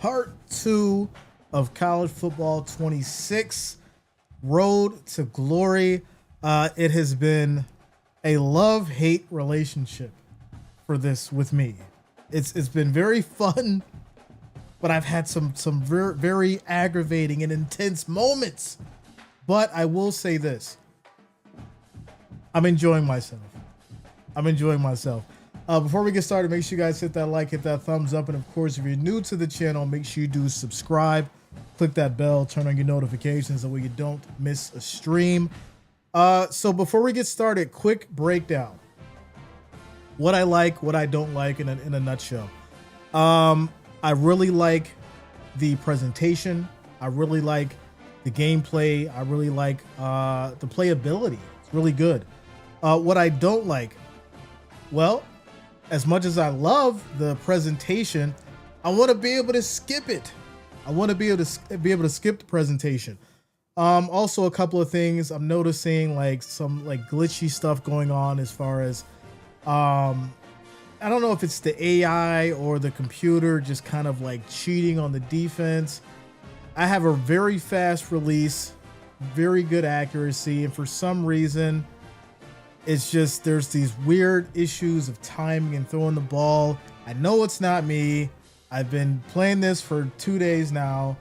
part two of college football 26, Road to Glory. It has been a love-hate relationship for this with me. It's been very fun, but I've had some very, very aggravating and intense moments. But I will say this. I'm enjoying myself. Before we get started, make sure you guys hit that like, hit that thumbs up. And of course, if you're new to the channel, make sure you do subscribe, click that bell, turn on your notifications so you don't miss a stream. So before we get started, quick breakdown. What I like, what I don't like in a nutshell. I really like the presentation. I really like the gameplay. I really like the playability. It's really good. What I don't like, well, as much as I love the presentation, I want to be able to skip it. I want to be able to skip the presentation. Also, a couple of things I'm noticing, like some glitchy stuff going on as far as I don't know if it's the AI or the computer just kind of like cheating on the defense. I have a very fast release, very good accuracy, and for some reason it's just there's these weird issues of timing and throwing the ball. I know it's not me. I've been playing this for 2 days now,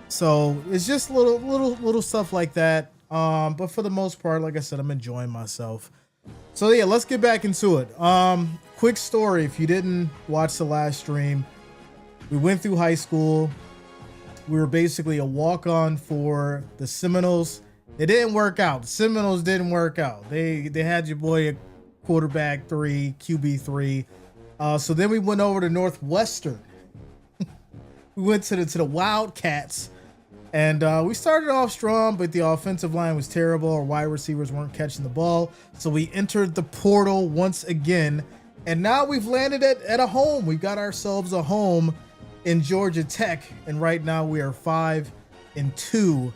so it's just little stuff like that. But for the most part, like I said, I'm enjoying myself. So yeah, let's get back into it. Quick story, if you didn't watch the last stream, we went through high school. We were basically a walk-on for the Seminoles. It didn't work out. The Seminoles didn't work out. They had your boy at quarterback 3, QB 3. So then we went over to Northwestern. We went to the Wildcats. And we started off strong, but the offensive line was terrible. Our wide receivers weren't catching the ball. So we entered the portal once again. And now we've landed at a home. We've got ourselves a home in Georgia Tech. And right now we are 5-2.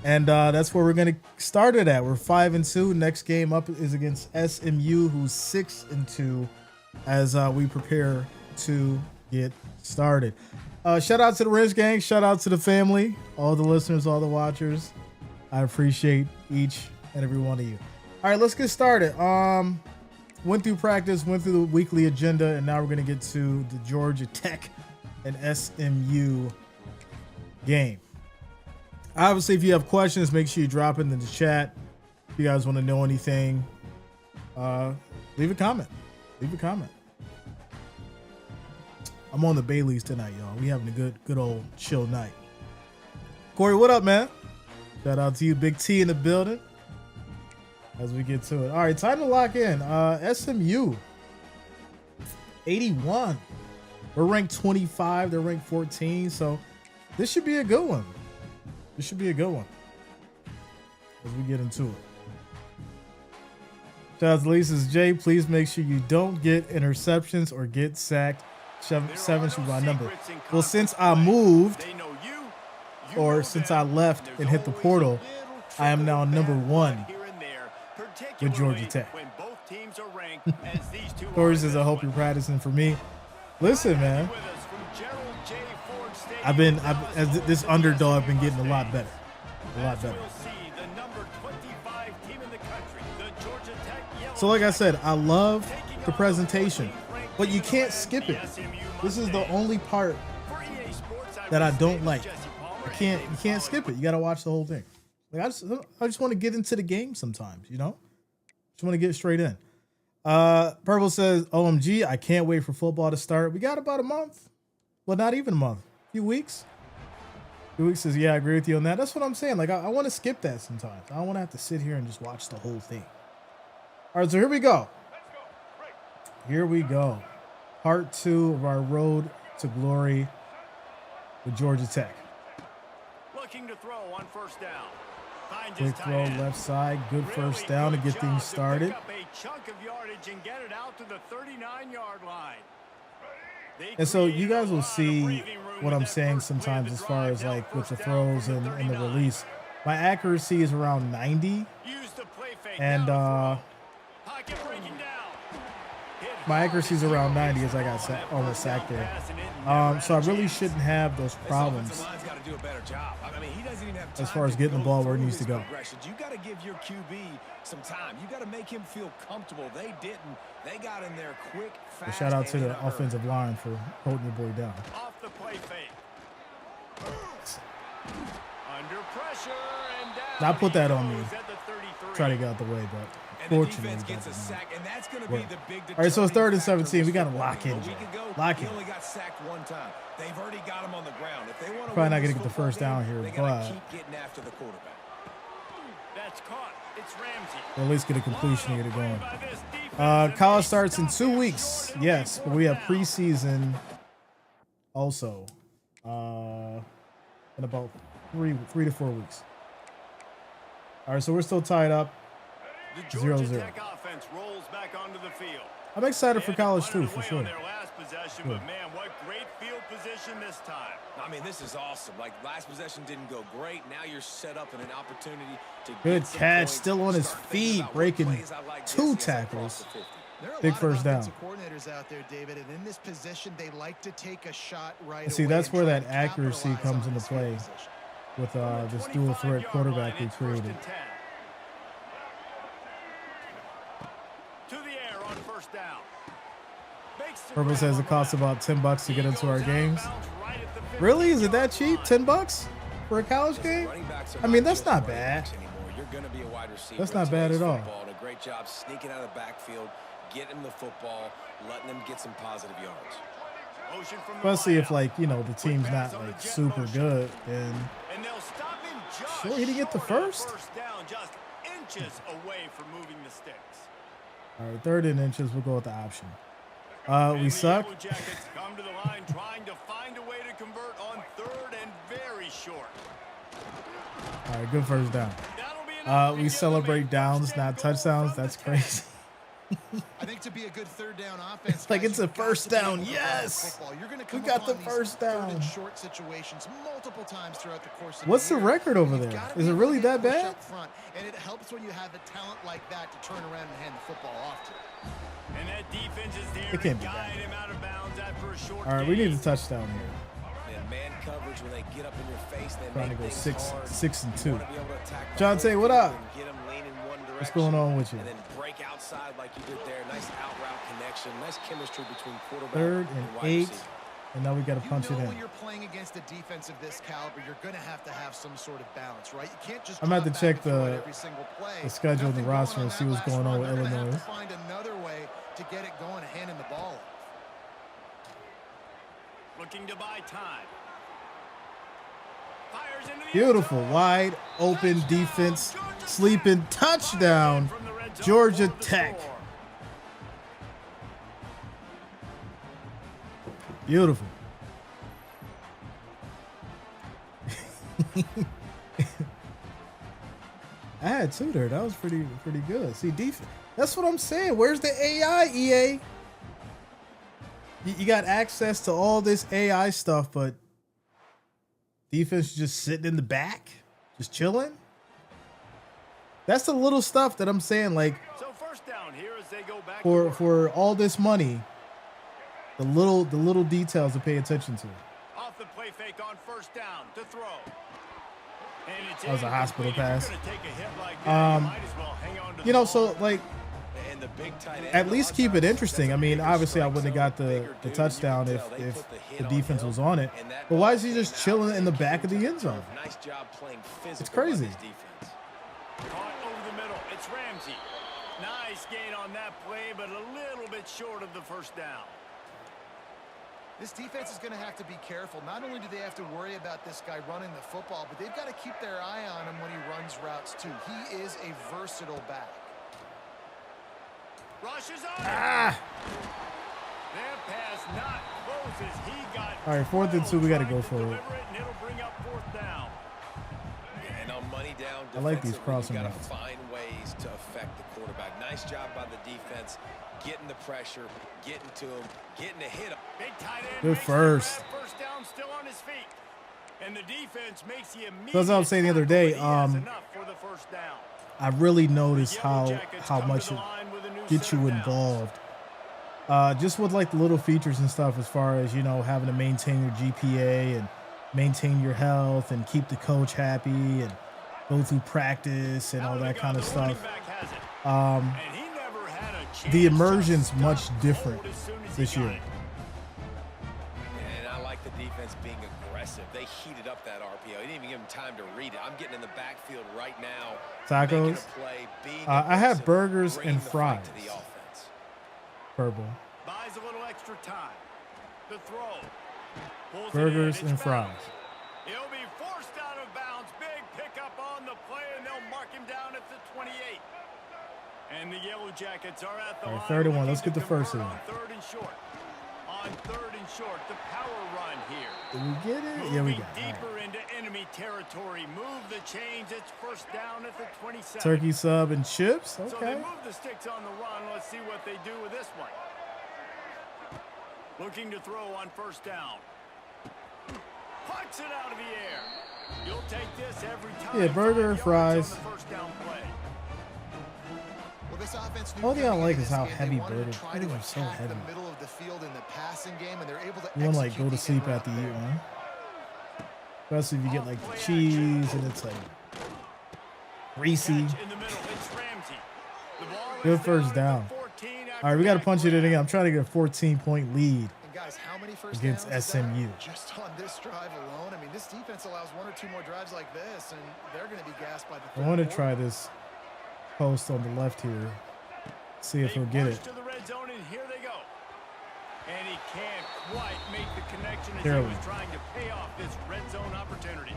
And that's where we're going to start it at. We're 5-2. Next game up is against SMU, who's 6-2, as we prepare to get started. Shout out to the Wrench Gang. Shout out to the family, all the listeners, all the watchers. I appreciate each and every one of you. All right, let's get started. Went through practice, went through the weekly agenda, and now we're going to get to the Georgia Tech and SMU game. Obviously, if you have questions, make sure you drop it in the chat. If you guys want to know anything, leave a comment. Leave a comment. I'm on the Baileys tonight, y'all. We having a good old chill night. Corey, what up, man? Shout out to you, Big T in the building. As we get to it. All right, time to lock in. SMU, 81. We're ranked 25. They're ranked 14. So this should be a good one. This should be a good one as we get into it. Shout out to Lisa's J. Please make sure you don't get interceptions or get sacked. 7 should be my number. Well, since I moved, or since I left and hit the portal, I am now number 1 with Georgia Tech. Corey says, I hope you're practicing for me. Listen, man, as this underdog, been getting a lot better. A lot better. So like I said, I love the presentation, but you can't skip it. This is the only part that I don't like. You can't skip it. You got to watch the whole thing. Like I just want to get into the game sometimes, you know? Just want to get straight in. Purple says, OMG, I can't wait for football to start. We got about a month. Well, not even a month. A few weeks. A few weeks says, yeah, I agree with you on that. That's what I'm saying. Like, I want to skip that sometimes. I don't want to have to sit here and just watch the whole thing. All right, so here we go. Here we go. Part 2 of our Road to Glory with Georgia Tech. Looking to throw on first down. Quick throw left side. Good first down to get things started. A chunk of yardage and get it out to the 39-yard line. And so you guys will see what I'm saying sometimes as far as like with the throws and the release. My accuracy is around 90. And My accuracy's around 90 as I got almost sacked there. So I really shouldn't have those problems as far as getting the ball where it needs to go. You got to give your QB some time. You got to make him feel comfortable. They didn't. They got in there quick, fast. So shout out to the offensive line for holding your boy down. Off the play fake. Under pressure and down. Now put that on me. At the 33. Try to get out the way, but And the fortunately, defense gets a sack, and that's going to be the big. All right, so it's 3rd and determining 17. We got to factor. lock in. A week ago, Lock he in. only got sacked one time. They've already got him on the ground. If they want to Probably not win gonna this get the first football down game, here, they gotta but- keep getting after the quarterback. That's caught. It's Ramsey. Or at least get a completion to get it going. By this defense, College starts in 2 weeks. Yes, but we have preseason also in about 3 to 4 weeks. All right, so we're still tied up. the Georgia 0-0. Tech offense rolls back onto the field. I'm excited for They had to college fight too, it for away sure. on their last possession, but man, what great field position this time. I mean, this is awesome. Like, last possession didn't go great. Now you're set up in an opportunity to Good get some catch, points. still on his Start thinking feet, about what breaking plays I like 2 this as they cross tackles. the 50. There are a Big lot first of down. offensive coordinators out there, David, and in this position, they like to take a shot right And see, away that's and where try that to accuracy capitalize comes on into this field play position. with From the this dual threat 25-yard quarterback line, we it's 1st created. and 10. To the air on 1st down. Makes the Purple says grab it costs on the about $10 to get He into our goes out of games. bounds right at the 50 Really? Is it that yard cheap? line. $10 for a college game? Running backs are I mean, not that's just not running bad. backs anymore. You're going to be a wide receiver. That's in not bad today's at all. football, and a great job sneaking out of the backfield, getting them the football, letting them get some positive yards. Motion from the Especially if, wideout. like, you know, the team's not, like, super good, then And they'll stop him just Sure, he didn't get the short of first? first down, just inches away from moving the sticks. all right, 3rd and inches, we'll go with the option. And We the suck. Yellow Jackets come to the line trying to find a way to convert on 3rd and very short. All right, good first down. That'll be enough to We give them celebrate a downs, touchdown not goal touchdowns. from That's the 10. crazy. I think to be a good third down offense, like guys, it's a you've got first to be able down. to run the Yes. football. You're gonna We come got upon the these first third down. and short situations multiple times throughout the course of What's the year. record over You've there? gotta Is be it able really to that push bad? up front, and it helps when you have a talent like that to turn around and hand the football off to. And that defense is there It to can't be guide that him out of bounds after a short All right, we gain. need a touchdown here. And man coverage, when they get up in your face, they Trying to make go things 6 hard. and You 2. wanna be able to attack the Jonte, whole what field up? and get 'em leaning one What's direction, going on with you? And then break outside like you did there. Nice out route connection. Nice chemistry between quarterback 3rd and and wide 8, receiver. and now we got to You punch know it when in. you're playing against a defense of this caliber, you're going to have some sort of balance, right? You can't just I'm about drop to back check and throw it the- every single play. the schedule and the Nothing going roster on and see that what's last going on run. with They're gonna Illinois. have to find another way to get it going and handing the ball off. Looking to buy time. Fires into the Beautiful, end zone. wide open Touchdown, defense, Georgia sleeping Tech. touchdown, From the red zone Georgia for the Tech. score. Beautiful. I had 2 there. That was pretty good. See, that's what I'm saying. Where's the AI, EA? You got access to all this AI stuff, but defense is just sitting in the back, just chilling. That's the little stuff that I'm saying. Like So first down here as they go back to for work. for all this money, the little details to pay attention to. Off the play fake on first down to throw. And it's That was a hospital incomplete. If pass. you're gonna take a hit like that, you might as well hang on to You the know, ball. so like And the big tight end, at least keep it a lot of interesting. times I mean, that's a obviously I bigger wouldn't have got strike the zone, bigger dude, touchdown you if can tell they if put the hit the on defense him, was on it. and that But why ball is he came just out, chilling in the they back of the came end zone? to Nice job playing physical. It's crazy. by this defense. Caught over the middle. It's Ramsey. Nice gain on that play, but a little bit short of the first down. This defense is going to have to be careful. Not only do they have to worry about this guy running the football, but they've got to keep their eye on him when he runs routes too. He is a versatile back. Rushes on it. Ah! That pass not close as he got. All right, 4th and 2, we got to go for it. Deliver it, and it'll bring up fourth down. And on money down, I like these defensively, crossing you got to routes. find ways to affect the quarterback. Nice job by the defense, getting the pressure, getting to him, getting to hit him. Big tight end. Good makes the first. grab. First down, still on his feet. And the defense makes the immediate. That's what I was saying the other day, tackle, but he has enough for the first down. I really noticed Yellow how Jackets how come much to the it line with a new gets you center down. involved Just with like the little features and stuff as far as, you know, having to maintain your GPA and maintain your health and keep the coach happy and go through practice and all that kind of stuff. The immersion's much different this year. And I like the defense being aggressive. They heated up that RPO. They didn't even give them time to read it. I'm getting in the backfield right now. Tacos. I have burgers and fries. To the offense. Purple. Buys a little extra time. The throw. Pulls Burgers it in. and fries. He'll be forced out of bounds. Big pickup on the play, and they'll mark him down at the 28. And the Yellow Jackets are at the All line. right, 31. Let's get the first one. in. On third and short. On third and short, the power run here. Did we get it? Yeah, we Moving got it. deeper into enemy territory. Move the chains. It's first down at the 27. Turkey sub and chips. So they Okay. move the sticks on the run. Let's see what they do with this one. Looking to throw on first down. Pucks it out of the air. You'll take this every time. Yeah, burger and 5 yards fries. on the first down play. Well, this offense All thing I coming like into is this how game, heavy they wanted to burgers- try burgers to are so attack heavy. the middle of the field in the passing game, and they're able to You want to like execute go to the sleep in-route after you eat there. one. Especially if you get like the cheese and it's like greasy. Catch in the middle. It's Ramsey. The ball Good is first down down. at the 14 All right, we got to after punch that it in play. again. I'm trying to get a 14-point lead. And guys, how many first Against downs is that? SMU. Just on this drive alone. I mean, this defense allows 1 or 2 more drives like this, and they're going to be gassed by the I third want to quarter. try this post on the left here. See if he'll get They it. rush to the red zone, and here they go. And he can't quite make the connection as Barely. he was trying to pay off this red zone opportunity.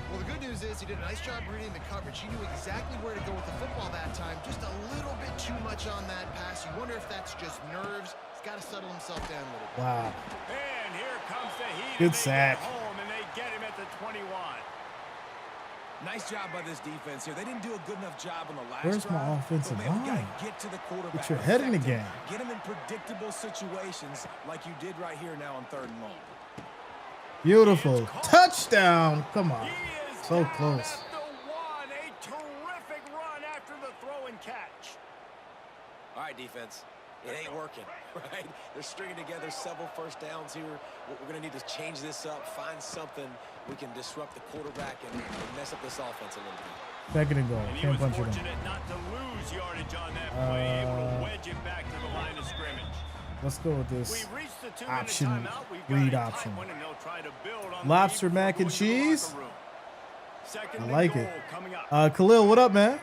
Well, the good news is he did a nice job reading the coverage. He knew exactly where to go with the football that time. Just a little bit too much on that pass. You wonder if that's just nerves. He's got to settle himself down a little bit. Wow. And here comes the heat. Good and they sack. get home, and they get him at the 21. Nice job by this defense here. They didn't do a good enough job on the last Where's my drive, offensive but, man, we line? gotta get to the quarterback. Get your head in the Affect him. game. Get him in predictable situations like you did right here now on 3rd and long. Beautiful. Touchdown. Come on. He is So down close. at the 1. A terrific run after the throw and catch. All right, defense. It ain't working, right? They're stringing together several first downs here. We're going to need to change this up, find something we can disrupt the quarterback and mess up this offense a little bit. Second and goal. And he Can't was punch it in. fortunate not to lose yardage on that play, able to wedge it back to the line of scrimmage. Let's go with this. We've reached the 2-minute Option, timeout. We've got read a tight option. one, and they'll try to build on the Lobster lead mac before and going to the cheese? locker room. Second I and like goal it. coming up. Khalil, what up, man?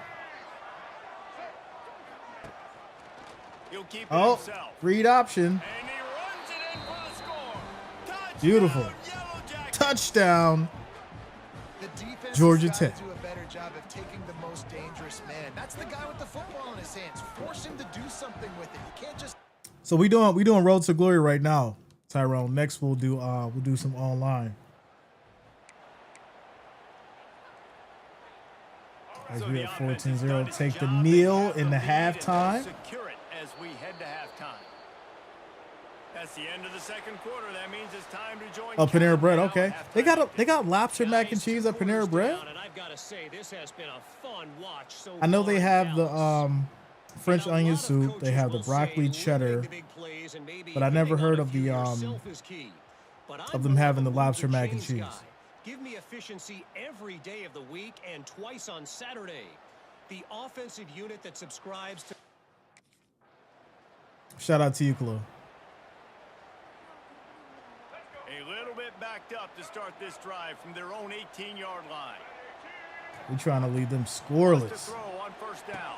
He'll keep it Oh, himself. read option. And he runs it in for the score. Touchdown, Beautiful. Yellow Jackets. Touchdown. The defense Georgia has got Tech. to do a better job of taking the most dangerous man. That's the guy with the football in his hands. Force him to do something with it. You can't just So we doing Road to Glory right now, Tyrone. Next we'll do some online. As So we the at offense has done 14-0, its take the job. They kneel have in the lead, and they'll halftime. Secure it as we head to halftime. That's the end of the second quarter. That means it's time to join. Oh, Panera Bread. Now, Okay, halftime. they got lobster mac and cheese at Panera Bread. And I've got to say, this has been a fun watch so I know far they in have the Dallas. French And a onion lot of soup. They coaches have the will broccoli say, cheddar. make the big plays and maybe but I never hitting on heard a of the, few yourself is key. But I'm of them more having a the move lobster mac and chains cheese. guy. Give me efficiency every day of the week and twice on Saturday. The offensive unit that subscribes to Shout out to you, Khalil. A little bit backed up to start this drive from their own 18-yard line. We're trying to lead them To scoreless. throw on first down.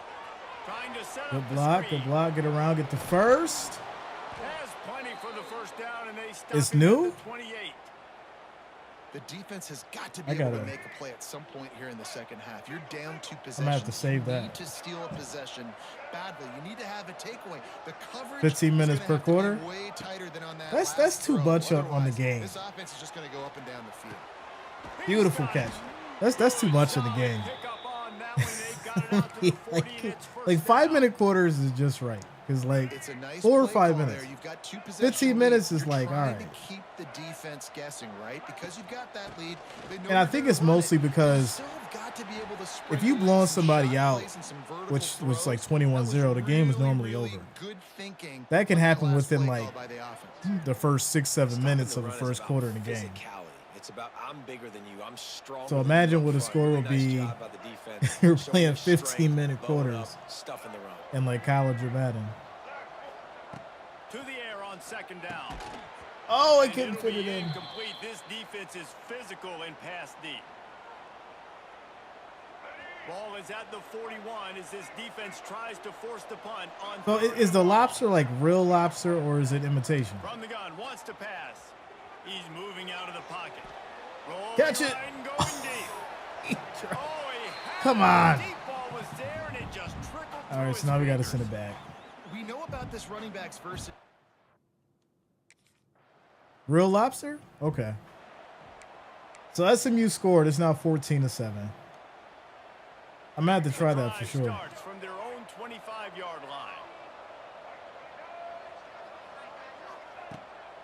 Trying to set Good up the block, screen. good block. Get around, get the first. Has plenty for the first down, and they stop It's him new? at the 28. the defense has got to be I able gotta- to make a play at some point here in the second half. You're down 2 possessions. gonna have to save you that. need to steal a possession badly. You need to have a takeaway. The coverage 15 is minutes gonna per have to be quarter? way tighter than on that That's last too throw. much on the Otherwise, game. This offense is just going to go up and down the field. Beautiful catch. That's too much in the game. Pick up on that one. They got it out to the 40, and it's first like down. 5-minute quarters is just right. because like It's a nice 4 or play 5 call minutes. there. You've got 2 15 possession minutes lead. is You're like, trying all right. to keep the defense guessing, right? Because you've got that lead. They know And I you're think gonna it's run it. mostly You because still have got to be able to spring if you the lead, blowing some somebody shot out, plays and some vertical which was like throws. 21-0, That was the game is really, normally really over. good thinking That can on happen last within play like call by the offense. the first 6-7 Stopping minutes the of the run is first about quarter in the game. physicality. It's about I'm bigger than you. I'm stronger. So than imagine you what up a front. score Really would nice be job by the defense, you're showing playing their strength, 15-minute bowing quarters up, stuffing the run. in like college or Madden. To the air on second down. Oh, I And couldn't it'll fit be it in. incomplete. This defense is physical and pass deep. Ball is at the 41 as this defense tries to force the punt on. So is the lobster like real lobster or is it imitation? From the gun, wants to pass. He's moving out of the pocket. Rolling Catch it. right and going deep. Oh, he had Come it. on. Deep ball was there and it just trickled All through right, his so now we got to fingers. send it back. We know about this running back's versatility. Real lobster? Okay. So SMU scored. It's now 14-7. I'm gonna have to try that for Drive sure. starts from their own 25-yard line.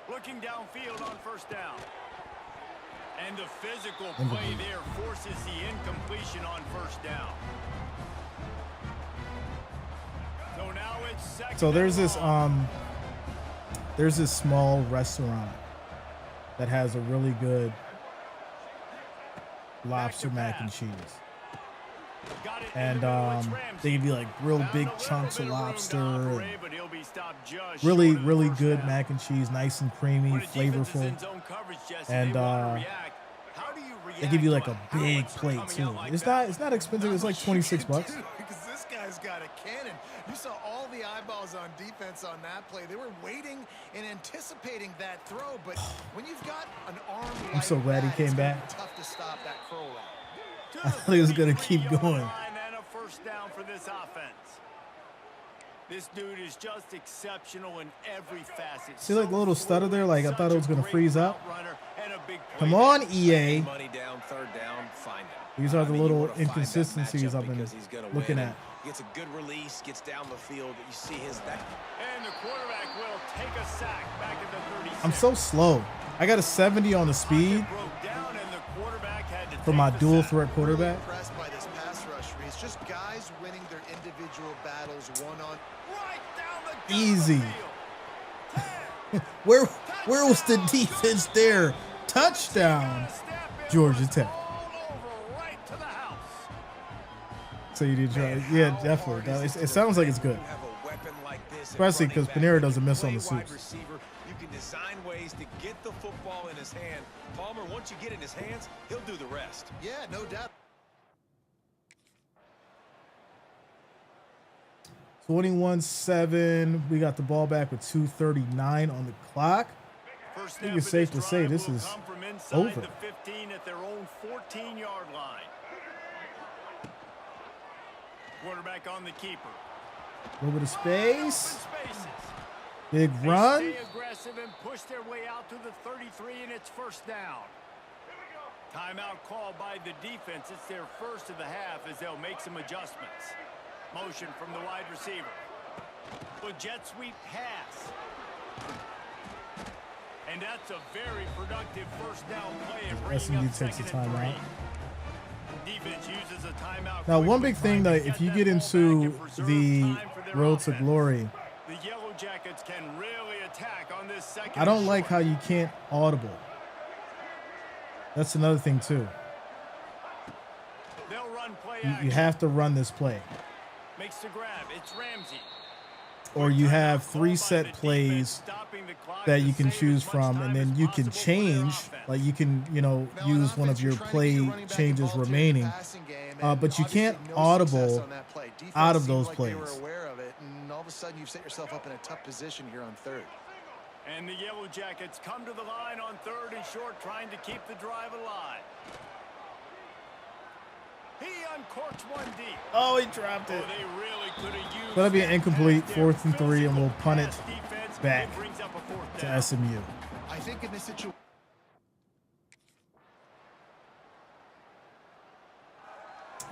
Looking downfield on first down. And the physical play there forces the incompletion on first down. So now it's second. So there's and this long. there's this small restaurant that has a really good lobster mac and cheese. Got it in And the middle, it's Ramsey. they give you like real Found big a little chunks bit of room to lobster operate, and but he'll be stopped just really, short of the really first good down. mac and cheese, nice and creamy, When a defense is flavorful. in zone coverage, Jesse, And they wanna react. How do you they react give you to like a big howitzer plate coming too. out like It's that? not expensive. It's like $26. Because this guy's got a cannon. You saw all the eyeballs on defense on that play. They were waiting and anticipating that throw, but when you've got an arm like so glad he that, came it's gonna back. be tough to stop that curl route. To I the thought he was gonna keep 33-yard going. line and a first down for this offense. This dude is just exceptional in every facet. See, like, the little stutter there? Like, I thought it was gonna Such a freeze great up. route runner and a big Come play. on, EA. Money down, third down, find him. These are the you little wanna find that inconsistencies matchup I've been because he's gonna looking win. at. Gets a good release, gets down the field. You see that. And the quarterback will take a sack back at the 36. I'm so slow. I got a 70 on the speed Broke down and the quarterback had to for take my the dual sack. threat quarterback. Impressed by this pass rush, Reese. Just guys winning their individual battles one-on. Right down the Easy. field. 10. Where was the defense there? Touchdown, Georgia Tech. All over right to the house. So you did try. Yeah, definitely. It sounds like it's good. You have a weapon like this at Especially running 'cause back. Panera You doesn't can miss on play the wide soups. receiver. You can design ways to get the football in his hand. Palmer, once you get it in his hands, he'll do the rest. Yeah, no doubt. 21-7. We got the ball back with 2:39 on the clock. First I think snap it's of safe to say drive this will is come from inside over. the 15 at their own 14-yard line. Quarterback on the keeper. A little bit of space. Open spaces. Big They run. stay aggressive and push their way out to the 33, and it's first down. Timeout called by the defense. It's their first of the half as they'll make some adjustments. Motion from the wide receiver. With jet sweep pass. And that's a very productive first down play. And bringing SMU up takes a second and timeout. 3. Defense uses a timeout. Now, one quickly, big thing trying to that if get you that get ball into back and preserve the time for their road to offense. glory, The Yellow Jackets can really attack on this second. I don't and like how short. you can't audible. That's another thing too. They'll run play You action. have to run this play, Makes the grab. It's Ramsey. or you have Timeout 3 called by set the defense, plays stopping the clock that to you can save choose as much from, time and then as you can possible for their change. offense. Like you can, Now, on use one offense, of your you're trying to get play your running back changes involved here in the remaining. passing game, and But you obviously can't no audible success on that play. Defense out of seemed those like they were plays. aware of it, and all of a sudden you've set yourself up in a tough position here on third. And the Yellow Jackets come to the line on third and short, trying to keep the drive alive. He uncorks one deep. Oh, he dropped Oh, it. they really could have used That'll be an that incomplete, pass 4th and there. 3, and we'll Physical punt it pass defense, and back it brings up a fourth to down. SMU. I think in this situation,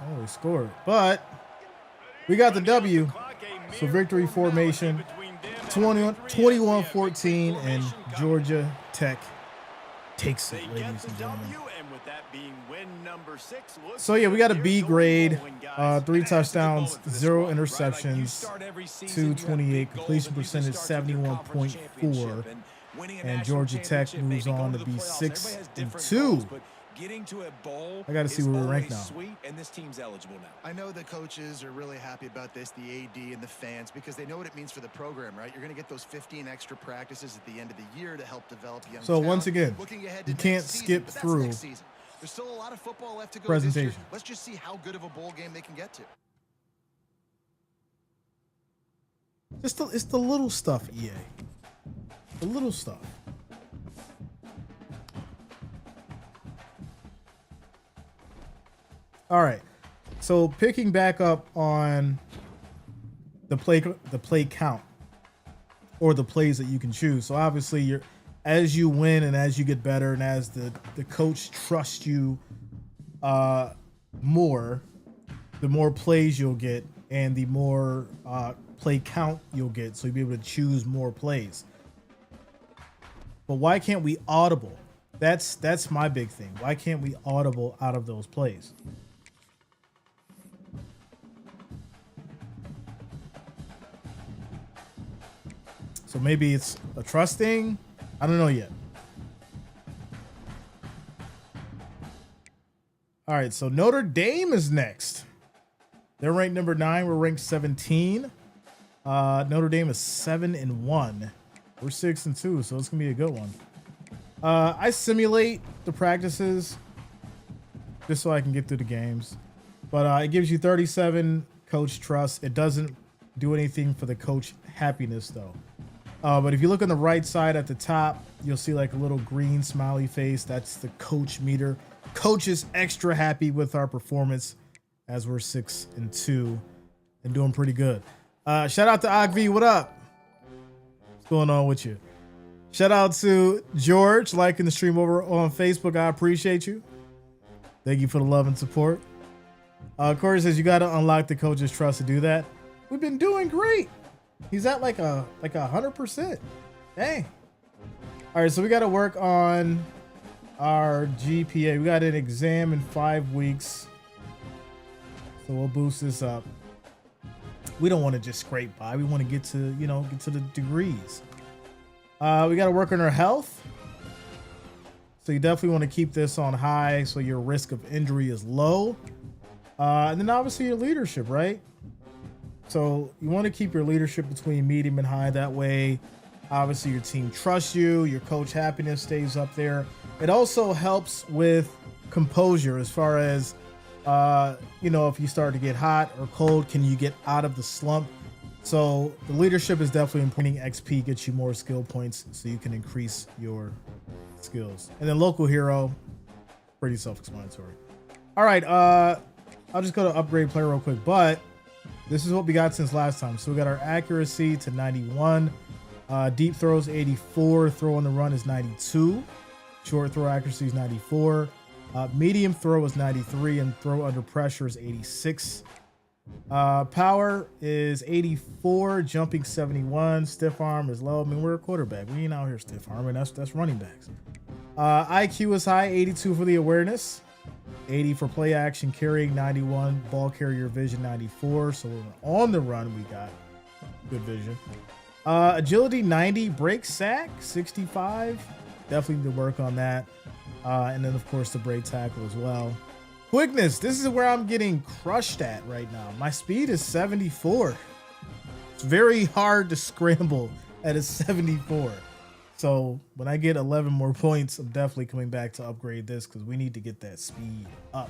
Oh, he scored, but we got the W. Clock, a So victory formation, 21-14, and Georgia Tech takes it, ladies and gentlemen. So yeah, we got a B grade, 3 touchdowns, 0 interceptions, 228, completion percentage 71.4, and Georgia Tech moves on to be 6-2. I got to see where we're ranked now. And this team's eligible now. I know the coaches are really happy about this, the AD and the fans, because they know what it means for the program, right? You're going to get those 15 extra practices at the end of the year to help develop young So talent. once again, Looking ahead to you can't next skip season, but that's through next season. There's still a lot of football left to go presentation. this year. Let's just see how good of a bowl game they can get to. It's the little stuff, EA. The little stuff. All right. So picking back up on the play count or the plays that you can choose. So obviously as you win and as you get better and as the coach trusts you more, the more plays you'll get and the more play count you'll get. So you'll be able to choose more plays. But why can't we audible? That's my big thing. Why can't we audible out of those plays? So maybe it's a trust thing. I don't know yet. All right, so Notre Dame is next. They're ranked number 9. We're ranked 17. Notre Dame is 7-1. We're 6-2, so it's gonna be a good one. I simulate the practices just so I can get through the games, but it gives you 37 coach trust. It doesn't do anything for the coach happiness though. But if you look on the right side at the top, you'll see like a little green smiley face. That's the coach meter. Coach is extra happy with our performance as we're 6-2 and doing pretty good. Shout out to Agvi. What up? What's going on with you? Shout out to George liking the stream over on Facebook. I appreciate you. Thank you for the love and support. Corey says you got to unlock the coach's trust to do that. We've been doing great. He's at like 100%. Dang. All right, so we got to work on our GPA. We got an exam in 5 weeks, so we'll boost this up. We don't want to just scrape by. We want to get to the degrees. We got to work on our health. So you definitely want to keep this on high so your risk of injury is low. And then obviously your leadership, right? So you want to keep your leadership between medium and high. That way, obviously your team trusts you. Your coach happiness stays up there. It also helps with composure as far as, if you start to get hot or cold, can you get out of the slump? So the leadership is definitely important. XP gets you more skill points so you can increase your skills. And then local hero, pretty self-explanatory. All right, I'll just go to upgrade player real quick, but this is what we got since last time. So we got our accuracy to 91, deep throws 84, throw on the run is 92, short throw accuracy is 94, medium throw is 93, and throw under pressure is 86. Power is 84, jumping 71, stiff arm is low. I mean, we're a quarterback. We ain't out here stiff arming. That's running backs. IQ is high, 82 for the awareness, 80 for play action, carrying 91, ball carrier vision 94. So on the run, we got good vision. Agility 90, break sack 65. Definitely need to work on that. And then of course the break tackle as well. Quickness, this is where I'm getting crushed at right now. My speed is 74. It's very hard to scramble at a 74. So when I get 11 more points, I'm definitely coming back to upgrade this because we need to get that speed up.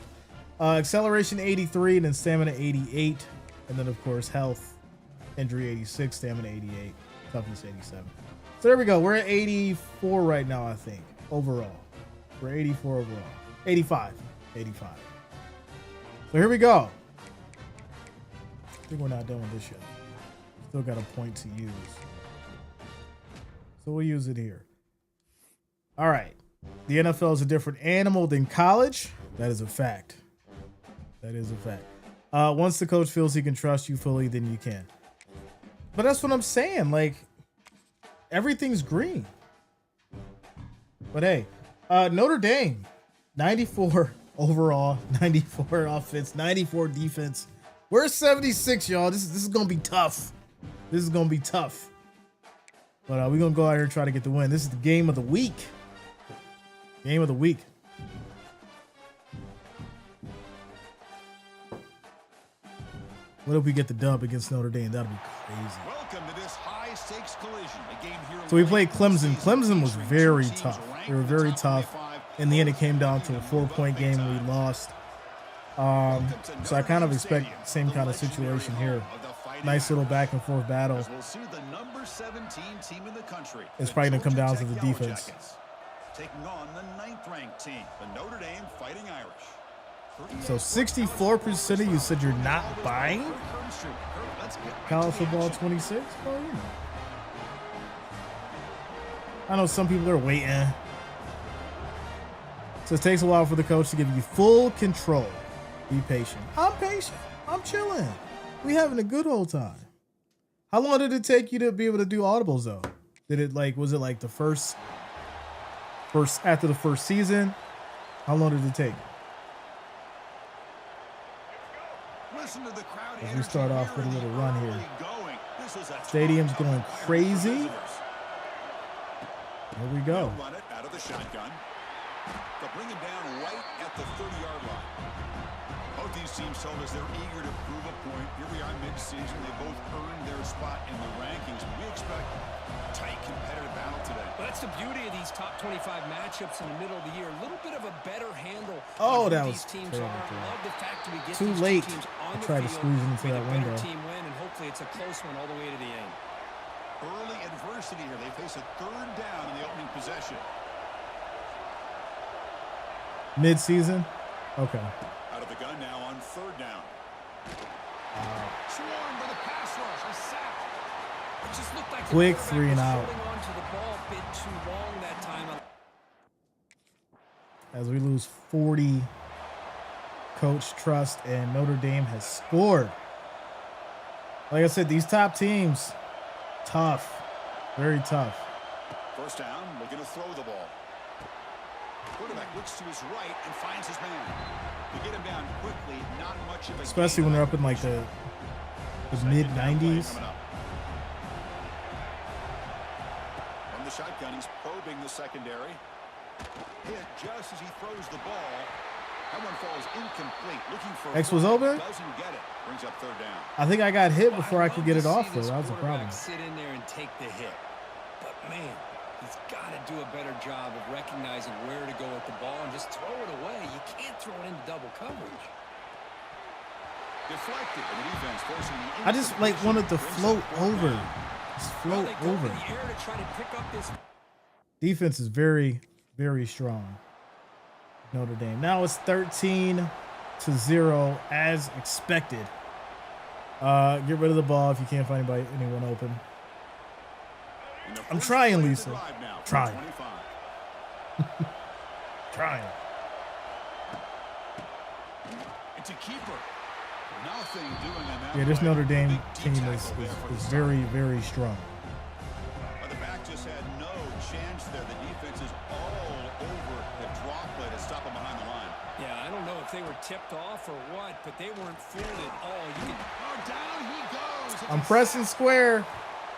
Acceleration 83, and then stamina 88. And then of course health, injury 86, stamina 88, toughness 87. So there we go. We're at 84 right now, I think, overall. We're 84 overall. 85. So here we go. I think we're not done with this yet. Still got a point to use. So we'll use it here. All right. The NFL is a different animal than college. That is a fact. That is a fact. Once the coach feels he can trust you fully, then you can. But that's what I'm saying. Like, everything's green. But hey, Notre Dame, 94 overall, 94 offense, 94 defense. We're 76, y'all. This is gonna be tough. This is gonna be tough. But we're gonna go out here and try to get the win. This is the game of the week. Game of the week. What if we get the dub against Notre Dame? That'll be crazy. Welcome to this high-stakes collision. A game here So we played Clemson. Clemson was very tough. They were very tough. In the end, it came down to a 4-point game and we lost. So I kind of expect the same kind of situation here. Nice little back and forth battle. We'll see the number 17 team in the country. It's probably gonna come down to the defense. Taking on the 9th-ranked team, the Notre Dame Fighting Irish. So 64% of you said you're not buying college football 26? Well, you know. I know some people are waiting. So it takes a while for the coach to give you full control. Be patient. I'm patient. I'm chilling. We having a good old time. How long did it take you to be able to do audibles though? Did it was it like the first after the first season? How long did it take? As we start off with a little run here. Stadium's going crazy. There we go. Run it out of the shotgun. They'll bring him down right at the 30-yard line. Both these teams told us they're eager to prove a point. Here we are mid-season. They both earned their spot in the rankings. We expect a tight competitive battle today. Well, that's the beauty of these top 25 matchups in the middle of the year. A little bit of a better handle. Oh, on who that these was teams terrible. are. Love the fact that we get Too these late. two teams on I the tried to field squeeze into with that a better window. team win, and hopefully it's a close one all the way to the end. Early adversity here. They face a 3rd down in the opening possession. Mid-season? Okay. Out of the gun now on 3rd down. Swarmed by the pass rush. A sack. It just looked like the Quick quarterback 3 and was out. holding on to the ball a bit too long that time. As we lose 40 coach trust and Notre Dame has scored. Like I said, these top teams, tough, very tough. 1st down, looking to throw the ball. Quarterback looks to his right and finds his man. To get him down quickly, not much of a Especially when they're up in like the mid-90s. From the shotgun, he's probing the secondary. Hit just as he throws the ball. That one falls incomplete. Looking for X was open? Doesn't get it. Brings up 3rd down. I think I got hit before I could get it love to off see though. this That was the problem. quarterback sit in there and take the hit. But man, he's got to do a better job of recognizing where to go with the ball and just throw it away. You can't throw it into double coverage. Deflected, and the defense forcing the I just wanted to float over. Just Well, float they go over. to the air to try to pick up this. Defense is very, very strong. Notre Dame. Now it's 13-0 as expected. Get rid of the ball if you can't find anyone open. I'm trying, Lisa. Trying. Trying. It's a keeper. Nothing doing on that. Yeah, this play. Notre Dame Big team tackle is there for the very, very strong. But the back just had no chance there. The defense is all over the draw play to stop him behind the line. Yeah, I don't know if they were tipped off or what, but they weren't fooled at all. You can, Down he goes. It's I'm a pressing square.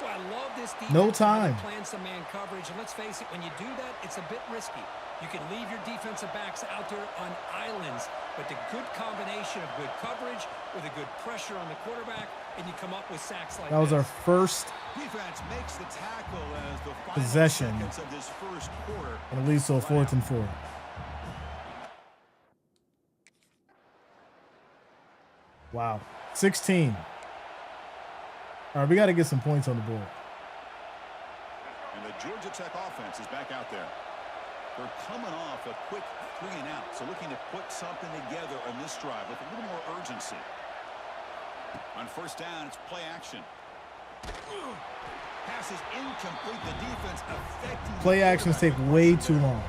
Boy, I love this defense. No time. Playing some man coverage, and let's face it, when you do that, it's a bit risky. You can leave your defensive backs out there on islands, but the good combination of good coverage with a good pressure on the quarterback, and you come up with sacks like That was our first defense makes the tackle as the final possession. seconds of this first quarter. And at least so 4th and 4. Wow. 16. All right, we got to get some points on the board. And the Georgia Tech offense is back out there. They're coming off a quick 3 and out, so looking to put something together on this drive with a little more urgency. On 1st down, it's play action. Pass is incomplete. The defense affecting. Play actions take way too long.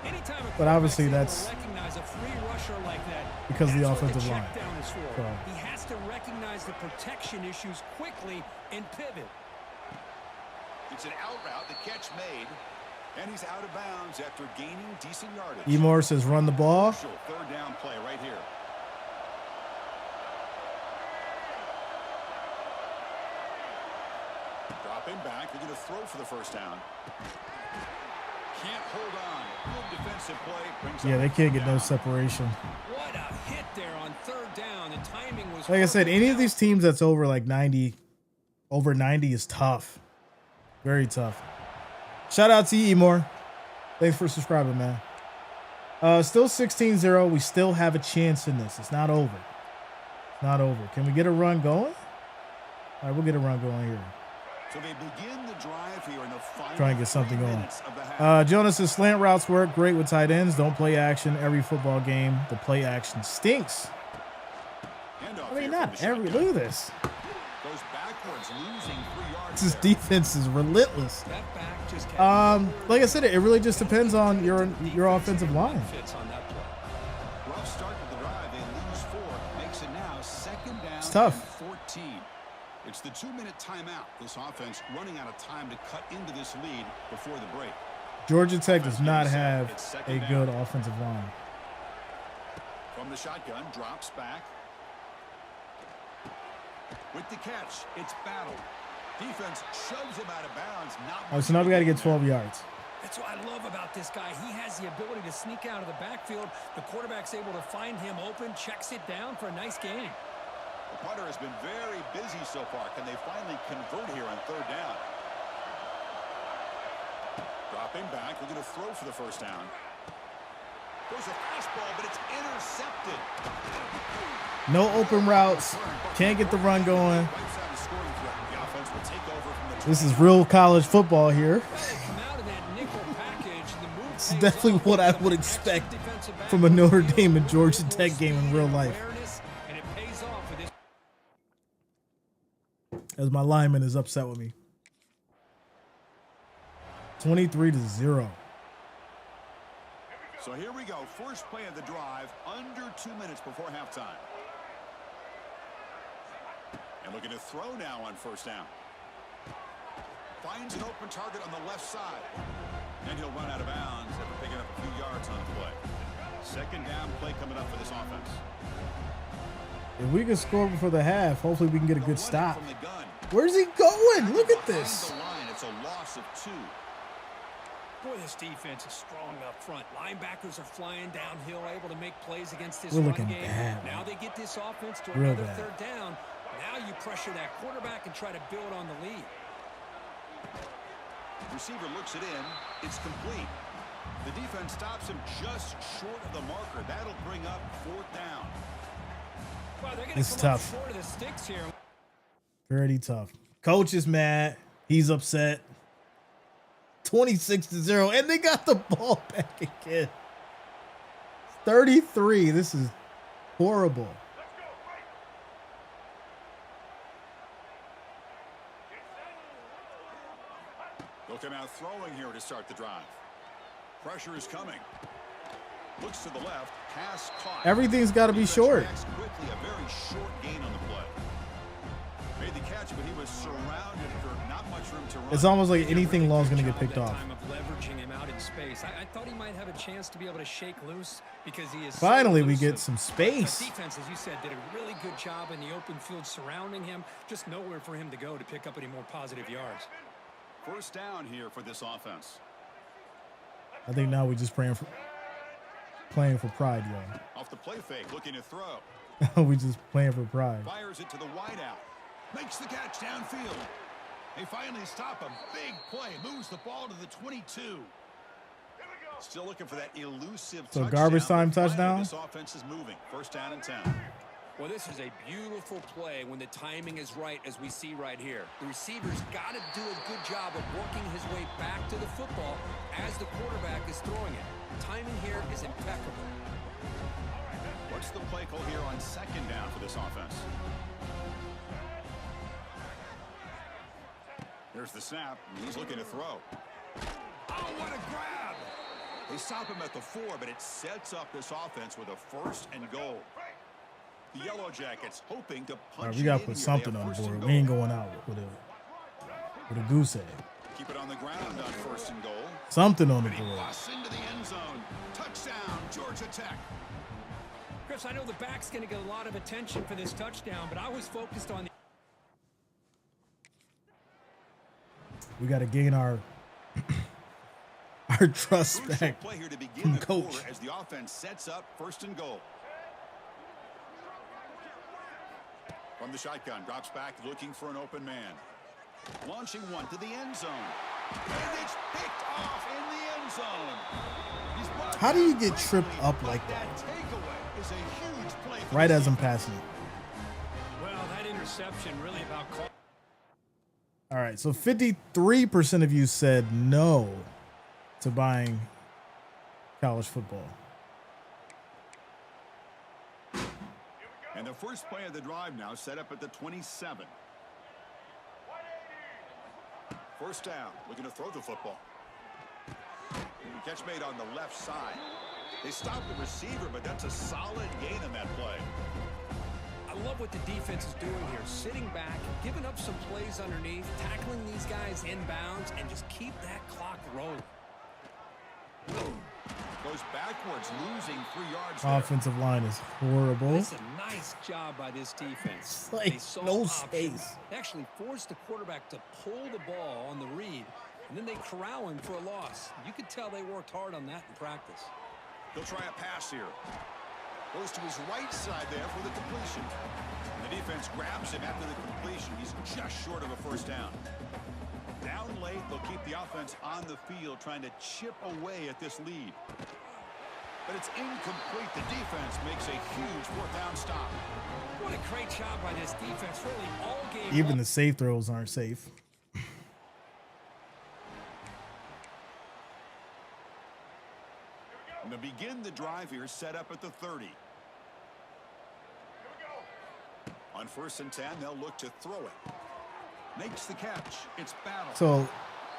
Anytime Anytime a But obviously quarterback's that's able to recognize a free rusher like that, because of the that's what offensive line. check down is for. So- He has to recognize the protection issues quickly and pivot. It's an out route. The catch made. And he's out of bounds after gaining decent yardage. Emore says run the ball. Third down play right here. Dropping back. They're going to throw for the first down. Can't hold on. Good defensive play. Brings Yeah, up they can't third get no down. separation. What a hit there on third down. The timing was Like I said, perfect. any of these teams that's over like 90, over 90 is tough. Very tough. Shout out to you, Emore. Thanks for subscribing, man. Still 16-0. We still have a chance in this. It's not over. It's not over. Can we get a run going? All right, we'll get a run going here. So they begin the drive here in the final Try and get something 3 going. minutes of the half. Jonas says slant routes work great with tight ends. Don't play action every football game. The play action stinks. Handoff I mean, here not from the every. shotgun. Look at this. Goes backwards, losing 3 yards. This there. defense is relentless. That back just kept Like I said, it really just depends on your offensive line. fits on that play. Rough start to the drive. They lose 4. Makes it now second down. It's tough. and 14. It's the 2-minute timeout. This offense running out of time to cut into this lead before the break. Georgia Tech does not have It's a second good down. offensive line. From the shotgun, drops back. With the catch, it's battled. Defense shoves him out of bounds. All right, so now we got to get 12 yards. That's what I love about this guy. He has the ability to sneak out of the backfield. The quarterback's able to find him open, checks it down for a nice gain. The punter has been very busy so far. Can they finally convert here on third down? Dropping back. They're going to throw for the first down. There's a fastball, but it's intercepted. No open routes. Can't get the run going. Right side of the scoring threat. The offense will take over from the This is real college football here. Come out of that nickel package. The move It's pays definitely off. what I Some would extra expect defensive back from a Notre field. Dame and Georgia Tech game in real life. Awareness, and it pays off with this. As my lineman is upset with me. 23-0. So here we go. First play of the drive, under 2 minutes before halftime. And looking to throw now on first down. Finds an open target on the left side. And he'll run out of bounds after picking up a few yards on the play. Second down play coming up for this offense. If we can score before the half, hopefully we can get a They'll good run it stop. from the gun. Where's he going? Look at Behind this. the line, it's a loss of 2. Boy, this defense is strong up front. Linebackers are flying downhill, able to make plays against this We're run looking game. bad, Now man. they get this offense to Real another bad. third down. Now you pressure that quarterback and try to build on the lead. Receiver looks it in. It's complete. The defense stops him just short of the marker. That'll bring up fourth down. Well, they're going It's to come up tough. short of the sticks here. Very tough. Coach is mad. He's upset. 26-0. And they got the ball back again. 33. This is horrible. Looking out throwing here to start the drive. Pressure is coming. Looks to the left. Pass caught. Everything's got to be Defense short. reacts quickly. A very short gain on the play. Made the catch, but he was surrounded for not much room to run. It's almost like anything long is going to get Job picked that off. time of leveraging him out in space. I thought he might have a chance to be able to shake loose because he is so Finally, we elusive. get some The space. defense, as you said, did a really good job in the open field surrounding him. Just nowhere for him to go to pick up any more positive yards. First down here for this offense. I think now we're just playing for pride, Off the play fake, looking to throw. yo. We just playing for pride. Fires it to the wideout. Makes the catch downfield. They finally stop him. Big play. Moves the ball to the 22. Still looking for that elusive So touchdown. garbage time but finally touchdown? This offense is moving. First down and 10. Well, this is a beautiful play when the timing is right, as we see right here. The receiver's got to do a good job of working his way back to the football as the quarterback is throwing it. Timing here is impeccable. What's the play call here on second down for this offense? Here's the snap. He's looking to throw. Oh, what a grab! They stop him at the 4, but it sets up this offense with a 1st and goal. The Yellow Jackets hoping to punch. All right, we got to put something on the board. We ain't going out with a goose egg. Keep it on the ground on 1st and goal. Something on the He board. busts into the end zone. Touchdown, Georgia Tech. Chris, I know the back's going to get a lot of attention for this touchdown, but I was focused on the We got to gain our trust Crucial back play here to begin from the coach. quarter as the offense sets up 1st and goal. From the shotgun, drops back looking for an open man. Launching one to the end zone. And it's picked off in the end zone. He's brought How do you down get quickly, tripped up but like that? Takeaway is a huge play for Right the as I'm defense. passing it. well, that interception really about call. All right, so 53% of you said no to buying college football. And the first play of the drive now set up at the 27. First down, looking to throw the football. Catch made on the left side. They stopped the receiver, but that's a solid gain on that play. I love what the defense is doing here. Sitting back, giving up some plays underneath, tackling these guys inbounds, and just keep that clock rolling. Goes backwards, losing 3 yards there. Offensive line is horrible. That's a nice job by this defense. It's like They saw no options. space. They actually forced the quarterback to pull the ball on the read, and then they corral him for a loss. You could tell they worked hard on that in practice. He'll try a pass here. Goes to his right side there for the completion. The defense grabs him after the completion. He's just short of a first down. Down late, they'll keep the offense on the field trying to chip away at this lead. But it's incomplete. The defense makes a huge 4th down stop. What a great job by this defense, really all game Even long. the safe throws aren't safe. And to begin the drive here, set up at the 30. On 1st and 10, they'll look to throw it. Makes the catch. It's Battle. So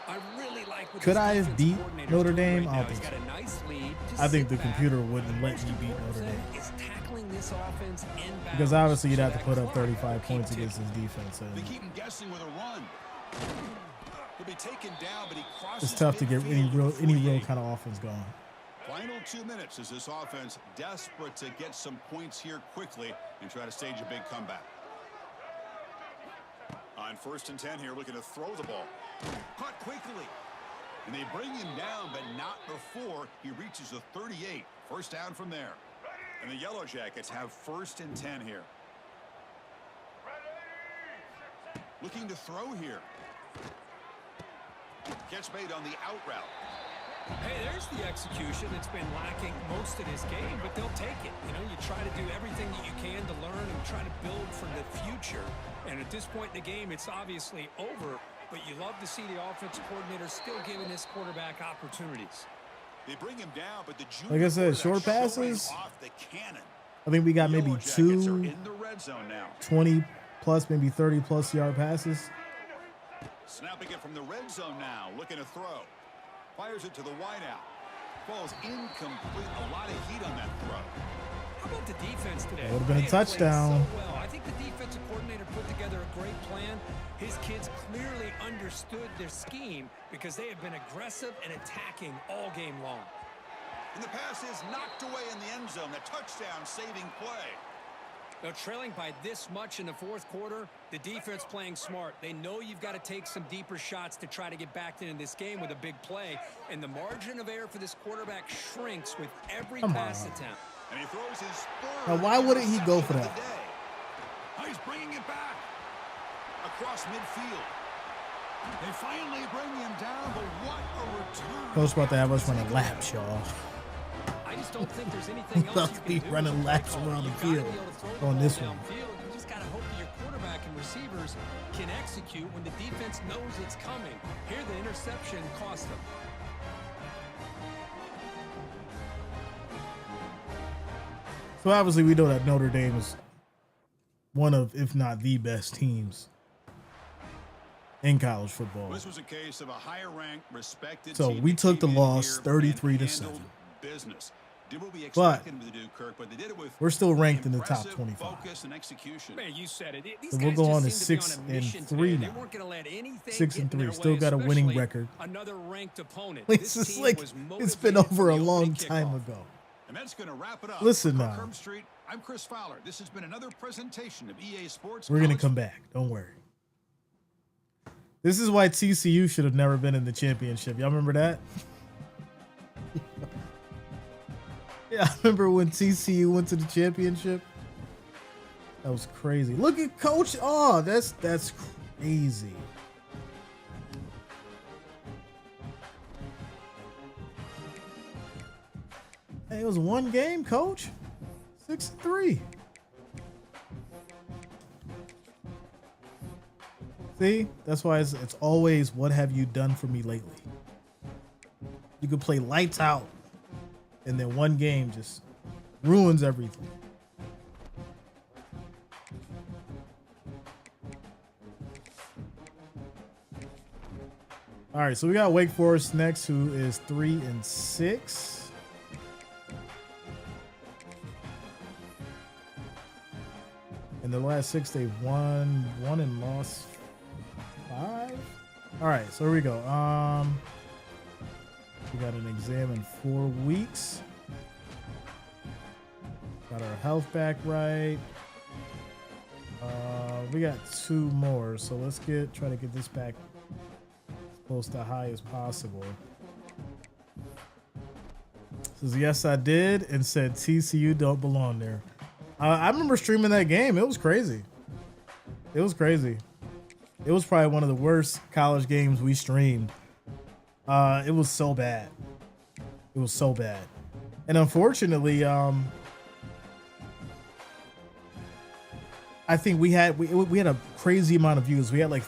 I really like what Could this I have defensive beat coordinator's Notre doing Dame? right I don't now. He's think got a nice lead. Just I think sit the back. computer wouldn't let Most me beat Notre important Dame. is tackling this offense inbounds. Because obviously you'd so have to that put up clock 35 will keep points ticking. against his defense. They And keep him guessing with a run. He'll be taken down, but he crosses it's tough to get any midfield real at 48. kind of offense going. Final 2 minutes as this offense desperate to get some points here quickly and try to stage a big comeback. On 1st and 10 here, looking to throw the ball. Caught quickly. And they bring him down, but not before he reaches the 38. First down from there. And the Yellow Jackets have 1st and 10 here. Looking to throw here. Catch made on the out route. Hey, there's the execution that's been lacking most of this game, but they'll take it. You know, you try to do everything that you can to learn and try to build for the future. And at this point in the game, it's obviously over, but you love to see the offensive coordinator still giving this quarterback opportunities. They bring him down, but the Like I said, junior short quarterback showing passes. off the cannon. I think we got maybe Yellow Jackets are 2 in the red zone now. 20 plus, maybe 30 plus yard passes. Snapping it from the red zone now, looking to throw. Fires it to the wideout. Falls incomplete. A lot of heat on that throw. How about the defense today? That would've been a They have played touchdown. So well. I think the defensive coordinator put together a great plan. His kids clearly understood their scheme because they have been aggressive and attacking all game long. And the pass is knocked away in the end zone. The touchdown saving play. Now, trailing by this much in the 4th quarter, the defense playing smart. They know you've got to take some deeper shots to try to get back into this game with a big play. And the margin of error for this quarterback shrinks with every Come pass on. attempt. And he throws his third. Now, why wouldn't he go for interception of that? the day. Oh, he's bringing it back. Across midfield. They finally bring him down, but what a return. Coach about to have us running laps, y'all. I just don't think there's anything else About you to can be do running with the laps football. around the You've gotta field be able to throw the on ball this one. downfield. You just got to hope that your quarterback and receivers can execute when the defense knows it's coming. Here, the interception cost them. So obviously we know that Notre Dame is one of, if not the best teams in college football. This was a case of a higher ranked, respected So team we that took the came in loss here 33 to and 7. handled business. Did what we But expected them to do, Kirk, but they did it with we're still ranked in the top impressive 25. focus and execution. Man, you said it. These So we'll guys go just on to seem to be on a 6-3 mission today. They now. weren't gonna let anything 6-3. get in their Still way, got a winning especially record. Another ranked opponent. It's This just team like was it's been motivated over a from the long opening time kickoff. ago. And that's going to wrap it up. Listen For now. Kirk Street, I'm Chris Fowler. This has been another presentation of EA Sports. We're gonna College come back. Don't worry. This is why TCU should have never been in the championship. Y'all remember that? Yeah, I remember when TCU went to the championship. That was crazy. Look at Coach. Oh, that's crazy. Hey, it was one game, Coach. 6-3. See, that's why it's always what have you done for me lately? You could play lights out, and then one game just ruins everything. All right, so we got Wake Forest next, who is 3-6. In the last 6, they've won 1 and lost 5. All right, so here we go. We got an exam in 4 weeks. Got our health back right. We got 2 more, so let's try to get this back as close to high as possible. Says yes, I did, and said TCU don't belong there. I remember streaming that game. It was crazy. It was crazy. It was probably one of the worst college games we streamed. It was so bad. It was so bad. And unfortunately, I think we had a crazy amount of views. We had like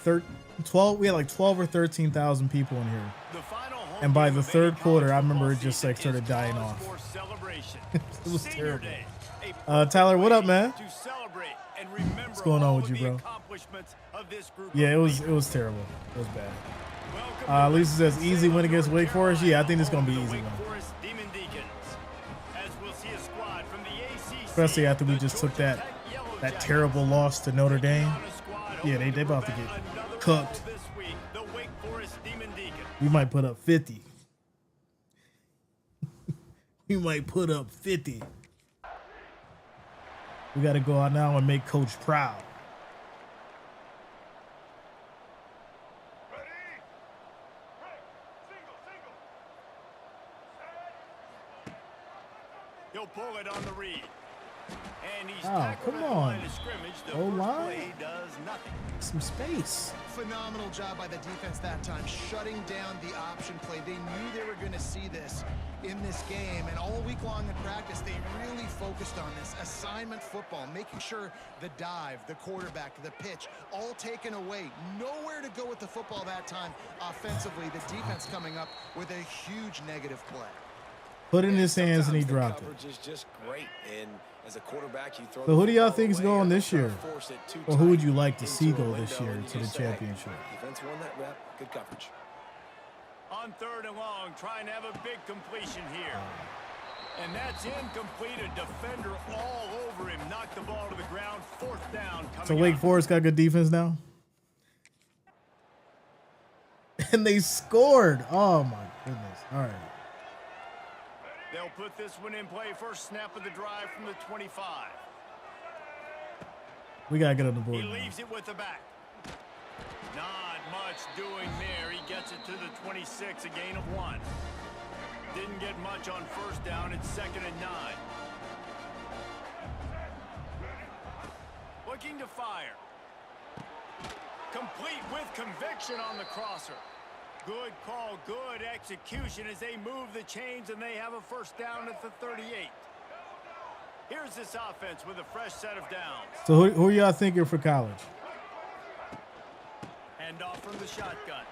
12 or 13,000 people in here. And by the third quarter, I remember it just like started dying off. It was terrible. Tyler, what up, man? What's going on with you, bro? Yeah, it was terrible. It was bad. Lisa says easy win against Wake Forest. Yeah, I think it's gonna be easy win. Especially after we just took that terrible loss to Notre Dame. Yeah, they about to get cooked. We might put up 50. We might put up 50. We got to go out now and make Coach proud. He'll pull it on the read. And he's come on. O-line does nothing. Some space. Phenomenal job by the defense that time, shutting down the option play. They knew they were going to see this in this game, and all week long in practice, they really focused on this assignment football, making sure the dive, the quarterback, the pitch, all taken away. Nowhere to go with the football that time offensively. The defense coming up with a huge negative play. Put it in his hands and he dropped it. Is just great. And as a quarterback, you throw So who do y'all think is going this year? Or who would you like to see go this year to the championship? Defense won that rep. Good coverage. On 3rd and long, trying to have a big completion here. And that's incomplete. A defender all over him. Knocked the ball to the ground. 4th down coming So Wake up. Forest got good defense now? And they scored. Oh my goodness. All right. They'll put this one in play. First snap of the drive from the 25. We got to get on the board He now. leaves it with the back. Not much doing there. He gets it to the 26, a gain of 1. Didn't get much on 1st down. It's 2nd and 9. Looking to fire. Complete with conviction on the crosser. Good call, good execution as they move the chains and they have a 1st down at the 38. Here's this offense with a fresh set of downs. So who y'all thinking for college? Hand off from the shotgun.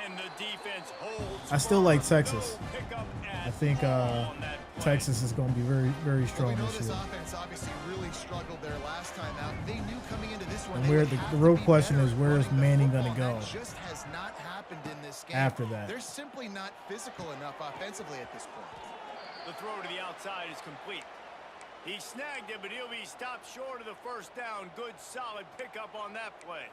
And the defense holds. I still like firm. Texas. No pickup at I think all on that play. Texas is going to be very, very We strong know this this year. offense obviously really struggled there last time out. They knew coming into this one. And they where would the have real to be question better is, where is running the Manning football. gonna go That just has not happened in this game. after that? They're simply not physical enough offensively at this point. The throw to the outside is complete. He snagged it, but he'll be stopped short of the first down. Good, solid pickup on that play.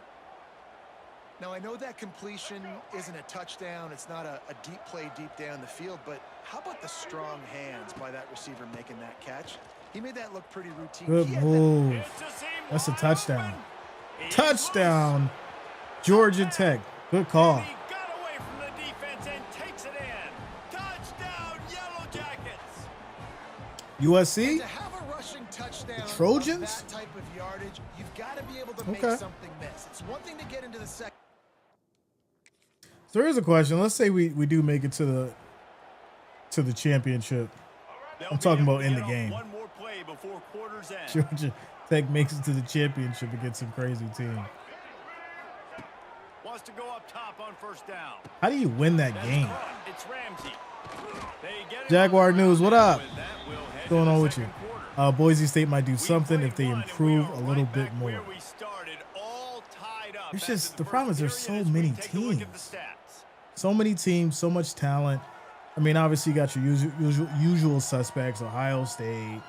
Now, I know that completion isn't a touchdown. It's not a deep play deep down the field, but how about the strong hands by that receiver making that catch? He made that look pretty routine. Good He had that- move. It's a seam That's a wide touchdown. open. He's Touchdown, Georgia Tech. Good call. He got away from the defense and takes it in. Touchdown, Yellow Jackets. USC? To have a rushing touchdown The Trojans? of that type of yardage, you've got to be able to Okay. make something miss. It's one thing to get into the second. So here's a question. Let's say we do make it to the championship. They'll I'm be talking able about to in get the off game. One more play before quarter's end. Georgia Tech makes it to the championship against some crazy team. Wants to go up top on first down. How do you win that That's game? caught. It's Ramsey. They get him Jaguar on the News, what up? with that, we'll head What's to going the on with you? second quarter. Boise State might do We something played if they one, and we improve are a little right bit back more. where we started, all tied up There's after just- the first problem is there's period so as we many take a look at the teams. stats. So many teams, so much talent. I mean, obviously you got your usual suspects: Ohio State,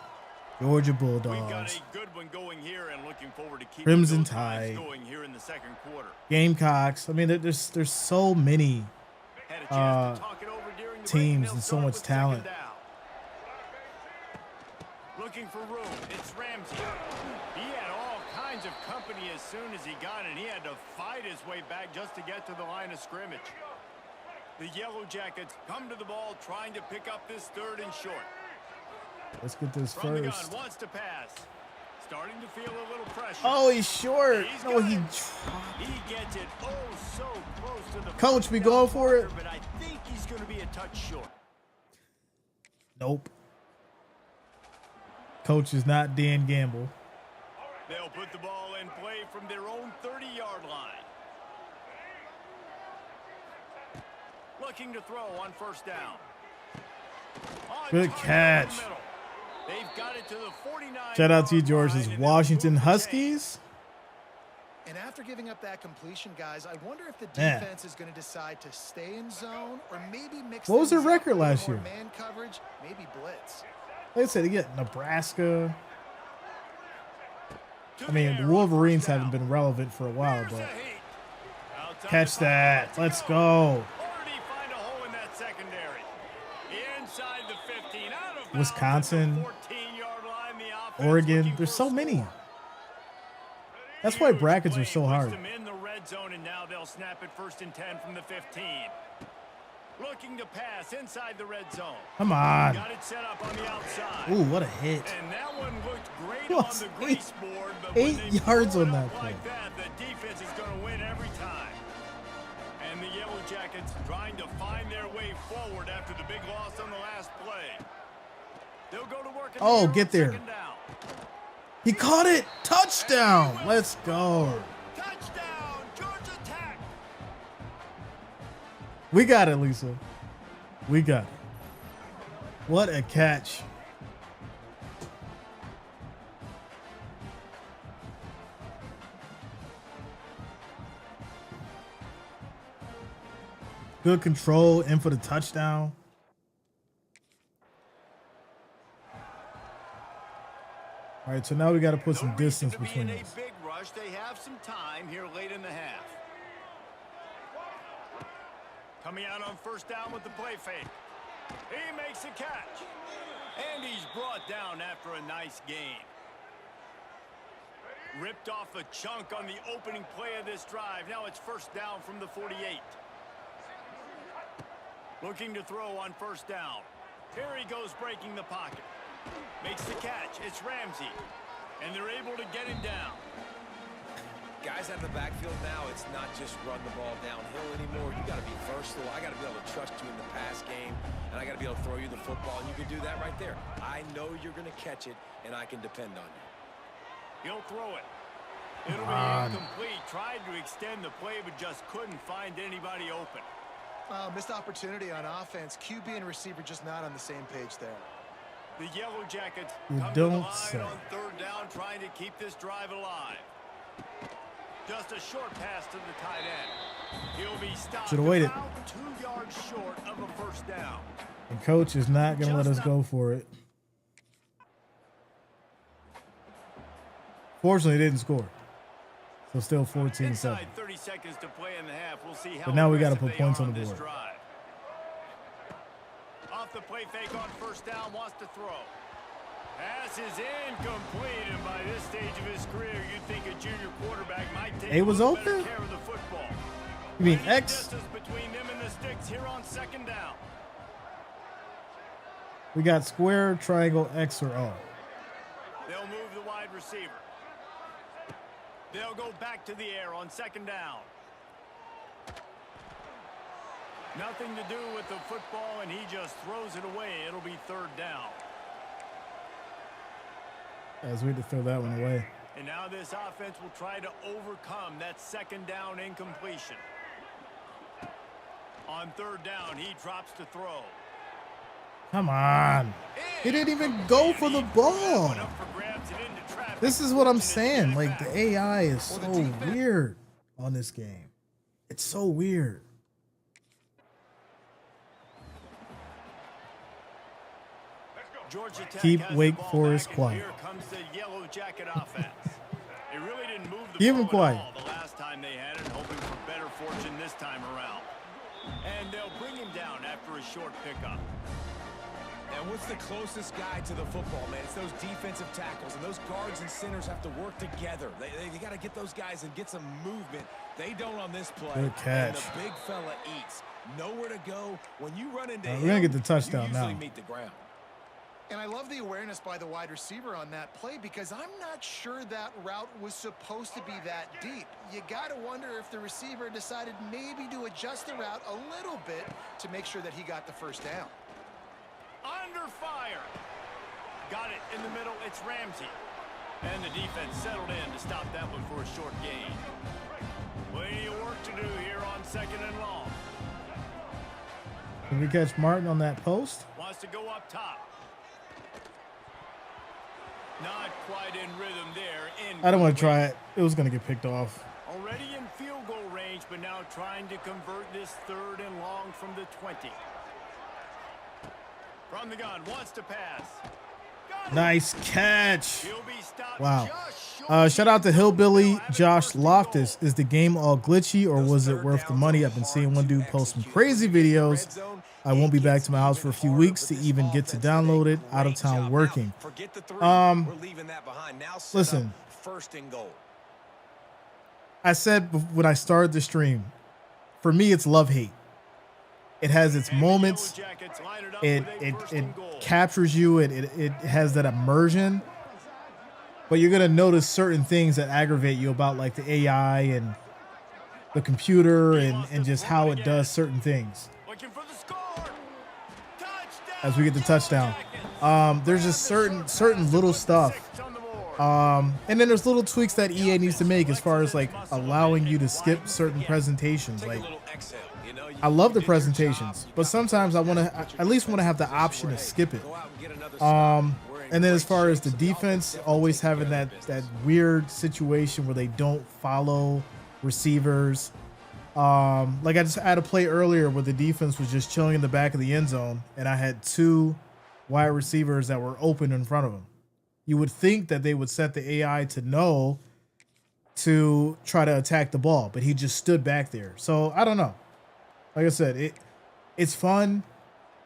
Georgia We've got Bulldogs, a good one going here and looking forward to keeping Crimson those drives Tide. going here in the second quarter. Gamecocks. I mean, there's so many Had a chance to talk it over during the break, teams they'll and so start much with second talent. down. Looking for room. It's Ramsey. He had all kinds of company as soon as he got it. He had to fight his way back just to get to the line of scrimmage. The Yellow Jackets come to the ball trying to pick up this third and short. Let's get this From the gun, first. wants to pass. Starting to feel a little pressure. Oh, he's short. He's No, got he. it. He gets it so close to the Coach, first we down going for it? marker, but I think he's going to be a touch short. Nope. Coach is not Dan Gamble. They'll put the ball in play from their own 30-yard line. Looking to throw on first down. On Good target catch. up the middle. They've got it to the 49. Shout out to you, George. It's Washington Huskies. And after giving up that completion, guys, I wonder if the Man. defense is going to decide to stay in zone or maybe mix. What was their things up record with last more year? Man coverage, maybe blitz. Like I said, they get Nebraska. To I mean, air the on Wolverines first down. haven't been relevant for a while, Here's but a heat. Outside catch the that. pocket. Let's go. Already find a hole in that secondary. Inside the 15, out of bounds Wisconsin, at the 14-yard line. The offense Oregon. looking There's for so a many. score. That's why Huge brackets are play so puts hard. them in the red zone, and now they'll snap it 1st and 10 from the 15. Looking to pass inside the red zone. Come on. Got it set up on the outside. Ooh, what a hit. And that one looked great What's on the eight- grease board, but 8 when they yards blow it on up that play. like that, the defense is going to win every time. And the Yellow Jackets trying to find their way forward after the big loss on the last play. They'll go to work. Oh, get there. He caught it. Touchdown. Let's go. Touchdown, Georgia Tech. We got it, Lisa. We got it. What a catch. Good control, in for the touchdown. All right, so now we got to put some No reason distance to be between in a us. big rush. They have some time here late in the half. Coming out on first down with the play fake. He makes a catch. And he's brought down after a nice gain. Ripped off a chunk on the opening play of this drive. Now it's first down from the 48. Looking to throw on first down. Here he goes breaking the pocket. Makes the catch. It's Ramsey. And they're able to get him down. Guys out in the backfield now, it's not just run the ball downhill anymore. You got to be versatile. I got to be able to trust you in the pass game, and I got to be able to throw you the football, and you can do that right there. I know you're going to catch it, and I can depend on you. He'll throw it. It'll be incomplete. Tried to extend the play, but just couldn't find anybody open. Missed opportunity on offense. QB and receiver just not on the same page there. The Yellow Jackets You come to the don't line say. on third down, trying to keep this drive alive. Just a short pass to the tight end. He'll be stopped Should've waited. about 2 yards short of a first down. And coach is not going to let us go for it. Fortunately, they didn't score. So still 14-7. Inside 30 seconds to play in the half. We'll see how But now we gotta aggressive put they points are on the this board. drive. Off the play fake on first down, wants to throw. Pass is incomplete, and by this stage of his career, you'd think a junior quarterback might take A was a little better open? care of the football. You mean Plenty of X? distance between them and the sticks here on second down. We got square, triangle, X, or O. They'll move the wide receiver. They'll go back to the air on second down. Nothing to do with the football, and he just throws it away. It'll be third down. As we had to throw that one away. And now this offense will try to overcome that second down incompletion. On third down, he drops to throw. Come on. He didn't even go for the ball. Went up for grabs and into traffic. This is what I'm Fortunate to get saying. it Like, back. the AI is so weird on this game. It's so weird. Georgia Tech Keep has the Wake ball Forest back, and quiet. Here comes the Yellow Jacket offense. They really didn't move the Keep ball him quiet. at all the last time they had it, hoping for better fortune this time around. And they'll bring him down after a short pickup. And what's the closest guy to the football, man? It's those defensive tackles, and those guards and centers have to work together. They got to get those guys and get some movement. They don't on this play. Good catch. And the big fella eats. Nowhere to go. When you run into We're him, gonna get the touchdown you usually now. meet the ground. And I love the awareness by the wide receiver on that play because I'm not sure that route was supposed to be that deep. You got to wonder if the receiver decided maybe to adjust the route a little bit to make sure that he got the first down. Under fire. Got it in the middle. It's Ramsey. And the defense settled in to stop that one for a short gain. Plenty of work to do here on second and long. Did we catch Martin on that post? Wants to go up top. Not quite in rhythm there. I don't want to try it. It was going to get picked off. Already in field goal range, but now trying to convert this third and long from the 20. From the gun, wants to pass. Got it. Nice catch. He'll be stopped Wow. just short Shout out to Hillbilly Have it Josh first and Loftus. goal. Is the game all glitchy or was it worth the money? I've been seeing one dude post some crazy videos. I won't be back to my house for a few weeks to even get to download it. Out of town working. Forget the three. We're leaving that behind. Now set listen. up first and goal. I said when I started the stream, for me it's love-hate. It has its And the moments. Yellow Jackets line it up It with a it first it and goal. captures you. It has that immersion. But you're gonna notice certain things that aggravate you about like the AI and the computer and just how it does certain things. Looking for the score. Touchdown, As we get the Yellow touchdown. Jackets. There's just certain little stuff. Six on the board. And then there's little tweaks that EA needs to make as far as like allowing you to skip certain presentations. Take Like a little exhale. You know, I love the did your job, presentations, you but got sometimes I want to at least want to have the option to skip it. And then as far as the defense, always having that weird situation where they don't follow receivers. Like I had a play earlier where the defense was just chilling in the back of the end zone, and I had two wide receivers that were open in front of them. You would think that they would set the AI to know to try to attack the ball, but he just stood back there. So I don't know. Like I said, it's fun.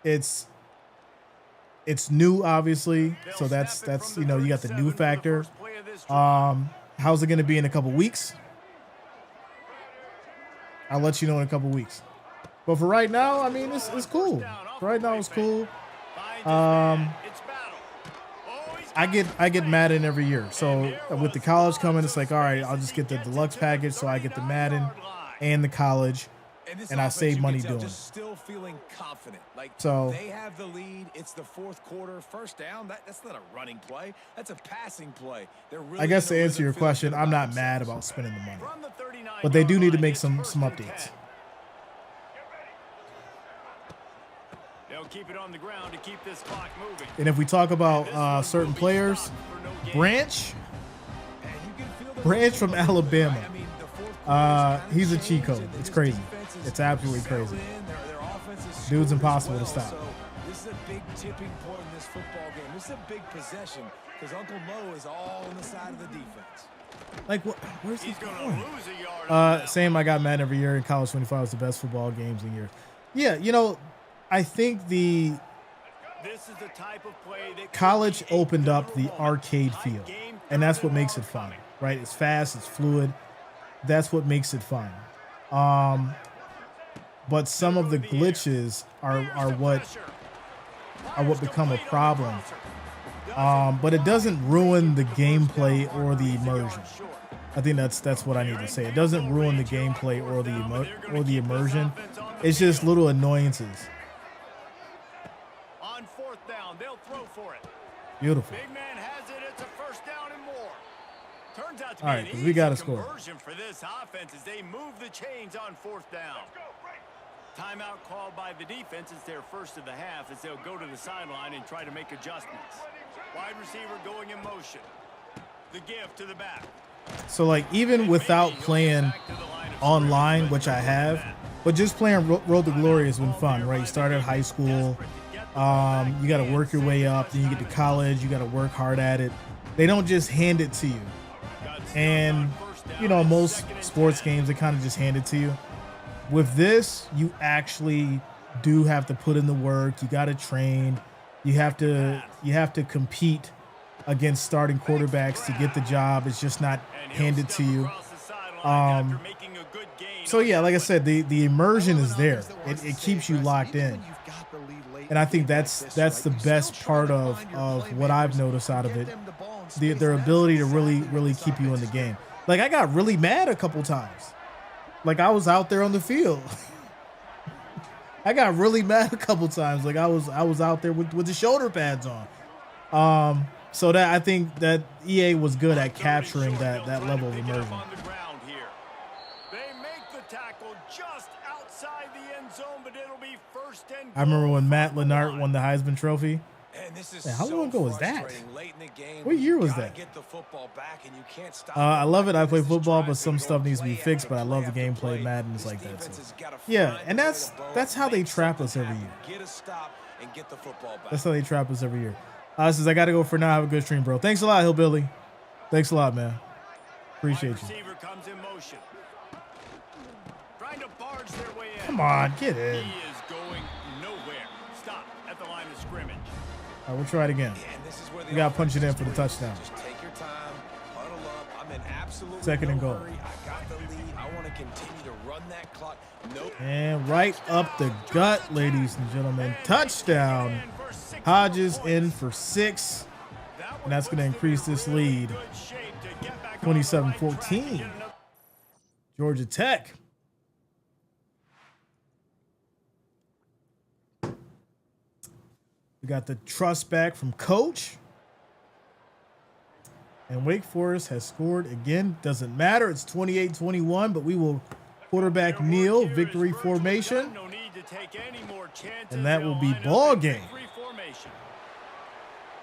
It's new, obviously. So that's you know, you got the new factor. How's it going to be in a couple weeks? I'll let you know in a couple weeks. But for right now, I mean, it's cool. For right now, it's cool. I get Madden every year. So with the college coming, it's like, all right, I'll just get the deluxe package, so I get the Madden and the college, and I save money doing it. Just still feeling confident. Like So- they have the lead. It's the fourth quarter. First down. That's not a running play. That's a passing play. They're really I guess in to a answer your rhythm, feeling question, good I'm about not mad themselves. about spending the money. From the 39 But they do need to line, make it's some first and updates. 10. keep it on the ground to keep this clock moving. And if we talk about certain players, Branch from Alabama, he's a cheat code. It's crazy. It's absolutely crazy. Dude's impossible to stop. This is a big tipping point in this football game. This is a big possession because Uncle Mo is all on the side of the defense. Like, where's he He's going to going? lose a yard. on that. Same. I got Madden every year. In College 25 was the best football games in years. Yeah, you know, I think the This is the type of play that college could be a opened up good the moment. arcade Tight feel, game, and that's what third makes and it fun, long. right? It's fast, it's fluid. That's what makes it fun. But some of the glitches are what become a problem. But it doesn't ruin the gameplay or the immersion. I think that's what I need to say. It doesn't ruin the gameplay or the immersion. It's just little annoyances. On fourth down, they'll throw for it. Beautiful. Big man has it. It's a first down and more. Turns out to All be right, an 'cause we gotta easy score. conversion for this offense as they move the chains on fourth down. Timeout called by the defense. It's their first of the half as they'll go to the sideline and try to make adjustments. Wide receiver going in motion. The give to the back. So like even without playing online, which I have, but just playing Road to Glory has been fun, right? You start at high school, you got to work your way up, then you get to college, you got to work hard at it. They don't just hand it to you. And you know, most sports games, they kind of just hand it to you. With this, you actually do have to put in the work. You got to train. You have to compete against starting quarterbacks to get the job. It's just not handed to you. So yeah, like I said, the immersion is there. It keeps you locked in. And I think that's the best part of what I've noticed out of it. Their ability to really keep you in the game. Like I got really mad a couple times. Like I was out there on the field. I got really mad a couple times. Like I was out there with the shoulder pads on. So that I think that EA was good at capturing that level of immersion. They make the tackle just outside the end zone, but it'll be first and I remember goal when from Matt the Leinart line. won the Heisman Trophy. And this is Man, how so long ago was that? frustrating. Late in the game, What year was gotta that? Get the football back and you can't stop I love it. I play This is football, drive but some go stuff needs to be play fixed. after But I love the play after gameplay. play. Madden is This like that defense too. has gotta Yeah, find and a way that's to bone, how they make trap us something every year. happen, Get a stop and get the football back. That's how they trap us every year. Says I got to go for now. Have a good stream, bro. Thanks a lot, Hillbilly. Thanks a lot, man. Appreciate Wide you. receiver comes in motion. Trying to barge their way in. Come on, get He in. is going nowhere. Stop at the line of scrimmage. All right, we'll try it again. Yeah, and this is where the You gotta punch it in offense for the is touchdown. Just take your time, huddle up. I'm in absolutely Second and no goal. hurry. I got the lead. I want to continue to run that clock. Nope. And right up the gut, ladies and gentlemen. Touchdown. Hodges in for 6. And that's going to increase this lead. 27-14. Georgia Tech. We got the trust back from Coach. And Wake Forest has scored again. Doesn't matter. It's 28-21, but we will quarterback kneel, victory formation. And that will be ball game.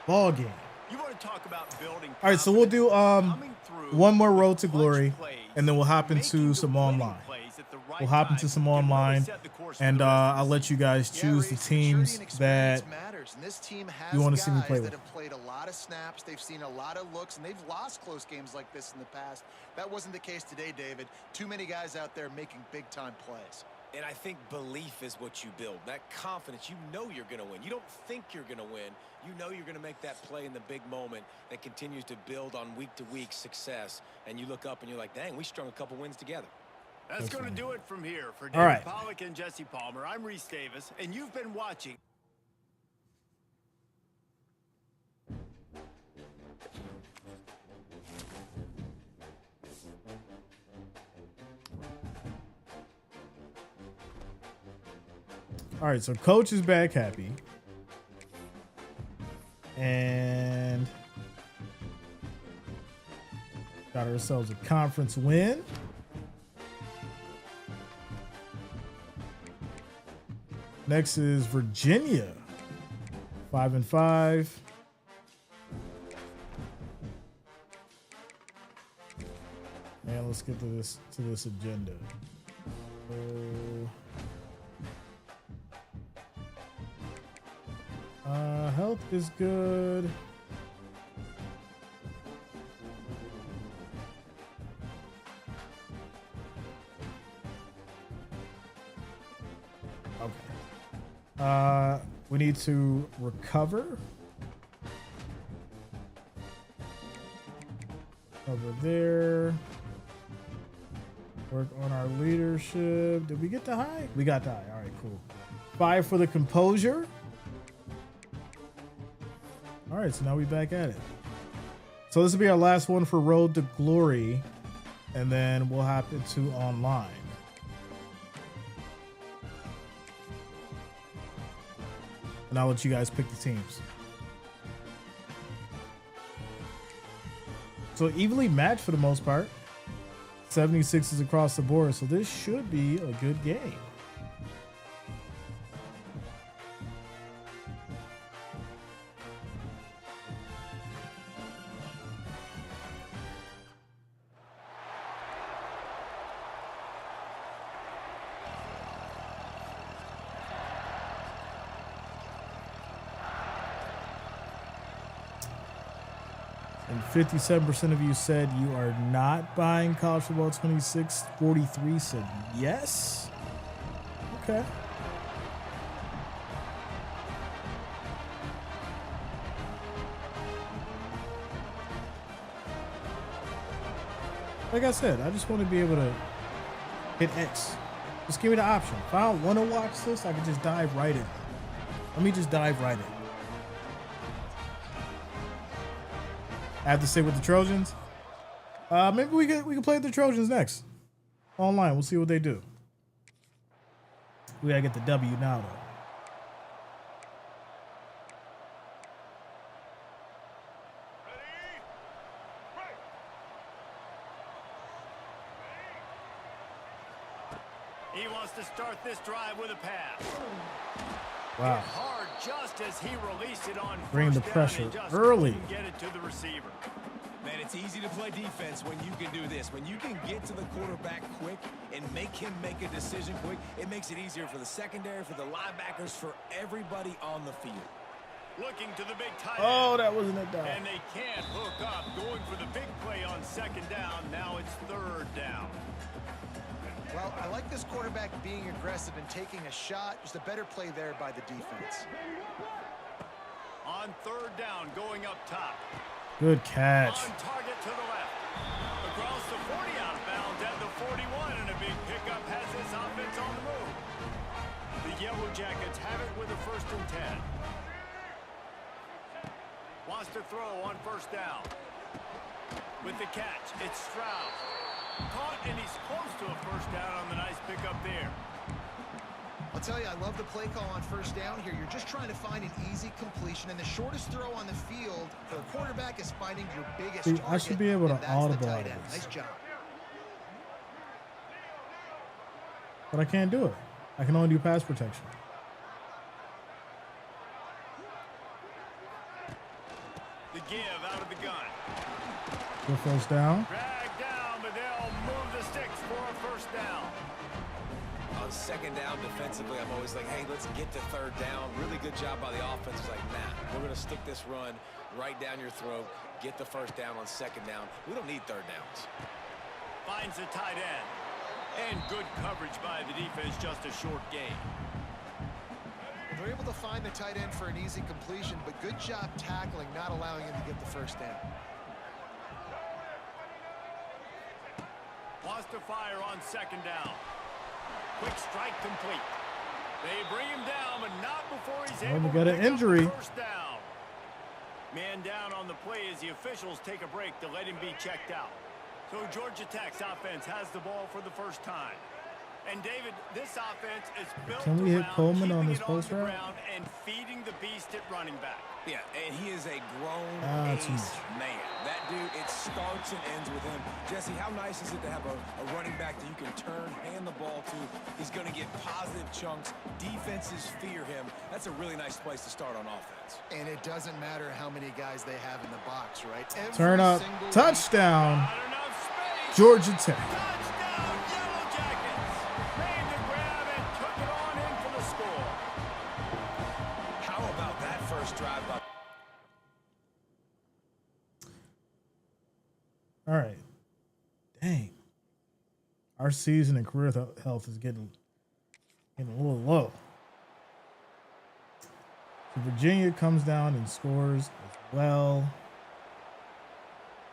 Ball game. You want to talk about building. All right, so we'll do coming through one more Road to clutch Glory, plays, and then we'll hop into making some the winning online. plays at the right We'll hop time into some can really online, set the course for and the rest of I'll the let you guys choose the teams that matters. And this team has you wanna see me guys play that with. have played a lot of snaps. They've seen a lot of looks, and they've lost close games like this in the past. That wasn't the case today, David. Too many guys out there making big-time plays. And I think belief is what you build. That confidence, you know you're going to win. You don't think you're going to win. You know you're going to make that play in the big moment that continues to build on week-to-week success. And you look up and you're like, dang, we strung a couple wins together. That's going to do it from here. For All David right. Pollack and Jesse Palmer, I'm Reese Davis, and you've been watching. All right, so Coach is back happy. And got ourselves a conference win. Next is Virginia, 5-5. And let's get to this agenda. Health is good. Okay. We need to recover. Over there. Work on our leadership. Did we get the high? We got the high. All right, cool. 5 for the composure. All right, so now we back at it. So this will be our last one for Road to Glory, and then we'll hop into online. And I'll let you guys pick the teams. So evenly matched for the most part. 76s across the board, so this should be a good game. And 57% of you said you are not buying College Football 26. 43 said yes. Okay. Like I said, I just want to be able to hit X. Just give me the option. If I don't want to watch this, I can just dive right in. Let me just dive right in. I have to sit with the Trojans. Maybe we can play the Trojans next. Online, we'll see what they do. We gotta get the W now, though. He wants to start this drive with a pass. Wow. Hit hard just as he released it on Bring the first down pressure and just early. couldn't get it to the receiver. Man, it's easy to play defense when you can do this. When you can get to the quarterback quick and make him make a decision quick, it makes it easier for the secondary, for the linebackers, for everybody on the field. Looking to the big tight Oh, end. that wasn't a down. And they can't hook up. Going for the big play on second down. Now it's third down. Well, I like this quarterback being aggressive and taking a shot. Just a better play there by the defense. On third down, going up top. Good catch. On target to the left. Across the 40 out of bounds at the 41, and a big pickup has this offense on the move. The Yellow Jackets have it with a 1st and 10. Wants to throw on first down. With the catch, it's Stroud. Caught, and he's close to a first down on the nice pickup there. I'll tell you, I love the play call on first down here. You're just trying to find an easy completion, and the shortest throw on the field for the quarterback is finding your biggest See, target. I should be able to and that's audible the out tight of end. this. Nice job. But I can't do it. I can only do pass protection. The give out of the gun. Good first down. Drag down, but they'll move the sticks for a first down. On second down defensively, I'm always like, hey, let's get to third down. Really good job by the offense. It's like, nah, we're going to stick this run right down your throat, get the first down on second down. We don't need third downs. Finds the tight end. And good coverage by the defense, just a short gain. They're able to find the tight end for an easy completion, but good job tackling, not allowing him to get the first down. Wants to fire on second down. Quick strike complete. They bring him down, but not before he's able we to got an pick up the injury. first down. Man down on the play as the officials take a break to let him be checked out. So Georgia Tech's offense has the ball for the first time. And David, this offense is built Can we hit around Coleman on keeping this it post the route? ground and feeding the beast at running back. Yeah, and he is a grown Too ace much. man. That dude, it's starts and ends with him. Jesse, how nice is it to have a running back that you can turn, hand the ball to? He's going to get positive chunks. Defenses fear him. That's a really nice place to start on offense. And it doesn't matter how many guys they have in the box, right? Every Turn up. single Touchdown. Not enough space. Georgia Tech. Touchdown, Yellow Jackets. Made the grab and took it on in for the score. How about that first drive by? All right. Dang. Our season and career health is getting a little low. So Virginia comes down and scores as well.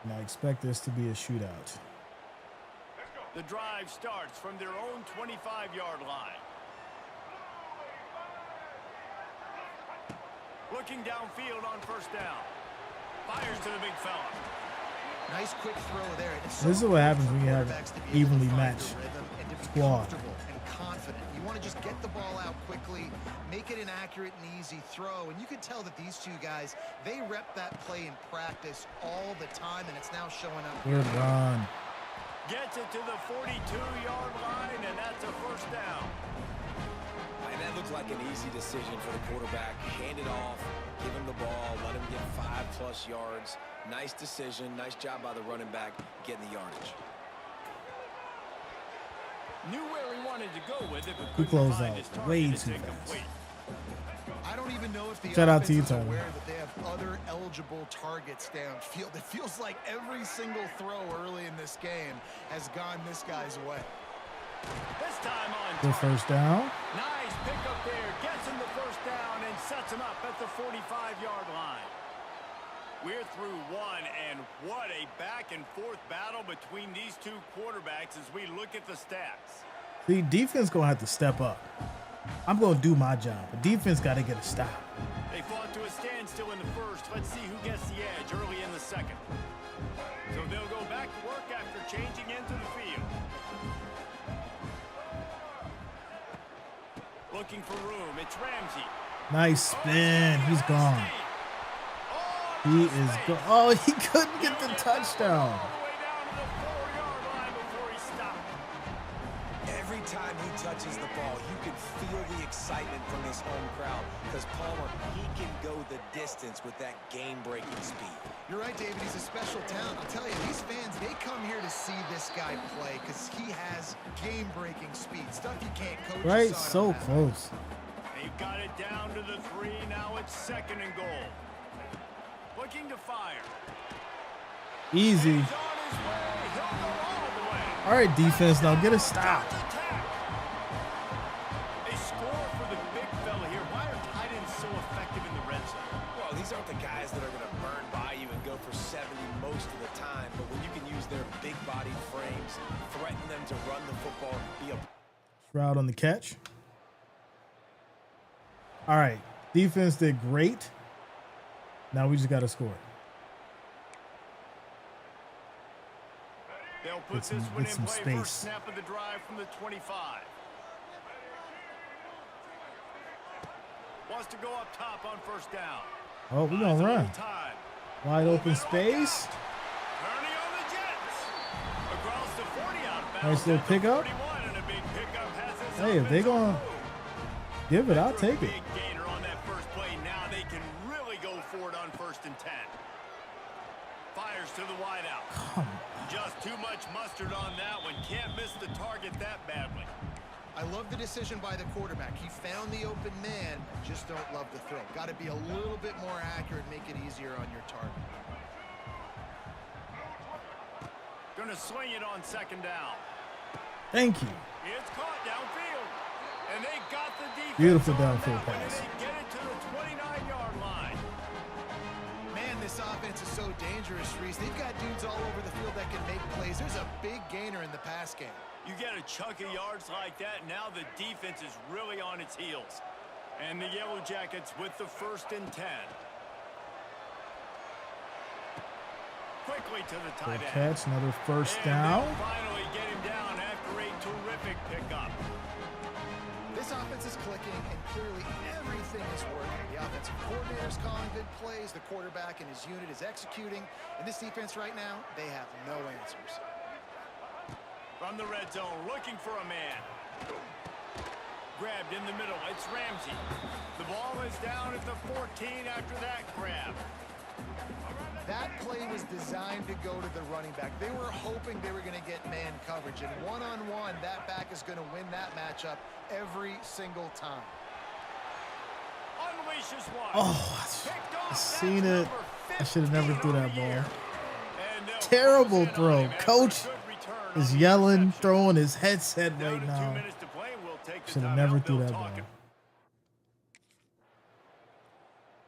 And I expect this to be a shootout. The drive starts from their own 25-yard line. Looking downfield on first down. Fires to the big fella. Nice quick throw there. It's This is what happens when you have quarterbacks to be able to evenly find matched their rhythm and to be squad. comfortable and confident. You want to just get the ball out quickly, make it an accurate and easy throw. And you can tell that these two guys, they rep that play in practice all the time, and it's now showing up. Good run. Gets it to the 42-yard line, and that's a first down. And that looked like an easy decision for the quarterback. Hand it off, give him the ball, let him get 5+ yards. Nice decision. Nice job by the running back getting the yardage. Knew where he wanted to go with it, but He couldn't closed find out his target. way It's too fast. incomplete. I don't even know if the Shout out to you, offense is Tyler. aware that they have other eligible targets downfield. It feels like every single throw early in this game has gone this guy's way. This time on Good target. first down. Nice pickup there. Gets him the first down and sets him up at the 45-yard line. We're through one, and what a back-and-forth battle between these two quarterbacks as we look at the stats. The defense going to have to step up. I'm going to do my job. The defense got to get a stop. They fought to a standstill in the first. Let's see who gets the edge early in the second. So they'll go back to work after changing into the field. Looking for room. It's Ramsey. Nice spin. He's gone. He is gone. Oh, he couldn't get the touchdown. All the way down to the 4-yard line before he stopped. Every time he touches the ball, you can feel the excitement from this home crowd because Palmer, he can go the distance with that game-breaking speed. You're right, David. He's a special talent. I'll tell you, these fans, they come here to see this guy play because he has game-breaking speed. Stuff you can't coach. Right? You saw it So on that. close. They've got it down to the 3. Now it's 2nd and goal. Looking to fire. Easy. He's on his way. He'll go all the way. All right, defense. Now get a stop. Attack. They score for the big fella here. Why are tight ends so effective in the red zone? Well, these aren't the guys that are going to burn by you and go for 70 most of the time, but when you can use their big-bodied frames, threaten them to run the football, be a Shroud on the catch. All right. Defense did great. Now we just got to score. They'll put Get some- this one get in some play. space. First snap of the drive from the 25. Wants to go up top on first down. Oh, we're Buys going a to little run. time. Wide open Moving on space. out. Turning on the Jets. Across the 40 out of bounds. Nice little at the pickup. 41, and a big pickup has this Hey, if they offense on gonna the move. give it, I'll take it. Big gainer on that first play. Now they can really go for it on 1st and 10. Fires to the wideout. Just too much mustard on that one. Can't miss the target that badly. I love the decision by the quarterback. He found the open man, just don't love the throw. Got to be a little bit more accurate, make it easier on your target. Gonna swing it on 2nd down. Thank you. It's caught downfield. And they got the defense. Beautiful on downfield that one, and pass. They get it to the 29-yard line. Man, this offense is so dangerous, Reese. They've got dudes all over the field that can make plays. There's a big gainer in the pass game. You get a chunk of yards like that, now the defense is really on its heels. And the Yellow Jackets with the 1st and 10. Quickly to the tight Good end. catch. Another first And down. they'll finally get him down after a terrific pickup. This offense is clicking, and clearly everything is working. The offensive coordinator is calling good plays. The quarterback and his unit is executing. And this defense right now, they have no answers. From the red zone, looking for a man. Grabbed in the middle. It's Ramsey. The ball is down at the 14 after that grab. That play was designed to go to the running back. They were hoping they were going to get man coverage. And one-on-one, that back is going to win that matchup every single time. Unleashes one. Oh, I seen it. I should have never threw that ball. Terrible throw. Coach is yelling, throwing his headset right now. Should have never threw that ball.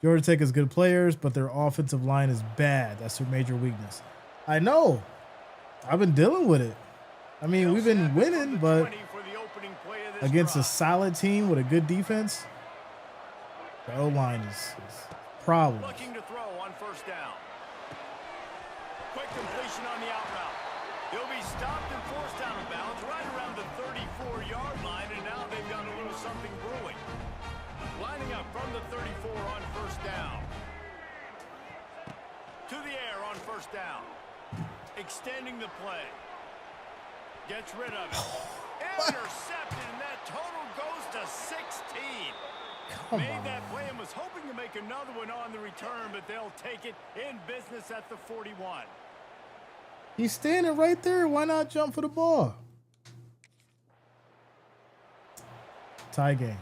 Georgia Tech is good players, but their offensive line is bad. That's their major weakness. I know. I've been dealing with it. I mean, we've been winning, but against a solid team with a good defense, the O-line is a problem. Looking to throw on first down. Quick completion on the out route. He'll be stopped and forced out of bounds right around the 34-yard line, and now they've got a little something brewing. Lining up from the 34 on first down. To the air on first down. Extending the play. Gets rid of it. Intercepted, and that total goes to 16. Made that play and was hoping to make another one on the return, but they'll take it in business at the 41. He's standing right there. Why not jump for the ball? Tie game.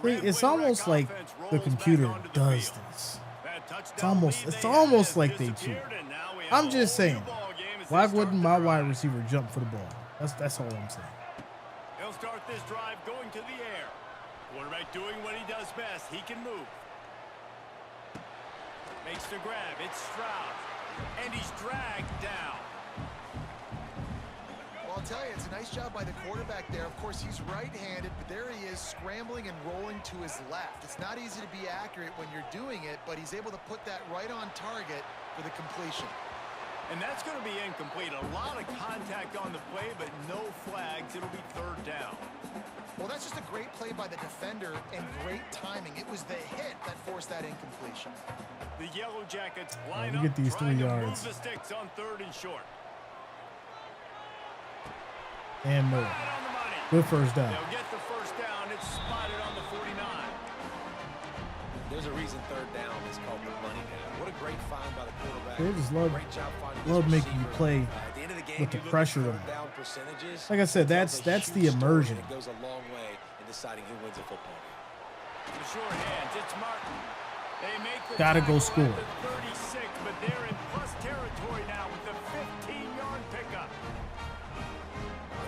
See, it's almost like the computer does this. It's almost like they cheat. I'm just saying, why wouldn't my wide receiver jump for the ball? That's all I'm saying. He'll start this drive going to the air. Quarterback doing what he does best. He can move. Makes the grab. It's Stroud. And he's dragged down. Well, I'll tell you, it's a nice job by the quarterback there. Of course, he's right-handed, but there he is scrambling and rolling to his left. It's not easy to be accurate when you're doing it, but he's able to put that right on target for the completion. And that's going to be incomplete. A lot of contact on the play, but no flags. It'll be third down. Well, that's just a great play by the defender and great timing. It was the hit that forced that incompletion. The Yellow Jackets line we up, get these 3 yards. move the sticks on third and short. And more. Right on the money. Good first down. They'll get the first down. It's spotted on the 49. There's a reason third down is called the money down. What a great find by the quarterback. They just love Great job finding love his making you receiver. play At the end of the game, with the you look at pressure on third it. down percentages, Like I said, it tells that's a the huge story, immersion. and it goes a long way in deciding who wins a football game. The short hands. It's Martin. They make the Gotta go tackle score. at the 36, but they're in plus territory now with the 15-yard pickup.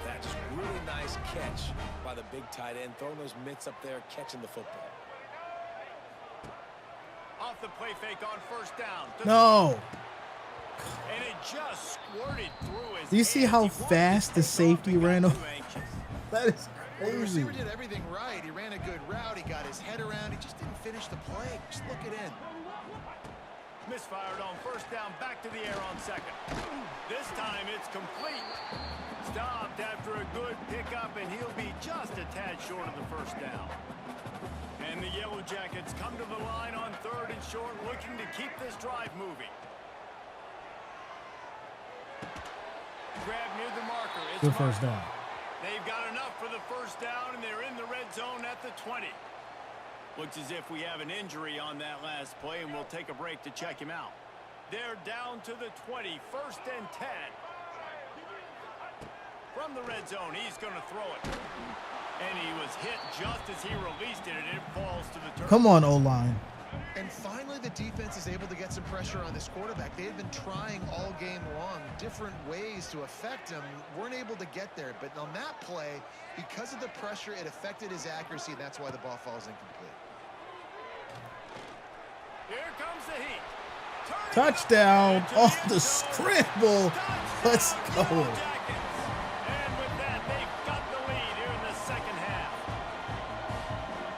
That just really nice catch by the big tight end, throwing those mitts up there, catching the football. Off the play fake on first down. No. And it just squirted through his Do you see hands. how He wanted to fast the take off, safety he got ran too over? anxious. That is Well, the crazy. receiver did everything right. He ran a good route. He got his head around. He just didn't finish the play. Just look it in. Misfired on first down, back to the air on second. This time it's complete. Stopped after a good pickup, and he'll be just a tad short of the first down. And the Yellow Jackets come to the line on third and short, looking to keep this drive moving. Grab near the marker. It's Good first Martin. down. They've got enough for the first down, and they're in the red zone at the 20. Looks as if we have an injury on that last play, and we'll take a break to check him out. They're down to the 20, first and 10. From the red zone, he's going to throw it. And he was hit just as he released it, and it falls to the turf. Come on, O-line. And finally, the defense is able to get some pressure on this quarterback. They had been trying all game long different ways to affect him. Weren't able to get there. But on that play, because of the pressure, it affected his accuracy, and that's why the ball falls incomplete. Here comes the heat. Turning Touchdown up into off end the zone. scramble. Let's Touchdown, go. Yellow Jackets. And with that, they've got the lead here in the second half.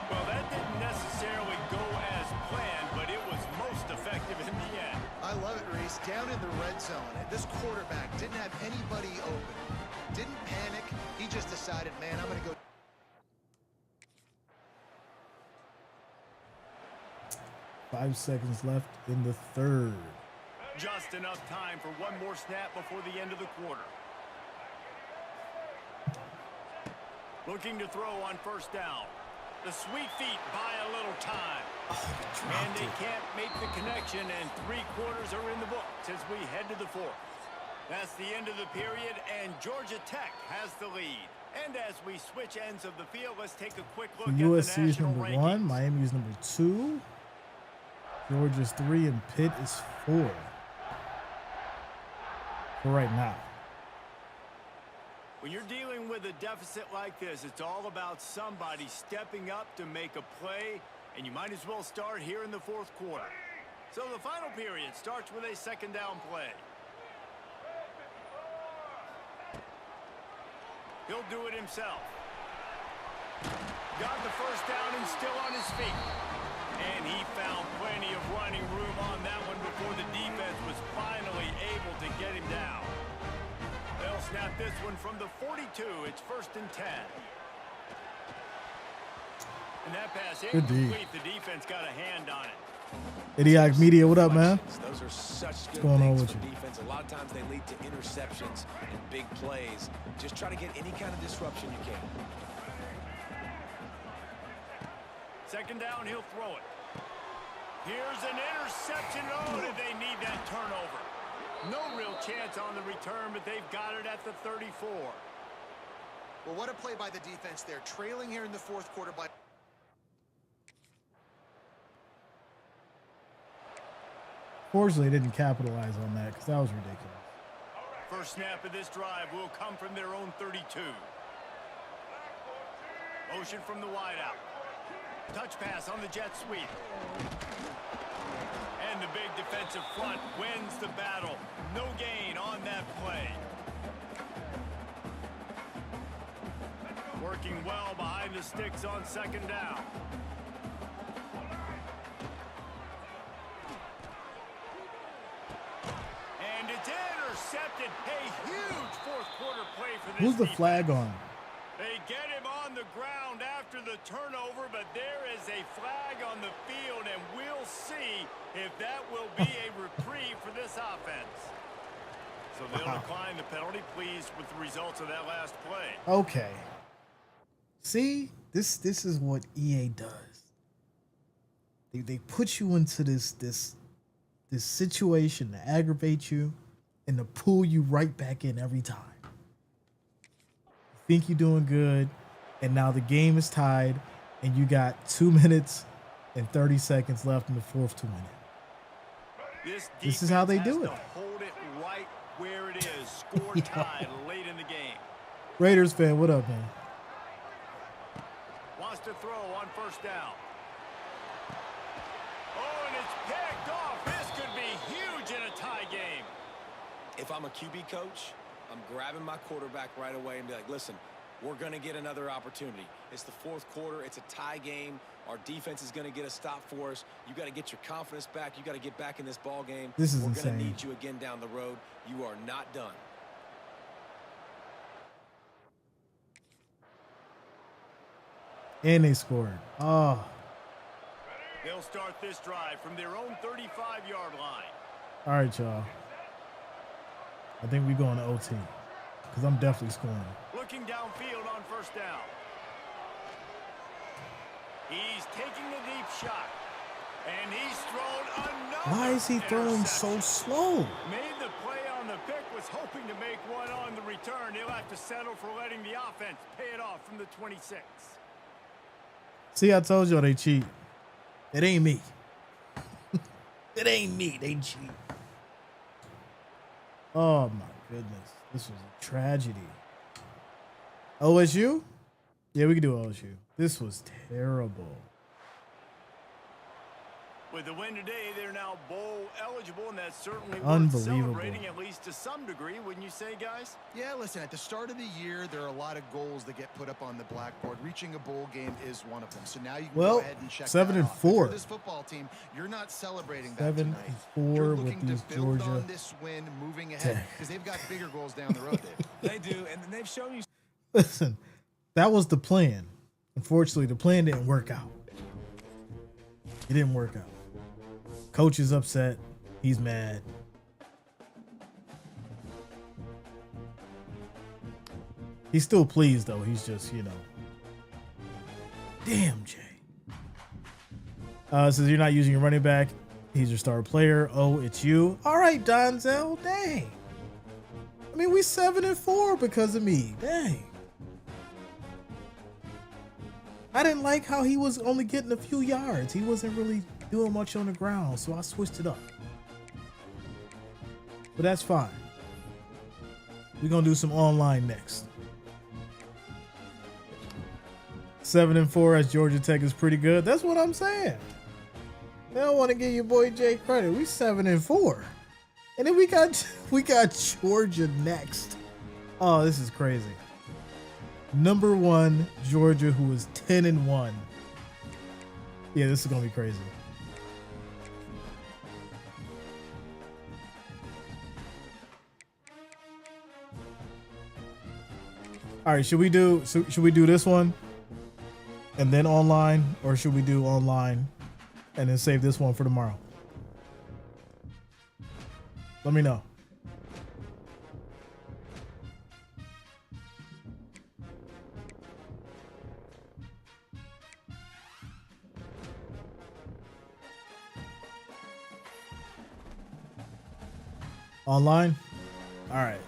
Well, that didn't necessarily go as planned, but it was most effective in the end. I love it, Reese. Down in the red zone, and this quarterback didn't have anybody open. Didn't panic. He just decided, man, I'm going to go 5 seconds left in the third. Just enough time for one more snap before the end of the quarter. Looking to throw on first down. The sweet feet buy a little time. And they can't make the connection, and 3 quarters are in the books as we head to the fourth. That's the end of the period, and Georgia Tech has the lead. And as we switch ends of the field, let's take a quick look at the USC is national number rankings. 1, Miami is number 2, Georgia's 3, and Pitt is 4 for right now. When you're dealing with a deficit like this, it's all about somebody stepping up to make a play, and you might as well start here in the fourth quarter. So the final period starts with a second down play. He'll do it himself. Got the first down and still on his feet. And he found plenty of running room on that one before the defense was finally able to get him down. They'll snap this one from the 42. It's 1st and 10. And that pass incomplete. The defense got a hand on it. Idiotic Media, what up, man? Those are such good going on things with for you? defense. A lot of times they lead to interceptions and big plays. Just try to get any kind of disruption you can. Second down, he'll throw it. Here's an interception. Oh, did they need that turnover? No real chance on the return, but they've got it at the 34. Well, what a play by the defense there. Trailing here in the fourth quarter by... Fortunately, they didn't capitalize on that because that was ridiculous. First snap of this drive will come from their own 32. Motion from the wideout. Touch pass on the jet sweep. And the big defensive front wins the battle. No gain on that play. Working well behind the sticks on second down. And it's intercepted. A huge fourth quarter play for this Who's the defense. flag on? They get him on the ground after the turnover, but there is a flag on the field, and we'll see if that will be a reprieve for this offense. So they'll decline the penalty, pleased with the results of that last play. Okay. See, this is what EA does. They put you into this situation to aggravate you and to pull you right back in every time. You think you're doing good, and now the game is tied, and you got 2 minutes and 30 seconds left in the fourth to win it. This is how they do it. To hold it right where it is. Score tied late in the game. Raiders fan, what up, man? Wants to throw on first down. Oh, and it's picked off. This could be huge in a tie game. If I'm a QB coach, I'm grabbing my quarterback right away and be like, listen, we're going to get another opportunity. It's the fourth quarter. It's a tie game. Our defense is going to get a stop for us. You got to get your confidence back. You got to get back in this ball game. This is We're going insane. to need you again down the road. You are not done. And they scored. Oh, They'll start this drive from their own 35-yard line. all right, y'all. I think we going to OT because I'm definitely scoring. Looking downfield on first down. He's taking the deep shot. And he's thrown another. Why is he throwing so interception. slow? Made the play on the pick, was hoping to make one on the return. He'll have to settle for letting the offense pay it off from the 26. See, I told y'all they cheat. It ain't me. It ain't me. They cheat. Oh, my goodness. This was a tragedy. OSU? Yeah, we can do OSU. This was terrible. With the win today, they're now bowl eligible, and that's certainly worth Unbelievable. celebrating, at least to some degree, wouldn't you say, guys? Yeah, listen, at the start of the year, there are a lot of goals that get put up on the blackboard. Reaching a bowl game is one of them. So now you can Well, go ahead and check 7 that and off. 4. For this football team, you're not celebrating that 7 tonight. and 4 You're with looking these to build Georgia on this win moving ahead Tech. because they've got bigger goals down the road, Dave. They do, and they've shown you. Listen, that was the plan. Unfortunately, the plan didn't work out. It didn't work out. Coach is upset. He's mad. He's still pleased though. He's just, you know. Damn, Jay. Says you're not using your running back. He's your star player. Oh, it's you. All right, Donzel. Dang. I mean, we 7-4 because of me. Dang. I didn't like how he was only getting a few yards. He wasn't really doing much on the ground, so I switched it up. But that's fine. We're gonna do some online next. 7-4 as Georgia Tech is pretty good. That's what I'm saying. I don't want to give your boy Jay credit. We 7-4, and then we got Georgia next. Oh, this is crazy. Number 1 Georgia, who is 10-1. Yeah, this is gonna be crazy. All right, should we do this one and then online, or should we do online and then save this one for tomorrow? Let me know. Online? All right.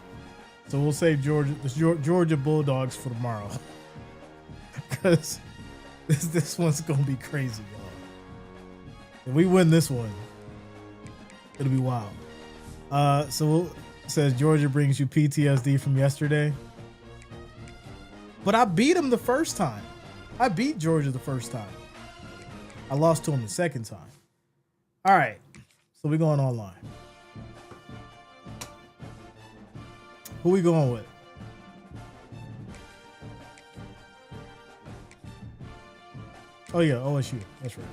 So we'll save Georgia Bulldogs for tomorrow. Because this one's going to be crazy, y'all. If we win this one, it'll be wild. So it says Georgia brings you PTSD from yesterday. But I beat him the first time. I beat Georgia the first time. I lost to him the second time. All right. So we're going online. Who we going with? Oh yeah, OSU. That's right.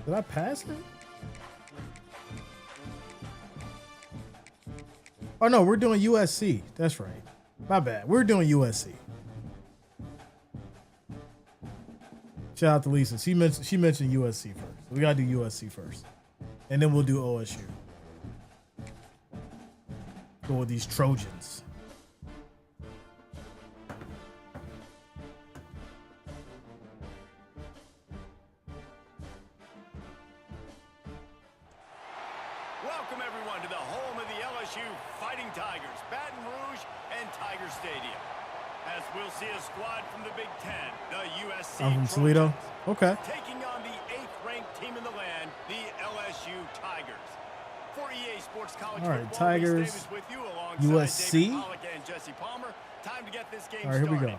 Did I pass it? Oh no, we're doing USC. That's right. My bad. We're doing USC. Shout out to Lisa. She mentioned USC first. We gotta do USC first, and then we'll do OSU. Go with these Trojans. Welcome, everyone, to the home of the LSU Fighting Tigers, Baton Rouge and Tiger Stadium. As we'll see a squad from the Big Ten, the USC I'm from Toledo. Trojans, Okay. taking on the 8th-ranked team in the land, the LSU Tigers. For EA Sports College All right, Football, Tigers, Reese Davis with you alongside USC. David Pollack and Jesse Palmer. Time to get this game All right, here we started.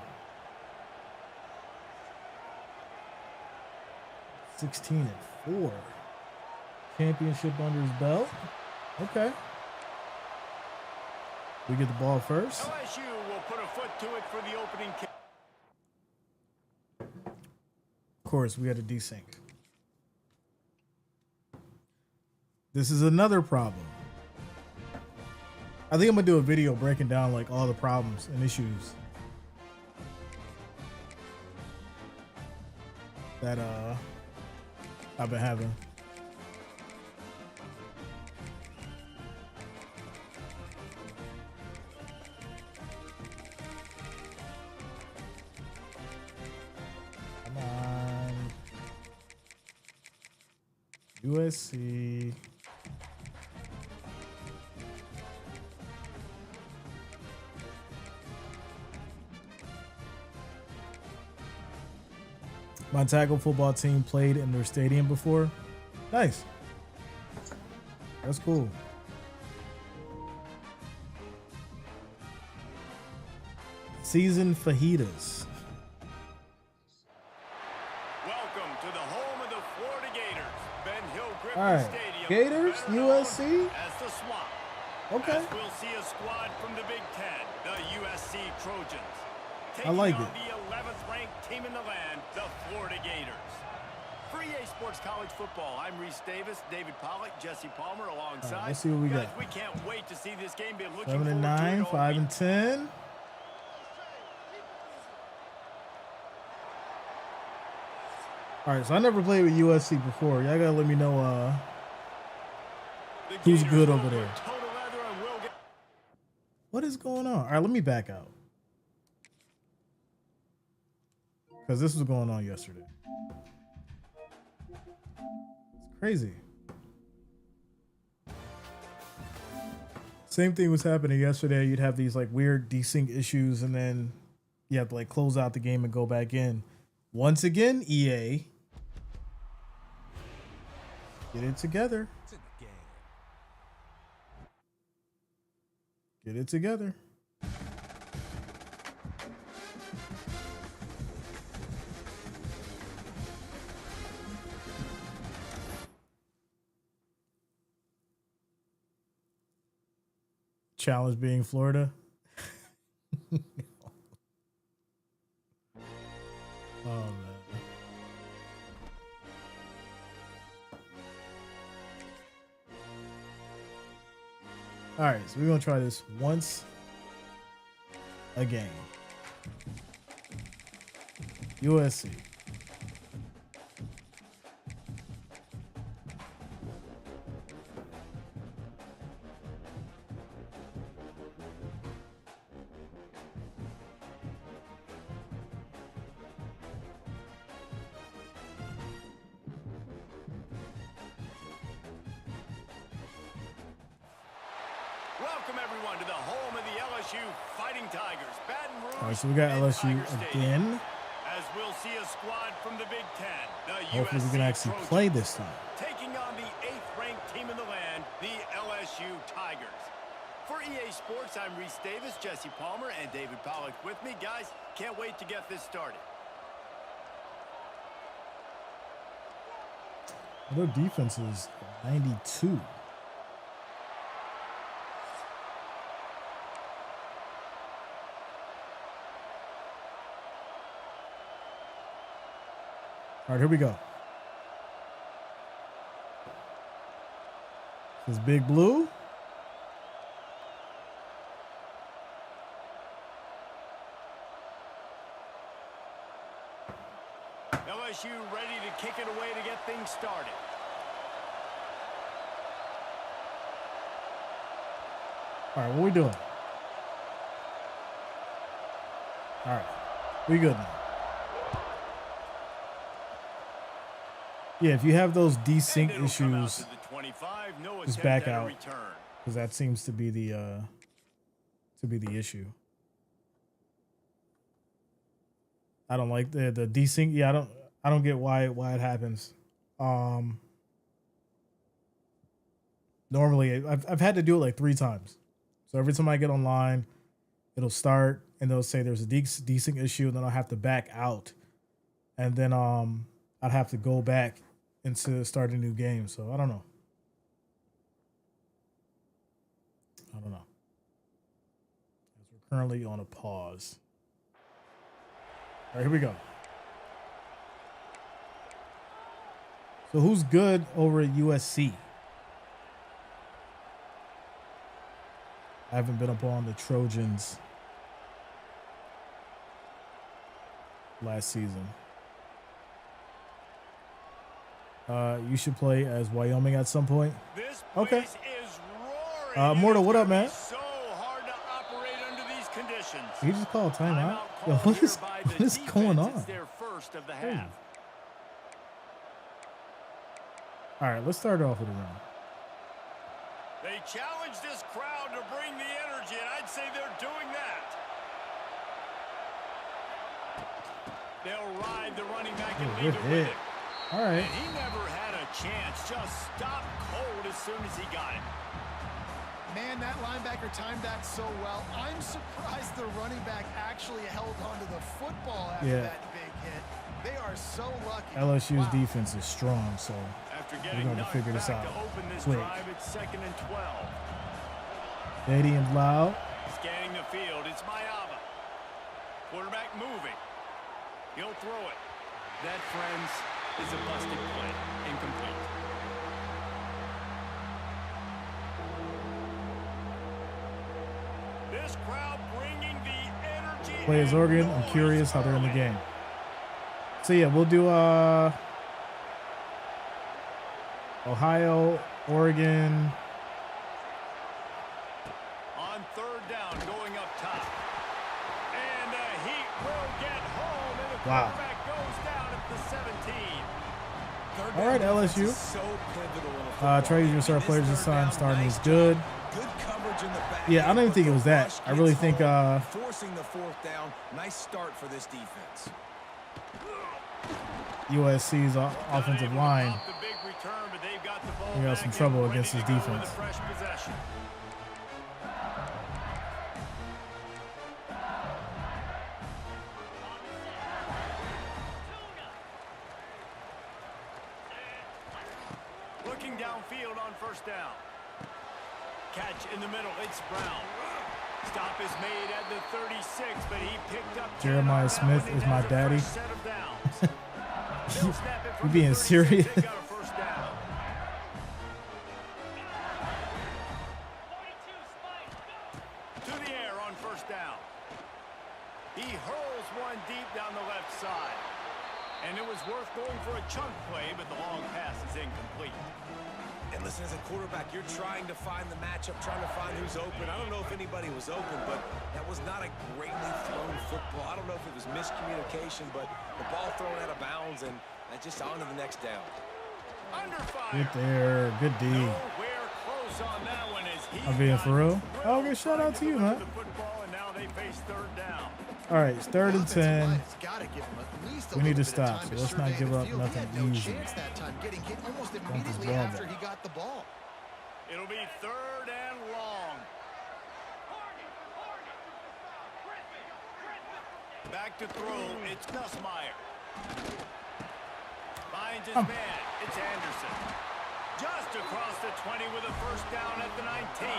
go. 16-4. Championship under his belt. Okay. We get the ball first. LSU will put a foot to it for the opening kick. Of course, we had a desync. This is another problem. I think I'm gonna do a video breaking down like all the problems and issues that I've been having. Come on. USC. My tackle football team played in their stadium before. Nice. That's cool. Seasoned fajitas. Welcome to the home of the Florida Gators, Ben Hill Griffin All right, Stadium. Gators, better known USC. as the Swamp. Okay. As we'll see a squad from the Big Ten, the USC Trojans. I like taking it. on the 11th ranked team in the land, the Florida Gators. For EA Sports College Football, I'm Reese Davis, David Pollack, Jesse Palmer alongside. Right, let's see what we Guys, got. we can't wait to see this game. Been looking 7 and forward to 9, it all 5 week. and 10. All right, so I never played with USC before. Y'all gotta let me know The who's Gators good will over wear there. total leather and will get What is going on? All right, let me back out. Because this was going on yesterday. It's crazy. Same thing was happening yesterday. You'd have these like weird desync issues, and then you have to like close out the game and go back in. Once again, EA, get it together. Get it together. Challenge being Florida. Oh man. All right, so we're gonna try this once a game. USC. welcome everyone to the home of the LSU Fighting Tigers. Baton Rouge. All right, so we got and LSU Tiger Stadium. again. As we'll see a squad from the Big Ten, the Hopefully we USC can actually Trojans, play this time. taking on the 8th-ranked team in the land, the LSU Tigers. For EA Sports, I'm Reese Davis, Jesse Palmer, and David Pollack with me. Guys, can't wait to get this started. Their defense is 92. All right, here we go. This is Big Blue. LSU ready to kick it away to get things started. All right, what we doing? All right, we good now. Yeah, if you have those And desync it'll come out issues, to the 25, no just attempt back at a out. return. because that seems to be the issue. I don't like the desync. Yeah, I don't get why it happens. Normally I've had to do it like 3 times. So every time I get online, it'll start and they'll say there's a desync issue, and then I'll have to back out, and then I'd have to go back into start a new game. So I don't know. As we're currently on a pause. All right, here we go. So who's good over at USC? I haven't been up on the Trojans last season. You should play as Wyoming at some point. This Okay. place is roaring. Mortal, It's what up, gonna be man? So hard to operate under these conditions. He just called timeout. Timeout Yo, called what is here by what the is going defense. It's on? their first of the Hey. half. All right, let's start off with a run. They challenge this crowd to bring the energy, and I'd say they're doing that. They'll ride the running back and Ooh, leave good it with hit. him. All right. And he never had a chance. Just stopped cold as soon as he got it. Man, that linebacker timed that so well. I'm surprised the running back actually held onto the football after Yeah. that big hit. They are so lucky. LSU's Wow. defense is strong, so After we're getting going to knocked figure this back out to open this quick. drive, it's 2nd and 12. Stadium's loud. Scanning the field, it's Mayava. Quarterback moving. He'll throw it. That, friends, is a busted play. Incomplete. This crowd bringing the energy. Play as Oregon. I'm curious how they're in the game. So yeah, we'll do Ohio, Oregon. On third down, going up top. And the Heat will get home. And the Wow. quarterback goes down at the 17. All right, LSU. So pivotal in a football Trey, game. your star And this players this third time. down, Starting nice is good. job. Good coverage in the back. Yeah, I don't even think it was that. I really think forcing the fourth down. Nice start for this defense. USC's offensive line. The big return, but they've got the ball We got back some and trouble ready against to his go with defense. a fresh possession. Looking downfield on first down. Catch in the middle. It's Brown. Stop is made at the 36, but he picked up. Jeremiah 10 on that Smith one. is He my has a daddy. fresh set of downs. They'll snap it from You the being 36. serious? They got a first down. To the air on first down. He hurls one deep down the left side. And it was worth going for a chunk play, but the long pass is incomplete. And listen, as a quarterback, you're trying to find the matchup, trying to find who's open. I don't know if anybody was open, but that was not a greatly thrown football. I don't know if it was miscommunication, but the ball thrown out of bounds, and just on to the next down. Under fire. Good there. Good D. Nowhere close on that one as he I'm being got for real. drilled Oh, good shout out to you, trying man. to the football, and now they face third down. All right, it's third and 10. Gotta give him at least a We need to little bit of stop, time so to let's not survey give the up field. nothing He had no easy. chance that time, getting hit almost this immediately ball after back. he got the ball. It'll be third and long. Back to throw. It's Nussmeier. Finds his man. It's Anderson. Just across the 20 with a first down at the 19.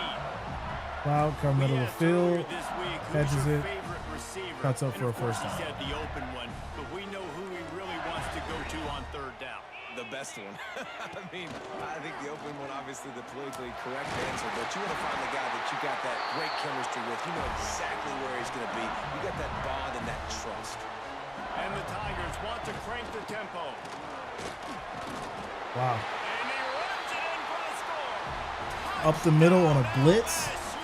Cloud, come middle of the field. This week, Catches who's your it. favorite receiver? Cuts up And for a of course, first down. He said the open one, but we know who he really wants to go to on third down. The best one. I mean, I think the open one, obviously the politically correct answer, but you want to find the guy that you got that great chemistry with. You know exactly where he's going to be. You got that bond and that trust. And the Tigers want to crank the tempo. Wow. And he runs it in for a score. Up the middle on a blitz. LSU.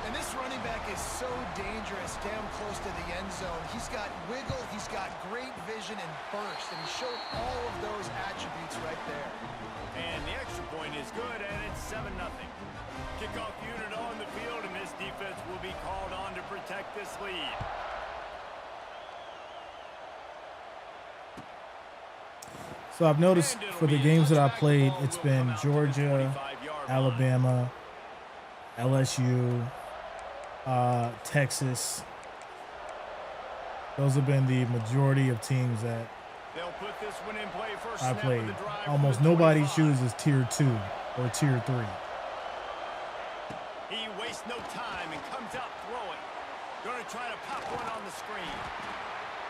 And this running back is so dangerous down close to the end zone. He's got wiggle, he's got great vision and burst, and he showed all of those attributes right there. And the extra point is good, and it's 7-0. Kickoff unit on the field, and this defense will be called on to protect this lead. So I've noticed for the games that I played, it's been Georgia, Alabama, LSU, Texas. Those have been the majority of teams that They'll put this one in play first I snap of played. the drive Almost from the nobody 25. chooses tier 2 or tier 3. He wastes no time and comes out throwing. Going to try to pop one on the screen.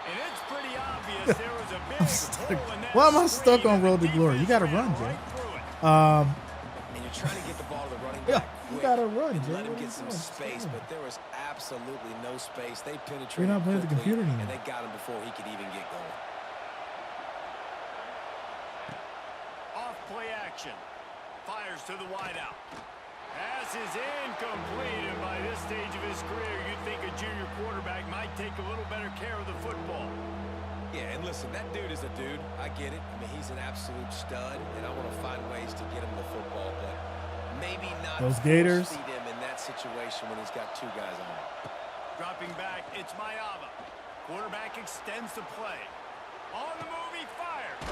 And it's pretty obvious there was a big hole in that Why am I screen, stuck on and Road the to Glory? You defense gotta ran run, Jay. right through it. And you're trying to get the ball to the running Yeah, back you quick gotta run, and Jay. let him What are get you some doing? space, but there was absolutely no space. They penetrated You're not playing the quickly, computer anymore. and they got him before he could even get going. Off play action. Fires to the wideout. Pass is incomplete, and by this stage of his career, you'd think a junior quarterback might take a little better care of the football. Yeah, and listen, that dude is a dude. I get it. I mean, he's an absolute stud, and I want to find ways to get him the football, but maybe not Those Gators. force feed him in that situation when he's got two guys on him. Dropping back, it's Mayava. Quarterback extends the play. On the move, he fires.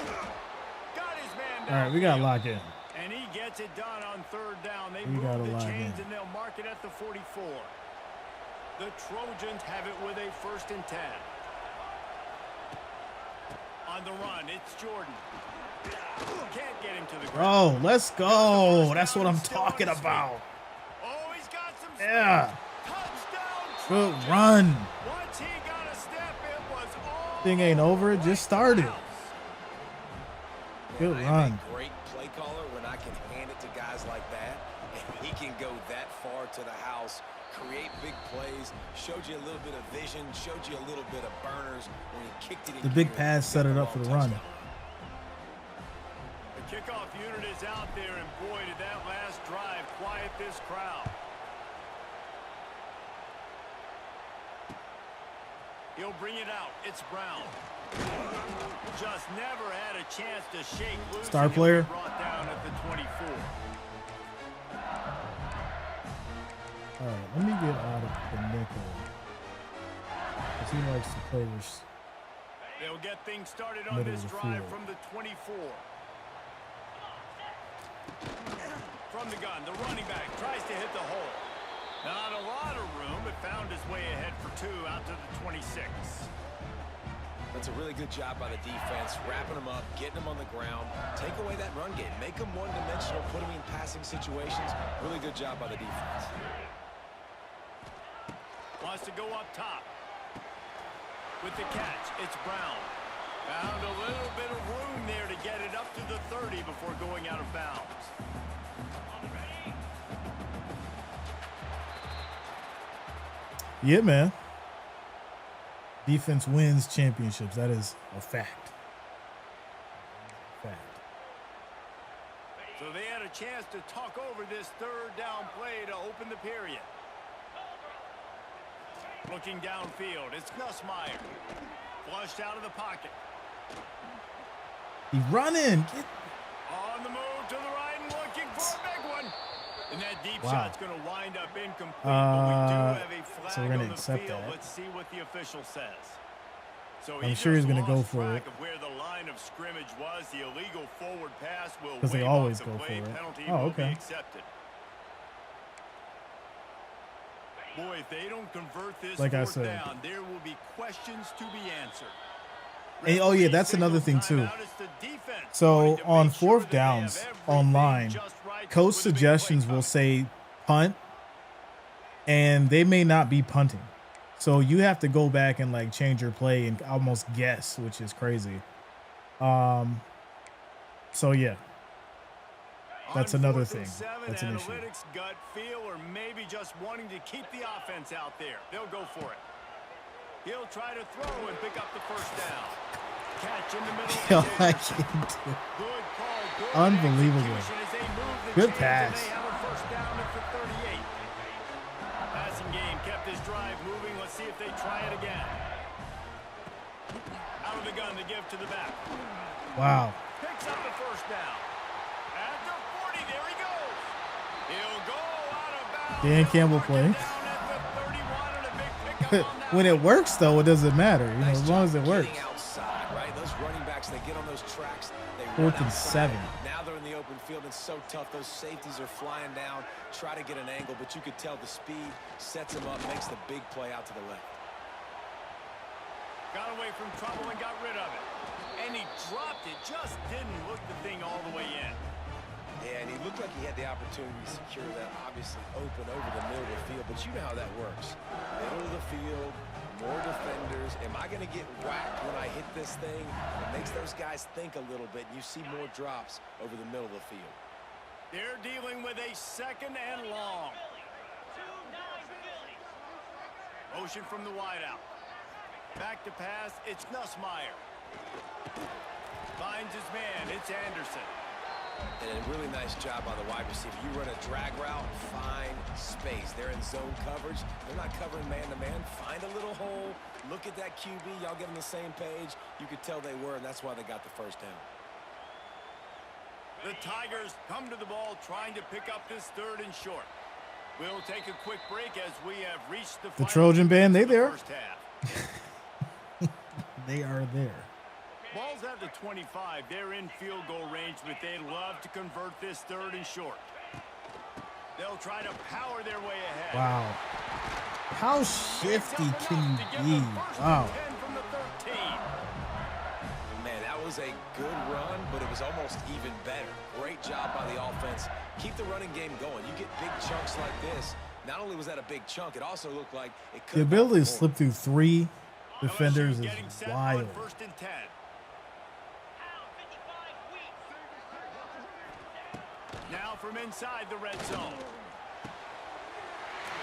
Got his man down. All right, we got to lock in. And he gets it done on third down. They We gotta move the lock chains in. and they'll mark it at the 44. The Trojans have it with a 1st and 10. On the run, it's Jordan. Can't get him to the ground. Oh, let's go. That's what I'm talking about. Oh, he's got some Yeah. Touchdown, Good Trojans. run. Once he got a step Thing ain't over. It just started. Good I am run. a great play caller when I can hand it to guys like that, and he can go that far to the house, create big plays, showed you a little bit of vision, showed you a little bit of burners when he kicked it in The big gear, pass set it up for the long run. touchdown. The kickoff unit is out there, and boy, did that last drive quiet this crowd. He'll bring it out. It's Brown. Just never had a chance to shake loose. Star and he'll player. be brought down at the 24. All right, let me get out of the nickel. Because he likes to play this. They'll get things started on Middle this of the drive field. from the 24. From the gun, the running back tries to hit the hole. Not a lot of room, but found his way ahead for 2 out to the 26. That's a really good job by the defense, wrapping them up, getting them on the ground, take away that run game, make them one-dimensional, put them in passing situations. Really good job by the defense. Wants to go up top. With the catch, it's Brown. Found a little bit of room there to get it up to the 30 before going out of bounds. Yeah, man. Defense wins championships. That is a fact. Fact. So they had a chance to talk over this third down play to open the period. Looking downfield, it's Nussmeier. Flushed out of the pocket. He's running. Get On the move to the right and looking for a big one. And that deep Wow. shot's going to wind up incomplete. But we do have a flag so we're gonna on the accept field. that. Let's see what the official says. So I'm sure he's going gonna to go for track it. of where the line of scrimmage was. The illegal forward pass will 'Cause they waive always off the go play. for it. Penalty Oh, will be okay. accepted. Boy, if they don't convert this Like I fourth said. down, there will be questions to be answered. And, oh, yeah, that's another thing, too. So on fourth downs online, coach suggestions will say punt, and they may not be punting. So you have to go back and like change your play and almost guess, which is crazy. So yeah, that's another thing. That's an issue. Analytics, gut feel, or maybe just wanting to keep the offense out there. They'll go for it. He'll try to throw and pick up the first down. Catch in the middle. Yo, of the I distance. can't do it. Good call. Good Unbelievable. execution as they move the Good chains, and pass. They have a first down at the 38. Passing game kept his drive moving. Let's see if they try it again. Out of the gun to give to the back. Wow. Picks up the first down. At the 40, there he goes. He'll go out of bounds. Dan Campbell Mark it play. down at the 31 and a big pickup on that When it one. works, though, it doesn't matter. You know, Nice as long as job it works. getting outside, right? Those running backs, they get on those tracks. They Fourth run and outside. 7. Now they're in the open field. It's so tough. Those safeties are flying down. Try to get an angle, but you could tell the speed sets him up, makes the big play out to the left. Got away from trouble and got rid of it. And he dropped it. Just didn't look the thing all the way in. Yeah, and he looked like he had the opportunity to secure that, obviously open over the middle of the field, but you know how that works. Middle of the field, more defenders. Am I going to get whacked when I hit this thing? It makes those guys think a little bit, and you see more drops over the middle of the field. They're dealing with a second and long. Motion from the wideout. Back to pass, it's Nussmeier. Finds his man, it's Anderson. And a really nice job by the wide receiver. You run a drag route, find space. They're in zone coverage. They're not covering man-to-man. Find a little hole. Look at that QB. Y'all get on the same page. You could tell they were, and that's why they got the first down. The Tigers come to the ball trying to pick up this third and short. We'll take a quick break as we have reached the final Trojan band, they minutes of the there. first half. They are there. Ball's at the 25. They're in field goal range, but they'd love to convert this third and short. They'll try to power their way ahead. Wow. How shifty can you be? Wow. 10 from the 13. Man, that was a good run, but it was almost even better. Great job by the offense. Keep the running game going. You get big chunks like this. Not only was that a big chunk, it also looked like it could The have gone ability to for more. slip through 3 defenders LSU is getting set wild. on 1st and 10. Now from inside the red zone.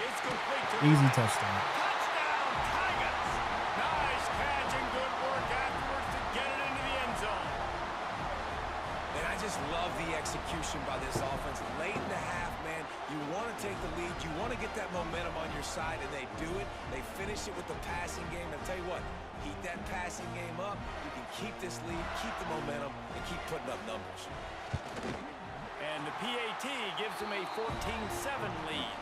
It's complete to Easy the touchdown. touchdown, Tigers. Nice catch and good work afterwards to get it into the end zone. And I just love the execution by this offense. Late in the half, man, you want to take the lead. You want to get that momentum on your side, and they do it. They finish it with the passing game. And I'll tell you what, heat that passing game up. You can keep this lead, keep the momentum, and keep putting up numbers. And the PAT gives them a 14-7 lead.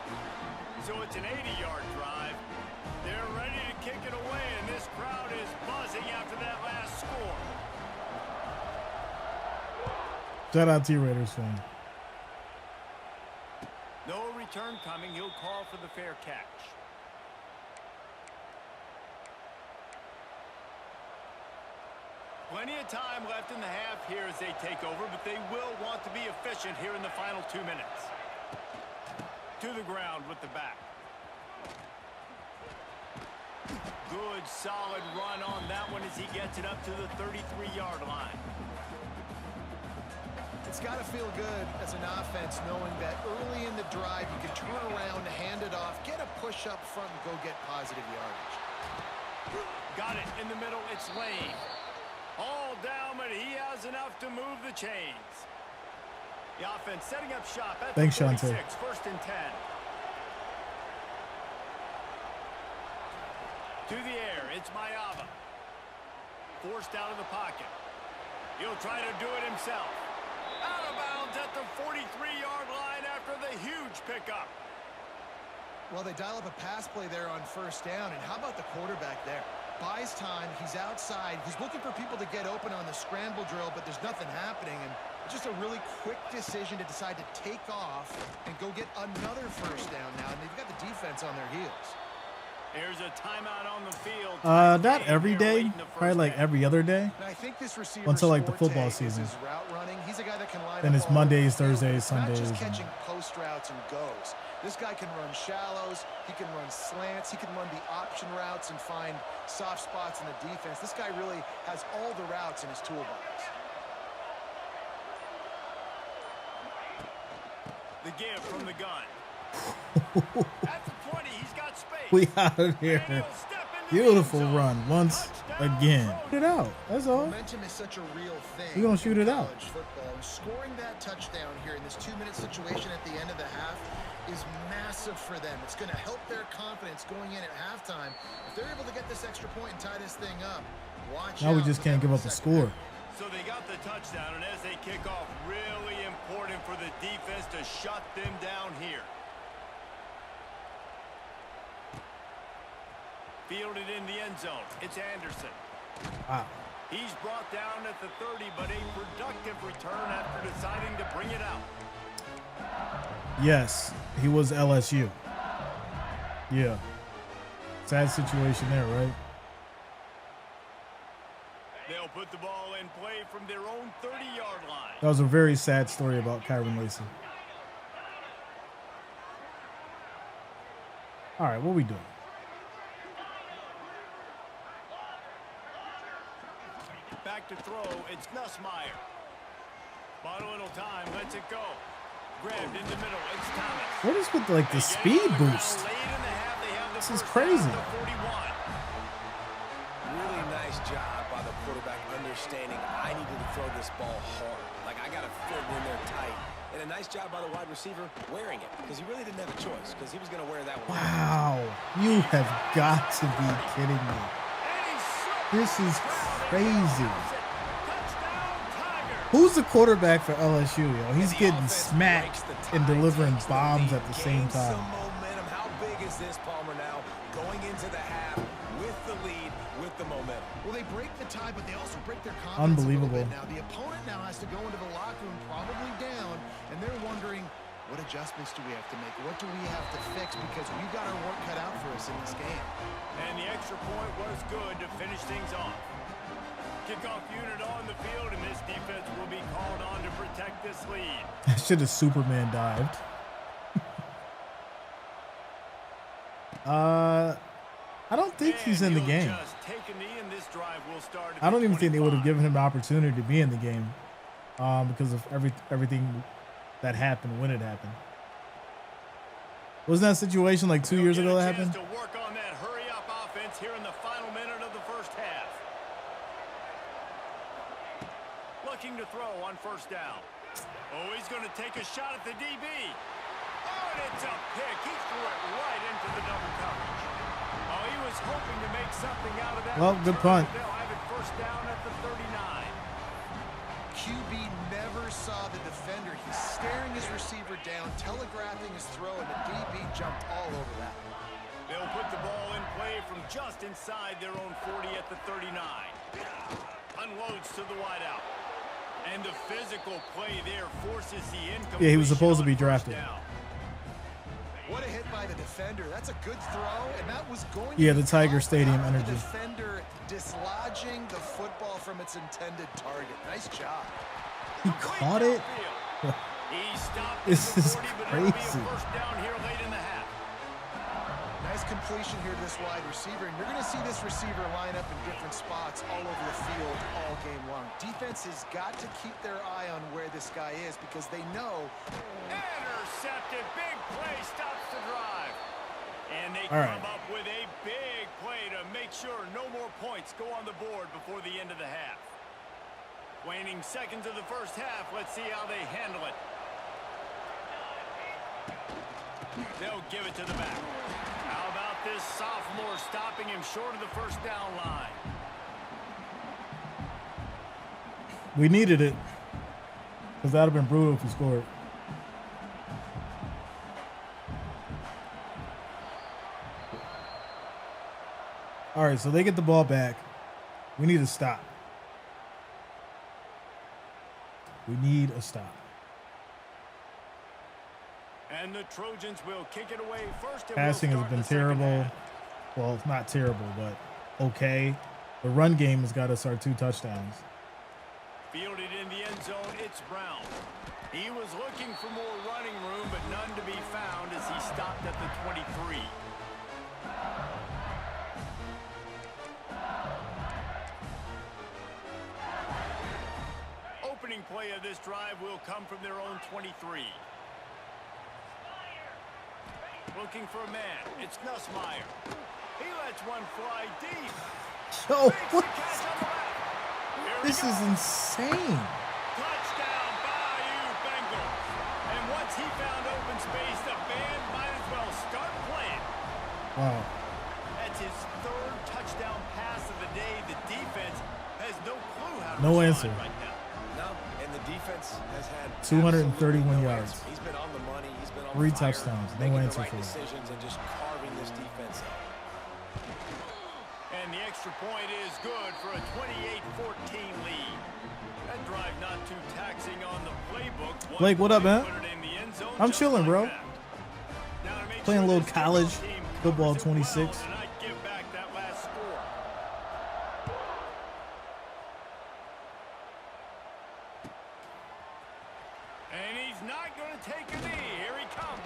So it's an 80-yard drive. They're ready to kick it away, and this crowd is buzzing after that last score. Shout out to you, Raiders fan. No return coming. He'll call for the fair catch. Plenty of time left in the half here as they take over, but they will want to be efficient here in the final 2 minutes. To the ground with the back. Good, solid run on that one as he gets it up to the 33-yard line. It's got to feel good as an offense knowing that early in the drive you can turn around, hand it off, get a push up front, and go get positive yardage. Got it in the middle. It's Lane. All down, but he has enough to move the chains. The offense setting up shop at Thanks, the 46, Shante. 1st and 10. To the air, it's Mayava. Forced out of the pocket. He'll try to do it himself. Out of bounds at the 43-yard line after the huge pickup. Well, they dial up a pass play there on 1st down, and how about the quarterback there? Buys time, he's outside, he's looking for people to get open on the scramble drill, but there's nothing happening, and it's just a really quick decision to decide to take off and go get another 1st down now, and they've got the defense on their heels. Here's a timeout on the field. Not every day, probably like every other day. And I think this receiver Until, like, the forte football is season. his route running. He's a guy that can line Then up it's all Mondays, over the field. Thursdays, It's not Sundays, just and- catching post routes and goes. This guy can run shallows, he can run slants, he can run the option routes and find soft spots in the defense. This guy really has all the routes in his toolbox. The give from the gun. At the 20, he's got space. We out of here. And he'll step into the Beautiful end zone. run once again. Shoot it out. That's all. Momentum is such a real thing. He gonna shoot it in out. college football. And scoring that touchdown here in this 2-minute situation at the end of the half is massive for them. It's going to help their confidence going in at halftime. If they're able to get this extra point and tie this thing up, watch Now we out just for can't them give in up the a second half. score. So they got the touchdown, and as they kick off, really important for the defense to shut them down here. Fielded in the end zone. It's Anderson. Wow. He's brought down at the 30, but a productive return after deciding to bring it out. Yes, he was LSU. Yeah. Sad situation there, right? They'll put the ball in play from their own 30-yard line. That was a very sad story about Kyron Lacy. All right, what we doing? Back to throw, it's Nussmeier. Bought a little time, lets it go. Grabbed in the middle, it's Thomas. What is with like the speed boost? Late in the half, they have the This is first crazy. down to 41. Really nice job by the quarterback understanding I needed to throw this ball hard. Like, I got to fit in there tight. And a nice job by the wide receiver wearing it because he really didn't have a choice because he was going to wear that one. Wow. You have got to be kidding me. And he slipped. This is crazy. Touchdown, Tiger. Who's the quarterback for LSU, yo? He's The getting offense smacked breaks the and tie, delivering takes the bombs lead, at the same gains some time. momentum. How big is this, Palmer, now? Going into the half with the lead, with the momentum. Well, they break the tie, but they also break their confidence a little Unbelievable. bit now. The opponent now has to go into the locker room probably down, and they're wondering, what adjustments do we have to make? What do we have to fix? Because we've got our work cut out for us in this game. And the extra point was good to finish things off. Kickoff unit on the field, and this defense will be called on to protect this lead. I should have Superman dived. I don't think he's in the And game. he'll just take drive will start at I don't the even think they would have 25. given him the opportunity to be in the game because of everything that happened when it happened. Wasn't that situation like 2 years They'll ago get a that chance happened? to work on that hurry-up offense here in the final minute of the first half. Looking to throw on first down. Oh, he's going to take a shot at the DB. Oh, and it's a pick. He threw it right into the double coverage. Oh, he was hoping to make something out of that. Well, good return, punt. but they'll have it first down at the 39. QB never saw the defender. He's staring his receiver down, telegraphing his throw, and the DB jumped all over that. They'll put the ball in play from just inside their own 40 at the 39. Unloads to the wideout. And the physical play there forces the incompletion. Yeah, he was supposed to be on first drafted. down. What a hit by the defender. That's a good throw, and that was going Yeah, to the be Tiger caught Stadium without energy. The defender dislodging the football from its intended target. Nice job. He caught it? He stopped This at the is 40, but it'll be a crazy. first down here late in the half. Nice completion here to this wide receiver, and you're going to see this receiver line up in different spots all over the field all game long. Defense has got to keep their eye on where this guy is because they know. Intercepted. Big play stops the drive. And they All come right. up with a big play to make sure no more points go on the board before the end of the half. Waning seconds of the first half. Let's see how they handle it. They'll give it to the back. How about this sophomore stopping him short of the first down line? We needed it because that would have been brutal if he scored. All right, so they get the ball back. We need a stop. We need a stop. And the Trojans will kick it away first. and Passing we'll has start been the second terrible. half. Well, it's not terrible, but okay. The run game has got us our 2 touchdowns. Fielded in the end zone, it's Brown. He was looking for more running room, but none to be found as he stopped at the 23. Opening play of this drive will come from their own 23. Looking for a man. It's Nussmeier. He lets one fly deep. Yo, Makes the what? catch on the left. Here we This go. is insane. Touchdown, Bayou Bengals. And once he found open space, the band might as well start playing. Wow. That's his 3rd touchdown pass of the day. The defense has no clue how to No respond answer. right now. No, and the defense has had 231 absolutely no yards. answer. He's been on the money. He's been on 3 fire, touchdowns. No making answer the right for him. decisions and just carving this defense up. And the extra point is good for a 28-14 lead. That drive not too taxing on the playbook. Blake, what up, man? Put it in the end zone I'm just chilling, like bro. that. Now to make Playing a sure little this college team football, covers it 26. well tonight, give back that last score. And he's not going to take a knee. Here he comes.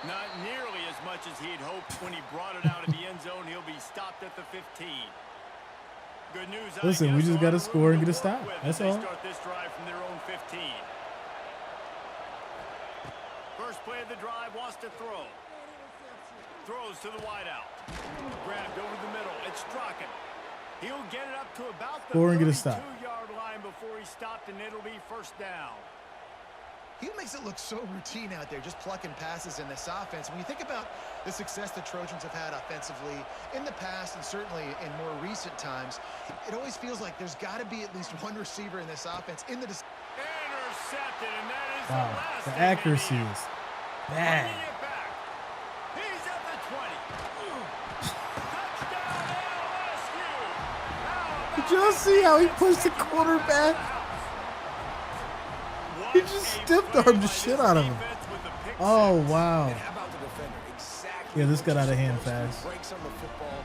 Not nearly as much as he'd hoped when he brought it out of the end zone. He'll be stopped at the 15. Good news. I Listen, we guess, just a lot gotta of score room and to get a work stop. with as That's they all. Start this drive from their own 15. First play of the drive, wants to throw. Throws to the wideout. Grabbed over the middle. It's Strachan. He'll get it up to about the Score and get a stop. 32-yard line before he stopped, and it'll be first down. He makes it look so routine out there, just plucking passes in this offense. When you think about the success the Trojans have had offensively in the past and certainly in more recent times, it always feels like there's got to be at least one receiver in this offense in the Intercepted, and that is Wow. the last The thing they accuracy need. is Bringing bad. it back. He's at the 20. Touchdown, LSU. Did y'all see how he pushed the quarterback? He just stiff-armed the shit out of him. Oh, wow. And how about the defender? Exactly. Yeah, this what got out you're of hand supposed to fast. do. Breaks on the football,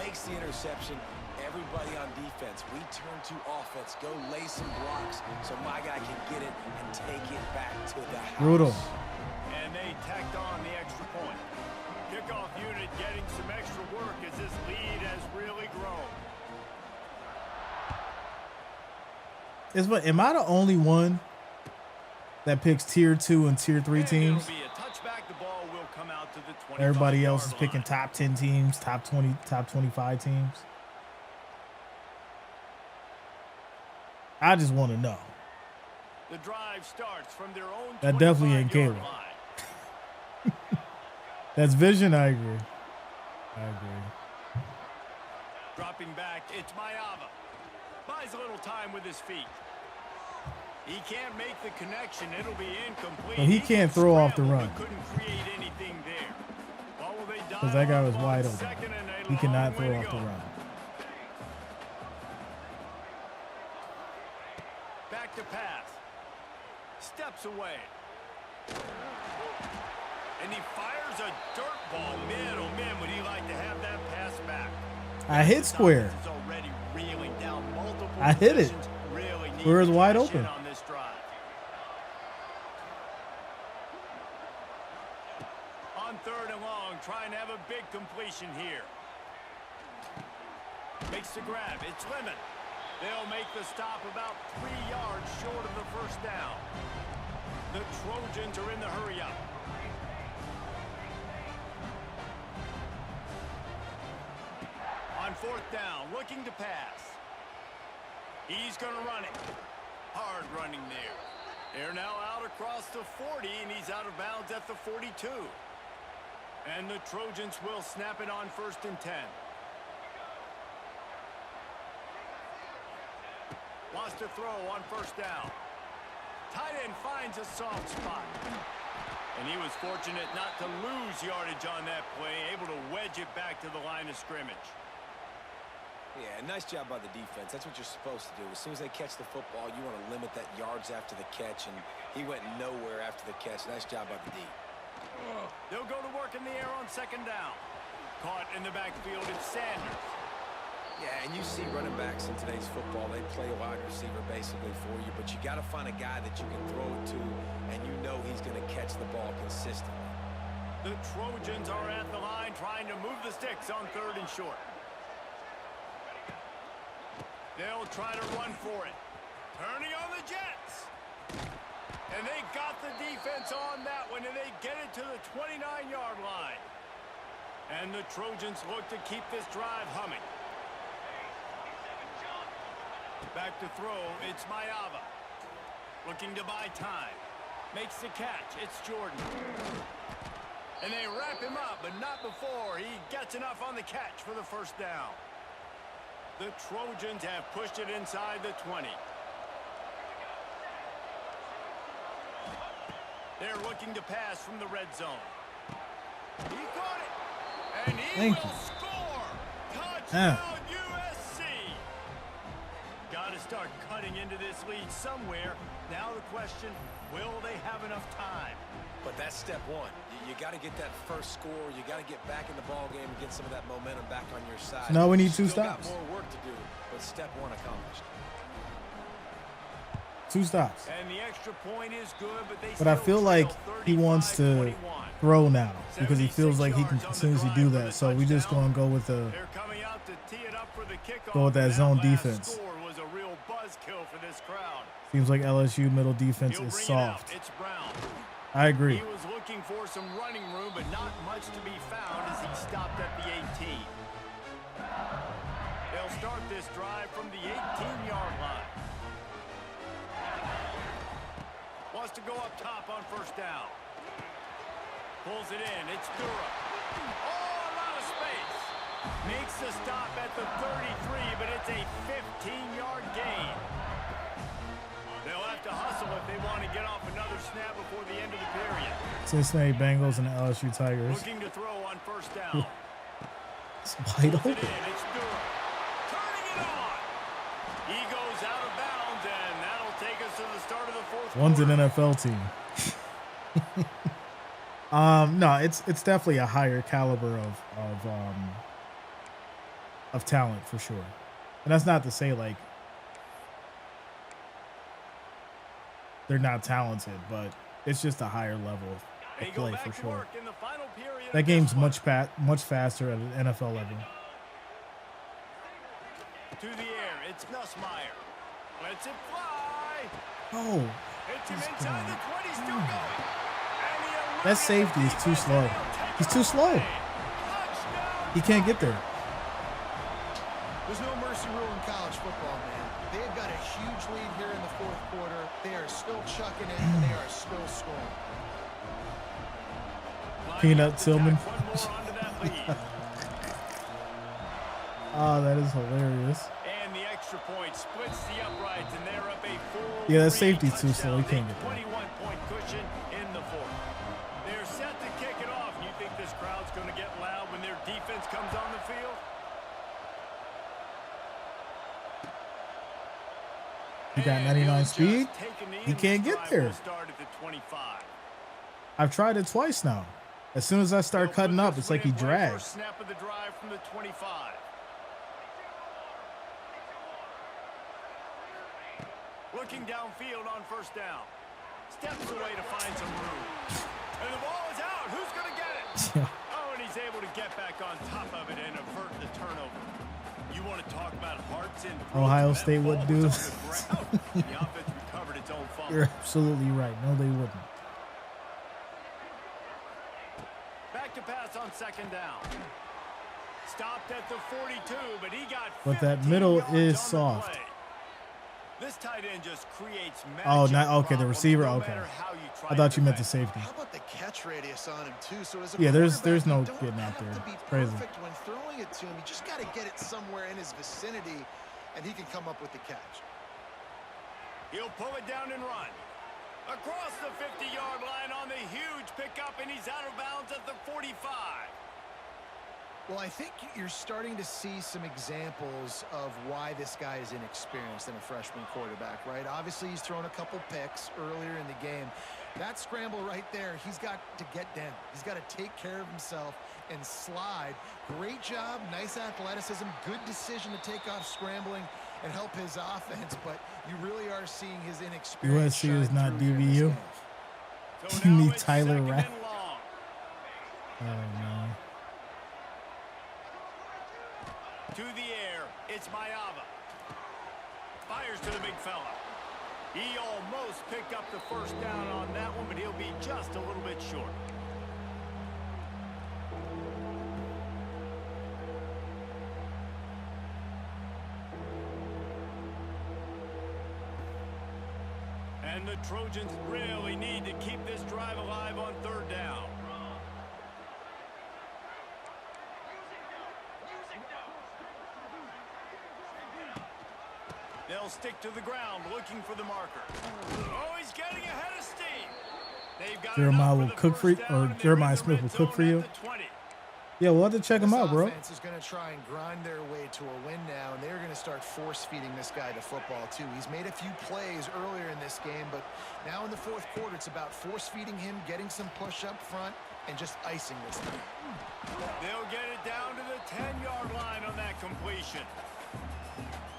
makes the interception. Everybody on defense, we turn to offense. Go lay some blocks so my guy can get it and take it back to the house. Brutal. And they tacked on the extra point. Kickoff unit getting some extra work as this lead has really grown. Am I the only one that picks tier 2 and tier 3 teams? It'll be a touchback. The ball will come out to the 25-yard Everybody else is line. picking top 10 teams, top 20, top 25 teams. I just want to know. The drive starts from their own That definitely ain't 25-yard Caleb. line. That's vision. I agree. Dropping back, it's Mayava. Buys a little time with his feet. He can't make the connection. It'll be incomplete. Well, he can't throw off the scramble, run. but couldn't create anything there. Well, will they Because that guy was dial wide up on open. second and a He cannot long way throw to off the go. run. Back to pass. Steps away. And he fires a dirt ball. Man, oh man, would he like to have that pass back. I hit Square. This offense is already reeling down multiple I hit it. possessions. Really need Square is to wide cash open. in on this drive. On third and long, trying to have a big completion here. Makes the grab. It's Lemon. They'll make the stop about 3 yards short of the first down. The Trojans are in the hurry-up. On fourth down, looking to pass. He's going to run it. Hard running there. They're now out across the 40, and he's out of bounds at the 42. And the Trojans will snap it on 1st and 10. Wants to throw on 1st down. Tight end finds a soft spot. And he was fortunate not to lose yardage on that play, able to wedge it back to the line of scrimmage. Yeah, nice job by the defense. That's what you're supposed to do. As soon as they catch the football, you want to limit that yards after the catch, and he went nowhere after the catch. Nice job by the D. They'll go to work in the air on 2nd down. Caught in the backfield, it's Sanders. Yeah, and you see running backs in today's football, they play a wide receiver basically for you, but you got to find a guy that you can throw it to, and you know he's going to catch the ball consistently. The Trojans are at the line trying to move the sticks on 3rd and short. They'll try to run for it. Turning on the Jets. And they got the defense on that one, and they get it to the 29-yard line. And the Trojans look to keep this drive humming. Back to throw, it's Mayava. Looking to buy time. Makes the catch, it's Jordan. And they wrap him up, but not before he gets enough on the catch for the 1st down. The Trojans have pushed it inside the 20. They're looking to pass from the red zone. He got it, and he will score. Touchdown USC. Got to start cutting into this lead somewhere. Now the question, will they have enough time? But that's step one. You got to get that first score. You got to get back in the ball game and get some of that momentum back on your side. So now we need 2 Still got stops. more work to do, but step one accomplished. 2 stops. And the extra point is good, But I feel like he wants to throw now because he feels like he can continuously do that. So we just gonna go with the that zone defense. Was a real buzzkill for this crowd. Seems like LSU middle defense is soft. I agree. He was looking for some running room, but not much to be found as he stopped at the 18. They'll start this drive from the 18-yard line. Wants to go up top on 1st down. Pulls it in. It's Dura. Oh, a lot of space. Makes the stop at the 33, but it's a 15-yard gain. They'll have to hustle if they want to get off another snap before the end of the period. Cincinnati Bengals and the LSU Tigers. Looking to throw on 1st down. It's wide Pulls open. it in. It's Dura. Turning it on. He goes out of bounds, and that'll take us to the start of the 4th quarter. One's an NFL team. No, it's definitely a higher caliber of talent for sure. And that's not to say like they're not talented, but it's just a higher level of play for sure. That game's much faster at an NFL level. To the air, it's Nussmeier. Lets it fly. Oh, Hits him he's inside the gone. 20, still going. And he That safety is too slow. He's too slow. Touchdown. He can't get there. There's no mercy rule in college football, man. They've got a huge lead here in the fourth quarter. They are still chucking it, and they are still scoring. Peanut Tillman. One more onto that lead. Oh, that is hilarious. And the extra point splits the uprights, and they're up a full Yeah, that three safety's too slow. He touchdown can't get there. 21-point cushion in the fourth. They're set to kick it off. You think this crowd's going to get loud when their defense comes on the field? He got And 99 he'll just speed. take a knee, He and can't this get drive there. will start at the 25. I've tried it twice now. As soon as I start They'll cutting put up, this it's like he one in play. drags. First snap of the drive from the 25. Looking downfield on first down. Steps away to find some room. And the ball is out. Who's going to get it? Oh, and he's able to get back on top of it and avert the turnover. You want to talk about hearts and Ohio that State ball would was do. on the ground. The offense recovered its own fumble. You're absolutely right. No, they wouldn't. Back to pass on second down. Stopped at the 42, but he got But that 15 middle yards is on the soft. play. This tight end just creates Oh, magic not okay. The problems receiver. no Okay. matter how you try I thought to you meant the defend. safety. How about the catch radius on him, too? So as a Yeah, there's quarterback, no you don't getting out have there. to be It's crazy. perfect when throwing it to him. You just got to get it somewhere in his vicinity, and he can come up with the catch. He'll pull it down and run. Across the 50-yard line on the huge pickup, and he's out of bounds at the 45. Well, I think you're starting to see some examples of why this guy is inexperienced in a freshman quarterback, right? Obviously, he's thrown a couple picks earlier in the game. That scramble right there, he's got to get down. He's got to take care of himself and slide. Great job, nice athleticism, good decision to take off scrambling and help his offense, but you really are seeing his inexperience USC is shine not through here in this DBU. game. So You now need it's Tyler second Rapp. and long. Oh no. To the air, it's Mayava. Fires to the big fella. He almost picked up the first down on that one, but he'll be just a little bit short. And the Trojans really need to keep this drive alive on third down. They'll stick to the ground looking for the marker. Oh, he's getting ahead of steam. They've got Jeremiah enough will for the cook for you, first or down, and they're Jeremiah in the Smith red will cook for zone you. at the 20. Yeah, we'll have to check him This out, bro. offense is going to try and grind their way to a win now, and they're going to start force-feeding this guy the football, too. He's made a few plays earlier in this game, but now in the fourth quarter, it's about force-feeding him, getting some push up front, and just icing this thing. They'll get it down to the 10-yard line on that completion.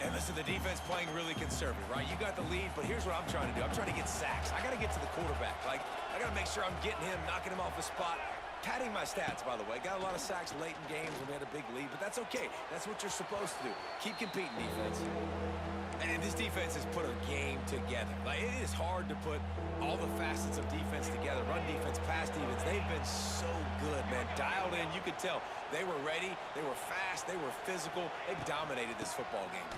And listen, the defense playing really conservative, right? You got the lead, but here's what I'm trying to do. I'm trying to get sacks. I got to get to the quarterback. Like, I got to make sure I'm getting him, knocking him off the spot. Padding my stats, by the way. Got a lot of sacks late in games when we had a big lead, but that's okay. That's what you're supposed to do. Keep competing, defense. And this defense has put a game together. Like, it is hard to put all the facets of defense together. Run defense, pass defense. They've been so good, man. Dialed in. You could tell they were ready. They were fast. They were physical. They dominated this football game.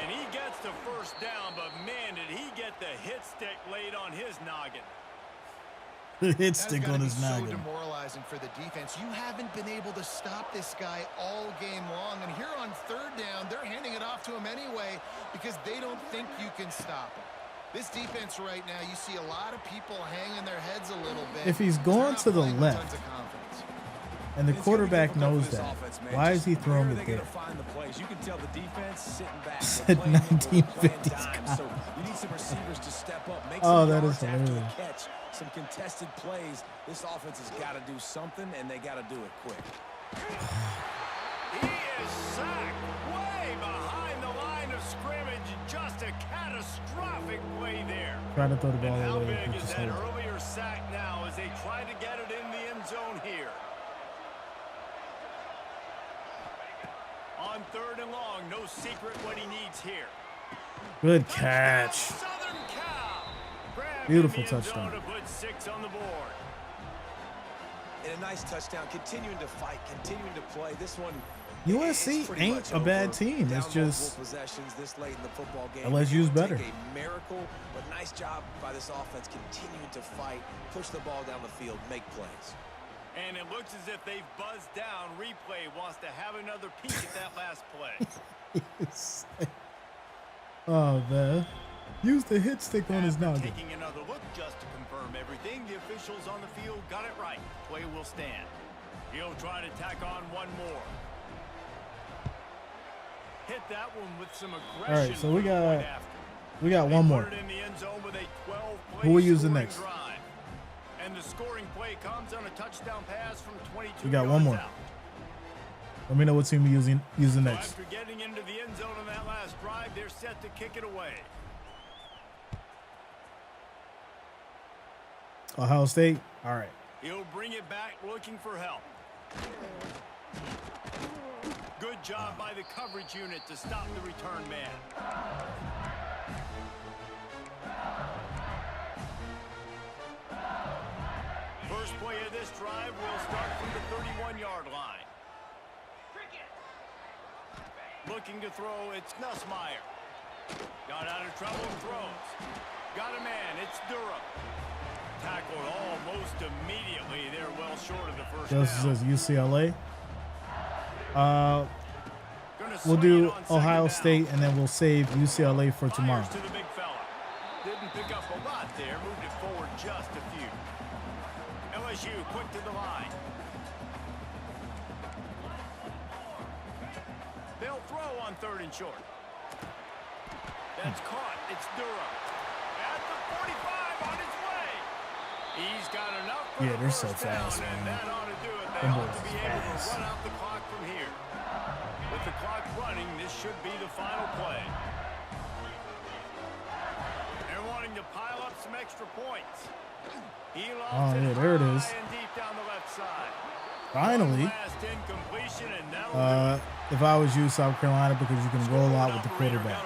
And he gets the first down, but man, did he get the hit stick laid on his noggin. Hit That's stick gotta on be his so noggin. demoralizing for the defense. You haven't been able to stop this guy all game long, and here on third down, they're handing it off to him anyway because they don't think you can stop him. This defense right now, you see a lot of people hanging their heads a little bit. If he's going They're not to the playing with left, tons of confidence. and the It's gonna be quarterback difficult knows for this that, offense, man. why is Just he throwing where are it they there? gonna find the plays? You can tell the defense sitting back. Said They're playing it, they're 1950s playing dime. So you need some receivers to step up, make Oh, some that yards is after the hilarious. catch, some contested plays. This offense has got to do something, and they got to do it quick. He is sacked way behind the line of scrimmage. Just a catastrophic play there. Try to throw the ball And how away. big but is just that hold it. earlier sack now as they try to get it in the end zone here? On On 3rd and long, no secret what he needs here. Good catch. Southern Cal. Grabbed Beautiful in the end touchdown. zone to put 6 on the board. And a nice touchdown, continuing to fight, continuing to play. This one, USC it's pretty ain't much a bad over. team. Down It's just multiple possessions this late in the football game. LSU's It would better. take a miracle, but nice job by this offense continuing to fight, push the ball down the field, make plays. And it looks as if they've buzzed down. Replay wants to have another peek at that last play. Oh man. Use the hit stick on his After noggin. taking another look just to confirm everything, the officials on the field got it right. Play will stand. He'll try to tack on one more. Hit that one with some aggression. All right, so we for the point got after. one They more. put it in the end zone with a 12-play Who we using scoring next? drive. And the scoring play comes on a touchdown pass from 22 We got one yards more. out. Let me know what team we using So next. after getting into the end zone on that last drive, they're set to kick it away. Ohio State. All right. He'll bring it back looking for help. Good job by the coverage unit to stop the return man. First play of this drive will start from the 31-yard line. Looking to throw, it's Nussmeier. Got out of trouble and throws. Got a man, it's Durham. Tackled almost immediately. They're well short of the first This down. says UCLA. Gonna We'll swing do it on second Ohio down. State and then we'll save UCLA for tomorrow. Fires to the big fella. Didn't pick up a lot there. Moved it forward just a few. LSU quick to the line. They'll throw on 3rd and short. That's caught. It's Durham. At the 45 on his way. He's got enough for Yeah, the they're so first down, fast, and man. that ought to do it. They Them ought boys to be is able to fast. run out the clock from here. With the clock running, this should be the final play. They're wanting to pile up some extra points. He Oh, yeah, there it is. high and deep down the left side. Finally. Last incompletion, and that'll do it. If I was you, South Carolina, because you can roll out with the quarterback.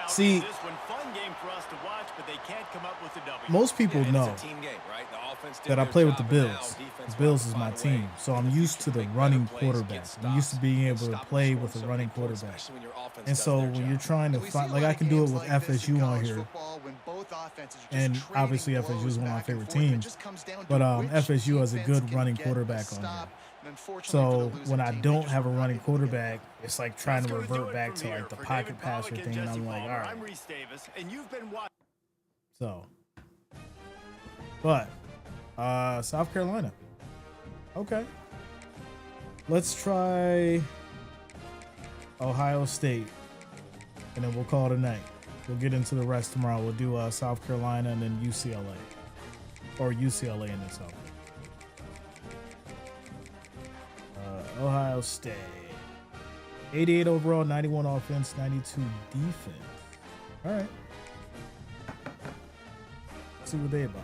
See, This one, fun game for us to watch, but they can't come up with a W. most people And know it's a team game, right? The offense did that I their play with the job, and now Bills. defense The Bills wants is to my find a way team, so I'm to used to the make better running plays, quarterback. get I'm used to stops, being and able to stop play scoring with a so running many points, quarterback. especially when your offense And does so their when job. you're trying to We see find, a like lot I of can do it games with like this in FSU on college here, football when both offenses are and just obviously trading FSU is one of my blows favorite back and forth. It teams. just comes down to But which FSU has a defense good can running get the quarterback on stop. here. And unfortunately for So the losing when I team, they don't just have a were not running able to get it quarterback, it's like trying to That's gonna do revert it back from to here. like the For pocket David passer Pollack thing, and Jesse I'm like, all Palmer, right. I'm Reese Davis, and you've been watching. So, but South Carolina. Okay. Let's try Ohio State, and then we'll call it a night. We'll get into the rest tomorrow. We'll do South Carolina and then UCLA, or UCLA and then South. Ohio State. 88 overall, 91 offense, 92 defense. All right. Let's see what they about.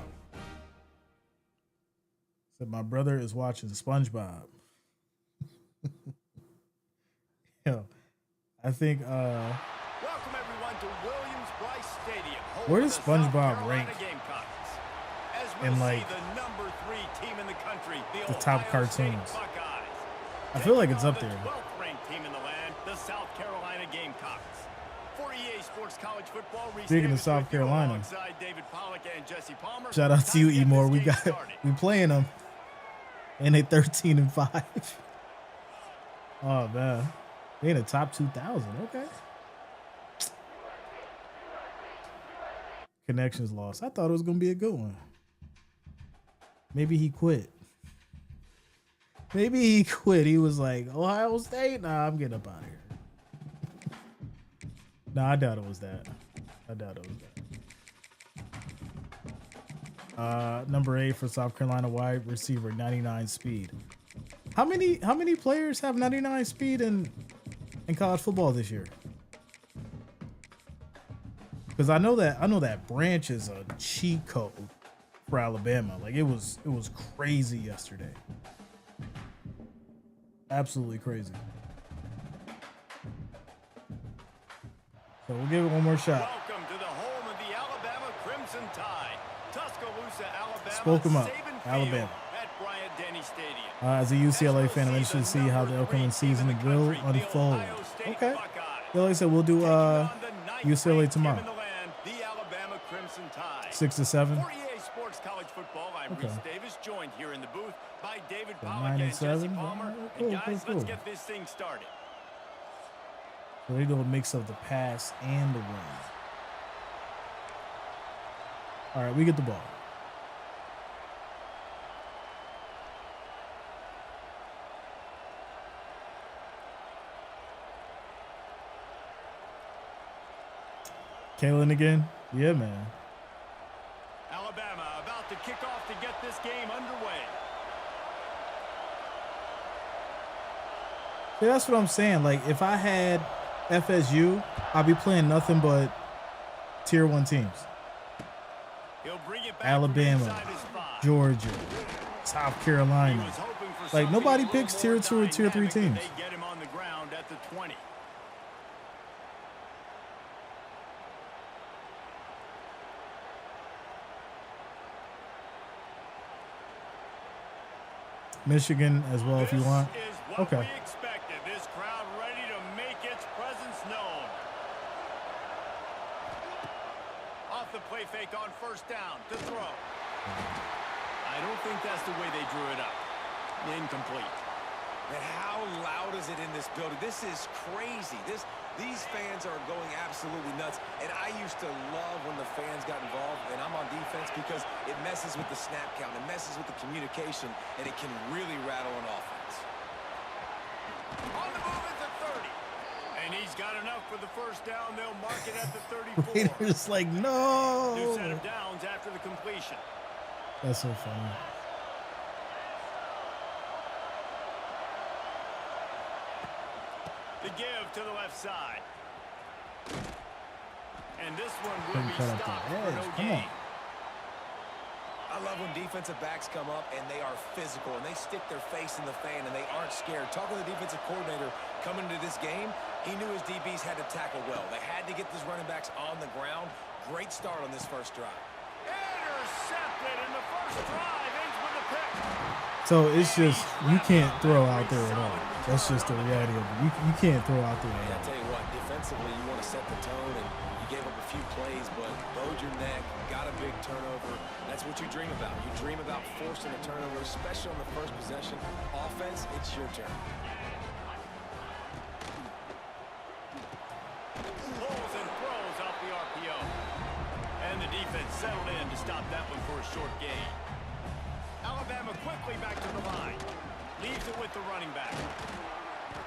Said my brother is watching SpongeBob. Yo, I think Welcome everyone to Williams-Brice Stadium. home Where of does the South SpongeBob Carolina rank Gamecocks. As we'll in, see like, the number 3 team in the country, the top Ohio State cartoons? Buckeyes. I feel like Taking it's on up the there. 12th ranked team in the land, the South Carolina Gamecocks. For EA Sports College Football, Reese Speaking of Davis South with you Carolina, alongside David Pollack and Jesse Palmer. shout out to Time you, get Emore. this We game got started. we playing them, and they 13-5. Oh man, they in the top 2,000. Okay. Connections lost. I thought it was gonna be a good one. Maybe he quit. Maybe he quit. He was like, Ohio State? Nah, I'm getting up out of here. Nah, I doubt it was that. Number 8 for South Carolina, wide receiver, 99 speed. How many players have 99 speed in college football this year? Because I know that Branch is a cheat code for Alabama. Like it was crazy yesterday. Absolutely crazy. So we'll give it one more shot. Welcome to the home of the Alabama Crimson Tide. Tuscaloosa, Alabama. Spoke 'em up. Saban Field Alabama. At Bryant-Denny Stadium. As a UCLA fan, I'm interested to see how the upcoming season will unfold. Okay. Yeah, like I said, we'll do UCLA tomorrow. The Alabama Crimson Tide. 6 to 7. For EA Sports College Football, I'm Okay. Reese Davis, joined here in the booth by David So Pollack 9 and and Jesse 7. Palmer. Cool, And guys, cool, let's cool. get this thing started. So they do a mix of the pass and the run. All right, we get the ball. Kalen again? Yeah, man. Alabama about to kick off to get this game underway. See, that's what I'm saying. Like, if I had FSU, I'd be playing nothing but tier 1 teams. He'll bring it back Alabama, from inside his 5. Georgia, South He Carolina. was hoping for Like, something nobody a little picks tier more 2 or tier 3 dynamic, and teams. They get him on the ground at the 20. Michigan as well if you want. This is what Okay. we expected. This crowd ready to make its presence known. Off the play fake on first down to throw. I don't think that's the way they drew it up. Incomplete. Man, how loud is it in this building? This is crazy. These fans are going absolutely nuts. And I used to love when the fans got involved, and I'm on defense because it messes with the snap count. It messes with the communication, and it can really rattle an offense. On the move at the 30. And he's got enough for the first down. They'll mark it at the 34. Raiders like, New set no. of downs after the completion. That's so funny. The give to the left side. And this one will Couldn't be cut up the stopped for edge. no Come gain. on. I love when defensive backs come up and they are physical and they stick their face in the fan and they aren't scared. Talking to the defensive coordinator coming into this game, he knew his DBs had to tackle well. They had to get these running backs on the ground. Great start on this first drive. Intercepted, and the first drive ends with a pick. So it's just, you can't throw out there at all. That's just the reality of it. You can't throw out there Hey, at I all. tell you what, defensively, you want to set the tone, and you gave up a few plays, but bowed your neck, got a big turnover. That's what you dream about. You dream about forcing a turnover, especially on the first possession. Offense, it's your turn. Pulls and throws off the RPO. And the defense settled in to stop that one for a short gain. Alabama quickly back to the line. Leaves it with the running back.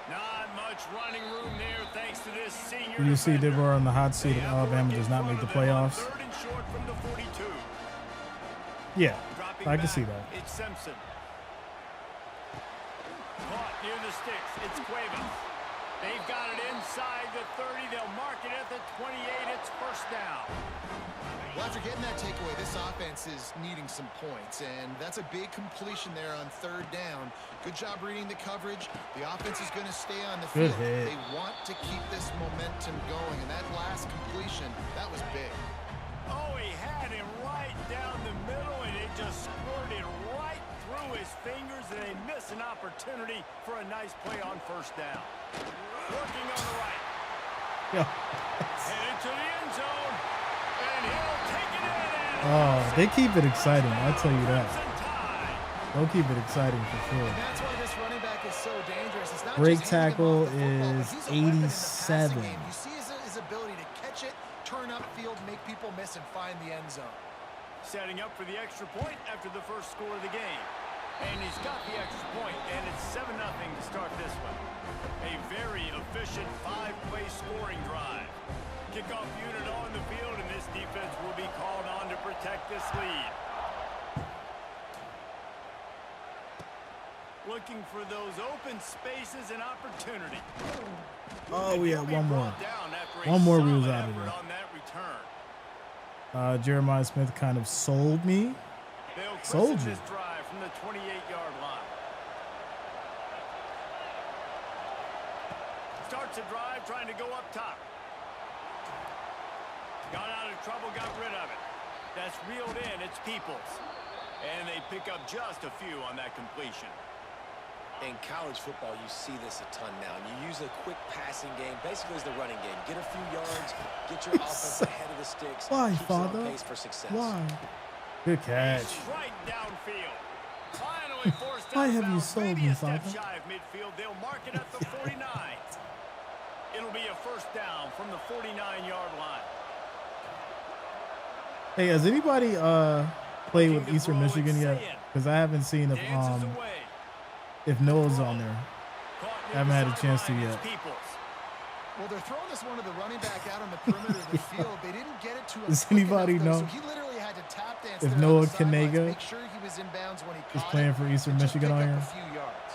Not much running room there thanks to this senior You see, they defender. were on the hot seat They if have Alabama work does in not front make the of them on playoffs. 3rd and short from the 42. Yeah, Dropping I can back, see that. It's Simpson. Caught near the sticks. It's Cuevas. They've got it inside the 30. They'll mark it at the 28. It's first down. Well, after getting that takeaway, this offense is needing some points, and that's a big completion there on 3rd down. Good job reading the coverage. The offense is going to stay on the Good field. hit. They want to keep this momentum going, and that last completion, that was big. Oh, he had him right down the middle, and it just squirted right through his fingers, and they miss an opportunity for a nice play on first down. Working on the right. Yeah. Headed to the end zone, and he'll take it in. Oh, they keep it exciting. I'll tell you that. Crimson Tide. They'll keep it exciting for sure. And that's why this running back is so dangerous. It's not Break just handing him tackle off the football, but is he's a weapon in the 87. passing game. You see his ability to catch it, turn upfield, make people miss, and find the end zone. Setting up for the extra point after the first score of the game. And he's got the extra point, and it's 7-0 to start this one. A very efficient 5-play scoring drive. Kickoff unit on the field, and this defense will be called on to protect this lead. Looking for those open spaces and opportunity. Oh, we He'll had be one more. brought down after a One more, we was solid out of effort there. on that return. Jeremiah Smith kind of sold me. They'll Sold christen you. this drive from the 28-yard line. Starts a drive trying to go up top. trouble got rid of it. That's reeled in. It's Peoples. And they pick up just a few on that completion. In college football, you see this a ton now. And you use a quick passing game, basically as the running game. Get a few yards, get your offense ahead of the sticks. Why, keeps it Father? on pace for success. Why? Good catch. Right downfield. Finally forced Why out of have you bounds. sold Maybe me, a step Father? shy of midfield. They'll mark it at the 49. It'll be a first down from the 49-yard line. Hey, has anybody played with Eastern Michigan yet? Because I haven't seen Dances away. if Noah's on there. Caught I near haven't the had a chance to sideline. yet. It's Peoples. Well, they're throwing this one to the running back out on the perimeter of the field. They didn't get it to him. Does quick anybody enough, though, know So he literally had to tap dance if there on Noah the sidelines, Kanega make sure he was in bounds when he is caught playing it, for Eastern and just Michigan pick on up here, a few yards.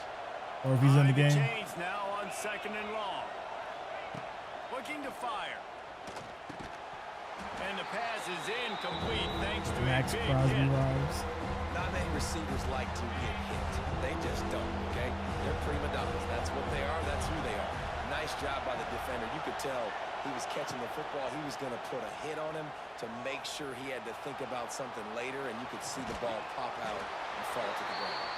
or if he's in the Behind game. chains now on 2nd and long. Looking to fire. And the pass is incomplete thanks to Max a big Crosby hit. vibes. Not many receivers like to get hit. They just don't, okay? They're prima donnas. That's what they are. That's who they are. Nice job by the defender. You could tell he was catching the football. He was going to put a hit on him to make sure he had to think about something later, and you could see the ball pop out and fall to the ground.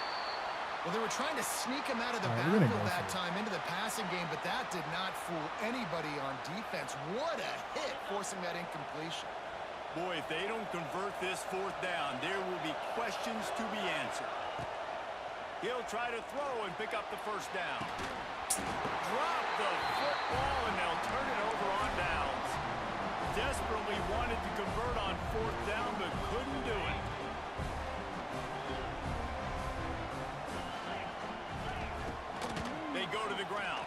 Well, they were trying to sneak him out of the All right, we're gonna backfield go that for it. time into the passing game, but that did not fool anybody on defense. What a hit, forcing that incompletion. Boy, if they don't convert this 4th down, there will be questions to be answered. He'll try to throw and pick up the first down. Drop the football, and they'll turn it over on downs. Desperately wanted to convert on 4th down, but couldn't do it. They go to the ground.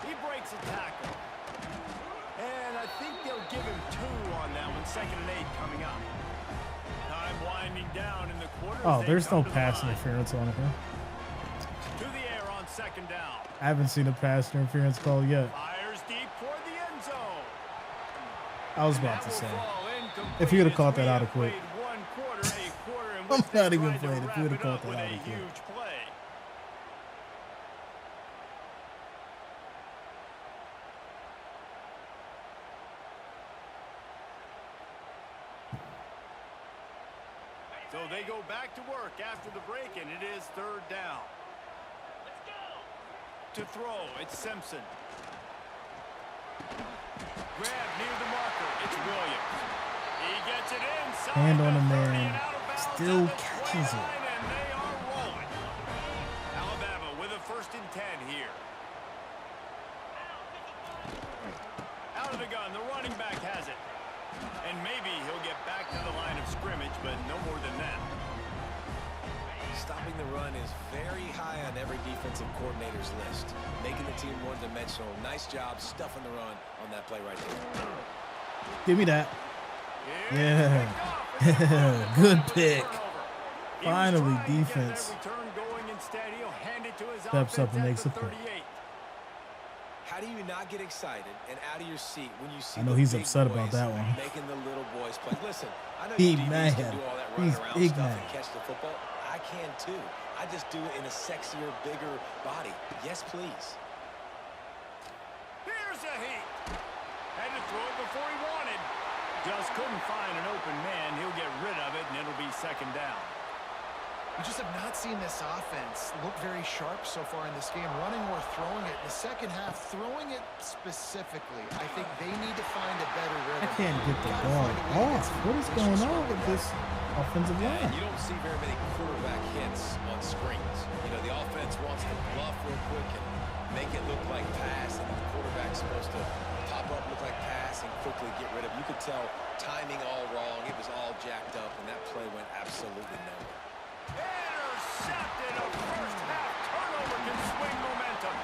He breaks a tackle. And I think they'll give him 2 on that one. 2nd and 8 coming up. Time winding down in the quarter. Oh, as they there's no come to the pass line. interference on here. To the air on 2nd down. I haven't seen a pass interference call yet. Fires deep toward the end zone. I was about That to will say. fall incomplete If he would've as caught that we out have of quick. played one quarter, a quarter in I'm which they not even tried to playing if wrap he would've it caught up that with out a of quick. huge play. So they go back to work after the break, and it is 3rd down. To throw, it's Simpson. Grab near the marker, it's Williams. He gets it inside. Hand on the the 30 man. and out of bounds Still at the catches 29, it. and they are rolling. Alabama with a 1st and 10 here. Out of the gun, the running back has it. And maybe he'll get back to the line of scrimmage, but no more than that. Stopping the run is very high on every defensive coordinator's list. Making the team one-dimensional. Nice job stuffing the run on that play right there. Give me that. Here's Yeah. picked off, and Yeah. Good the pick. turnover. He was Finally, trying to get that defense return going. Instead, he'll hand it to his steps up offense and at makes the a play. 38. How do you not get excited and out of your seat when you see I know the he's big upset about boys that one. making the little boys play? Listen, I know He you DBs mad. can do all that running He's around big stuff mad. and catch the football. I can too. I just do it in a sexier, bigger body. Yes, please. Here's a heat. Had to throw it before he wanted. Just couldn't find an open man. He'll get rid of it, and it'll be 2nd down. We just have not seen this offense look very sharp so far in this game, running or throwing it. In the second half, throwing it specifically, I think they need to find a better I rhythm. can't get the Gotta ball find a way to get off. some What is going positions on right with now. this offensive And line? you don't see very many quarterback hits on screens. You know, the offense wants to bluff real quick and make it look like pass, and the quarterback's supposed to pop up, look like pass, and quickly get rid of it. You could tell timing all wrong. It was all jacked up, and that play went absolutely nowhere. Intercepted. A first-half turnover can swing momentum.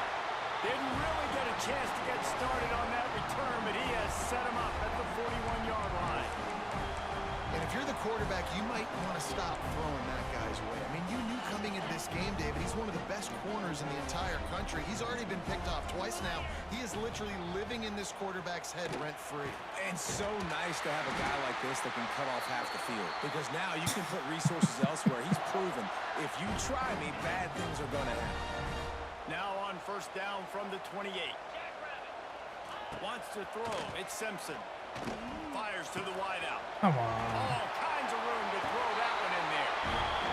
Didn't really get a chance to get started on that return, but he has set him up at the 41-yard line. And if you're the quarterback, you might want to stop throwing that guy's way. I mean, you knew coming into this game, David, he's one of the best corners in the entire country. He's already been picked off twice now. He is literally living in this quarterback's head rent-free. And so nice to have a guy like this that can cut off half the field. Because now you can put resources elsewhere. He's proven, if you try me, bad things are going to happen. Now on 1st down from the 28. Wants to throw. It's Simpson. Fires to to the wideout. Come on. All kinds of room to throw that one in there.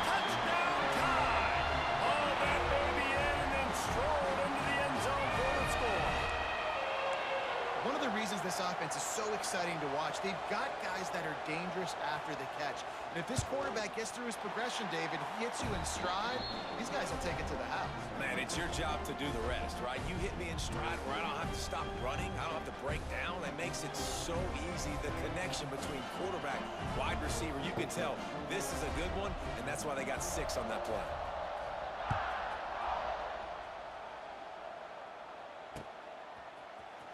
Touchdown time. Oh, that baby in and then strolled into the end zone for the score. One of the reasons this offense is so exciting to watch, they've got guys that are dangerous after the catch. And if this quarterback gets through his progression, David, he hits you in stride, these guys will take it to the house. Man, it's your job to do the rest, right? You hit me in stride where I don't have to stop running. I don't have to break down. That makes it so easy. The connection between quarterback, wide receiver, you can tell this is a good one, and that's why they got 6 on that play.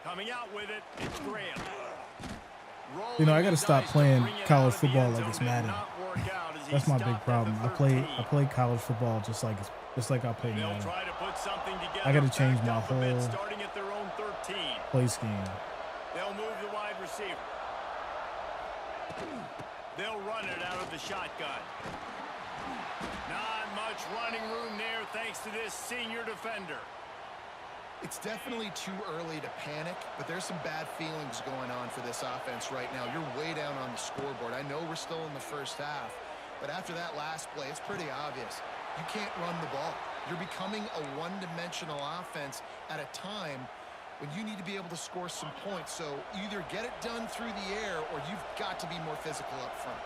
Coming out with it, it's Graham. You know, I got to stop playing college football like it's Madden. That's my big problem. I play college football just like I play Madden. I got to change my whole play scheme. They'll move the wide receiver. They'll run it out of the shotgun. Not much running room there thanks to this senior defender. It's definitely too early to panic, but there's some bad feelings going on for this offense right now. You're way down on the scoreboard. I know we're still in the first half, but after that last play, it's pretty obvious. You can't run the ball. You're becoming a one-dimensional offense at a time when you need to be able to score some points. So either get it done through the air or you've got to be more physical up front.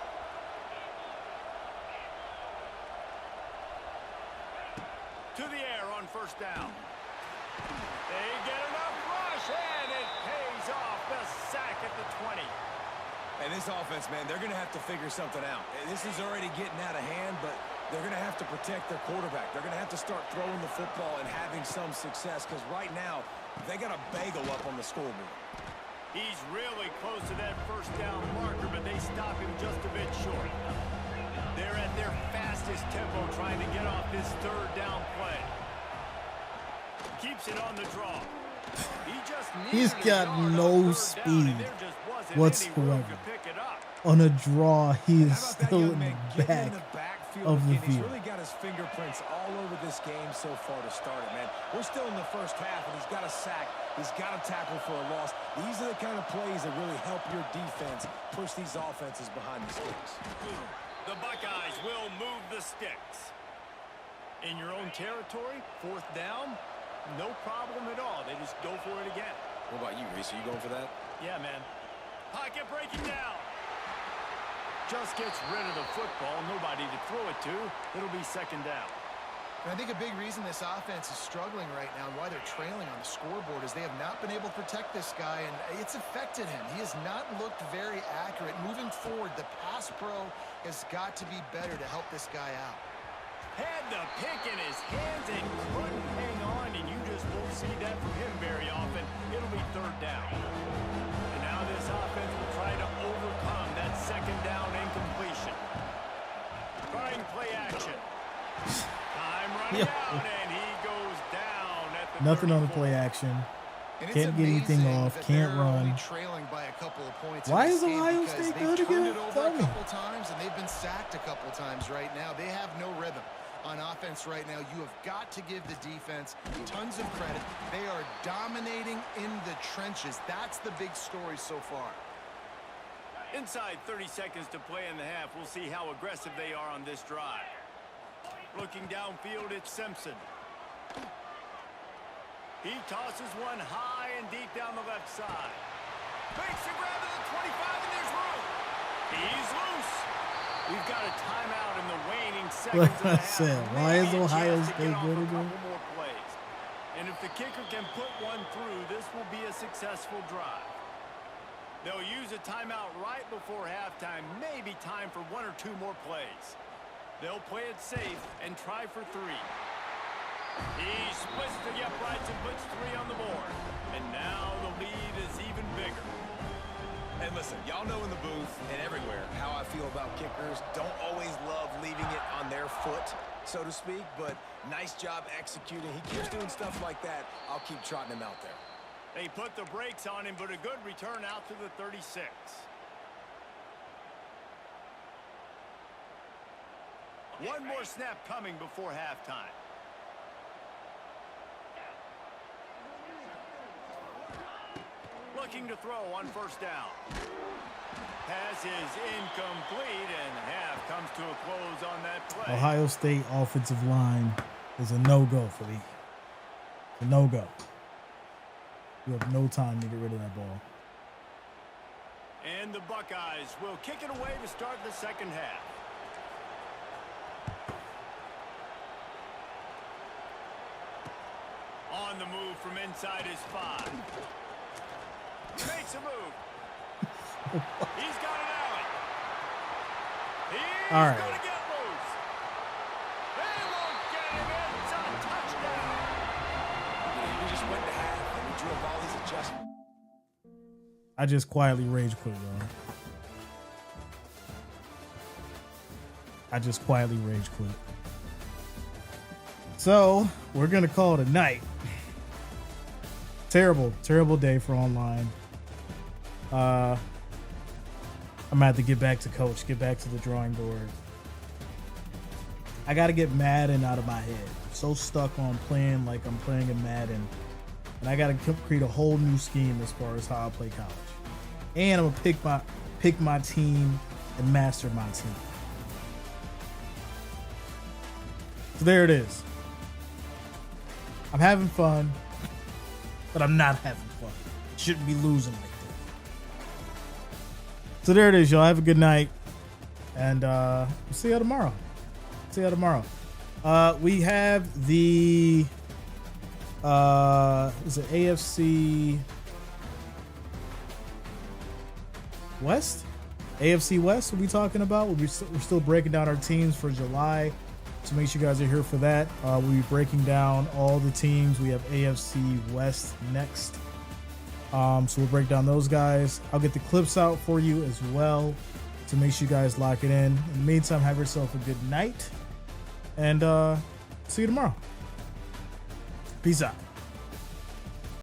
To the air on first down. They get enough rush, and it pays off. The sack at the 20. And this offense, man, they're going to have to figure something out. This is already getting out of hand, but they're going to have to protect their quarterback. They're going to have to start throwing the football and having some success, because right now, they got a bagel up on the scoreboard. He's really close to that first down marker, but they stop him just a bit short. They're at their fastest tempo trying to get off this third down play. Keeps it on the draw. He's got no speed whatsoever. On a draw, he is still in the back of the field. He's really got his fingerprints all over this game so far to start it, man. We're still in the first half, and he's got a sack. He's got a tackle for a loss. These are the kind of plays that really help your defense push these offenses behind the sticks. The Buckeyes will move the sticks. In your own territory, fourth down, no problem at all. They just go for it again. What about you, Reese? Are you going for that? Yeah, man. Pocket breaking down. Just gets rid of the football. Nobody to throw it to. It'll be second down. And I think a big reason this offense is struggling right now and why they're trailing on the scoreboard is they have not been able to protect this guy, and it's affected him. He has not looked very accurate. Moving forward, the pass pro has got to be better to help this guy out. Had the pick in his hands and couldn't hang on, and you just won't see that from him very often. It'll be third down. And now this offense will try to overcome that second down incompletion. Trying play action. Time running out, and he goes down at the Nothing 34. on the play action. Can't get anything off. Can't run. Trailing by a couple of points. Why is Ohio State good again? They've turned it over a couple times, and they've been sacked a couple times right now. They have no rhythm on offense right now. You have got to give the defense tons of credit. They are dominating in the trenches. That's the big story so far. Inside 30 seconds to play in the half. We'll see how aggressive they are on this drive. Looking downfield, it's Simpson. He tosses one high and deep down the left side. Makes the grab to the 25, and there's room. He's loose. We've got a timeout in the waning seconds of the Like I half. said, why is Maybe a Ohio chance to State get off good a again? couple more plays. And if the kicker can put one through, this will be a successful drive. They'll use a timeout right before halftime. Maybe time for one or two more plays. They'll play it safe and try for 3. He splits the uprights and puts 3 on the board. And now the lead is even bigger. And listen, y'all know in the booth and everywhere how I feel about kickers. Don't always love leaving it on their foot, so to speak, but nice job executing. He keeps doing stuff like that. I'll keep trotting him out there. They put the brakes on him, but a good return out to the 36. One more snap coming before halftime. Looking to throw on first down. is incomplete, and half comes to a close on that play. Ohio State offensive line is a no-go for me. A no-go. You have no time to get rid of that ball. And the Buckeyes will kick it away to start the second half. On the move from inside his 5. Makes a move. He's got an alley. He's All right. going to get loose. They won't get him. It's a touchdown. We just went to half and we drew up all these adjustments. I just quietly rage quit, y'all. I just quietly rage quit. So, we're going to call it a night. Terrible day for online. I'm gonna have to get back to coach, get back to the drawing board. I gotta get Madden out of my head. I'm so stuck on playing like I'm playing in Madden. And I gotta create a whole new scheme as far as how I play college. And I'm gonna pick my team and master my team. So there it is. I'm having fun, but I'm not having fun. Shouldn't be losing like that. So there it is, y'all. Have a good night. And we'll see you tomorrow. We have the is it AFC West? AFC West we'll be talking about. We're still breaking down our teams for July. So make sure you guys are here for that. We'll be breaking down all the teams. We have AFC West next. So we'll break down those guys. I'll get the clips out for you as well. So make sure you guys lock it in. In the meantime, have yourself a good night. And see you tomorrow. Peace out.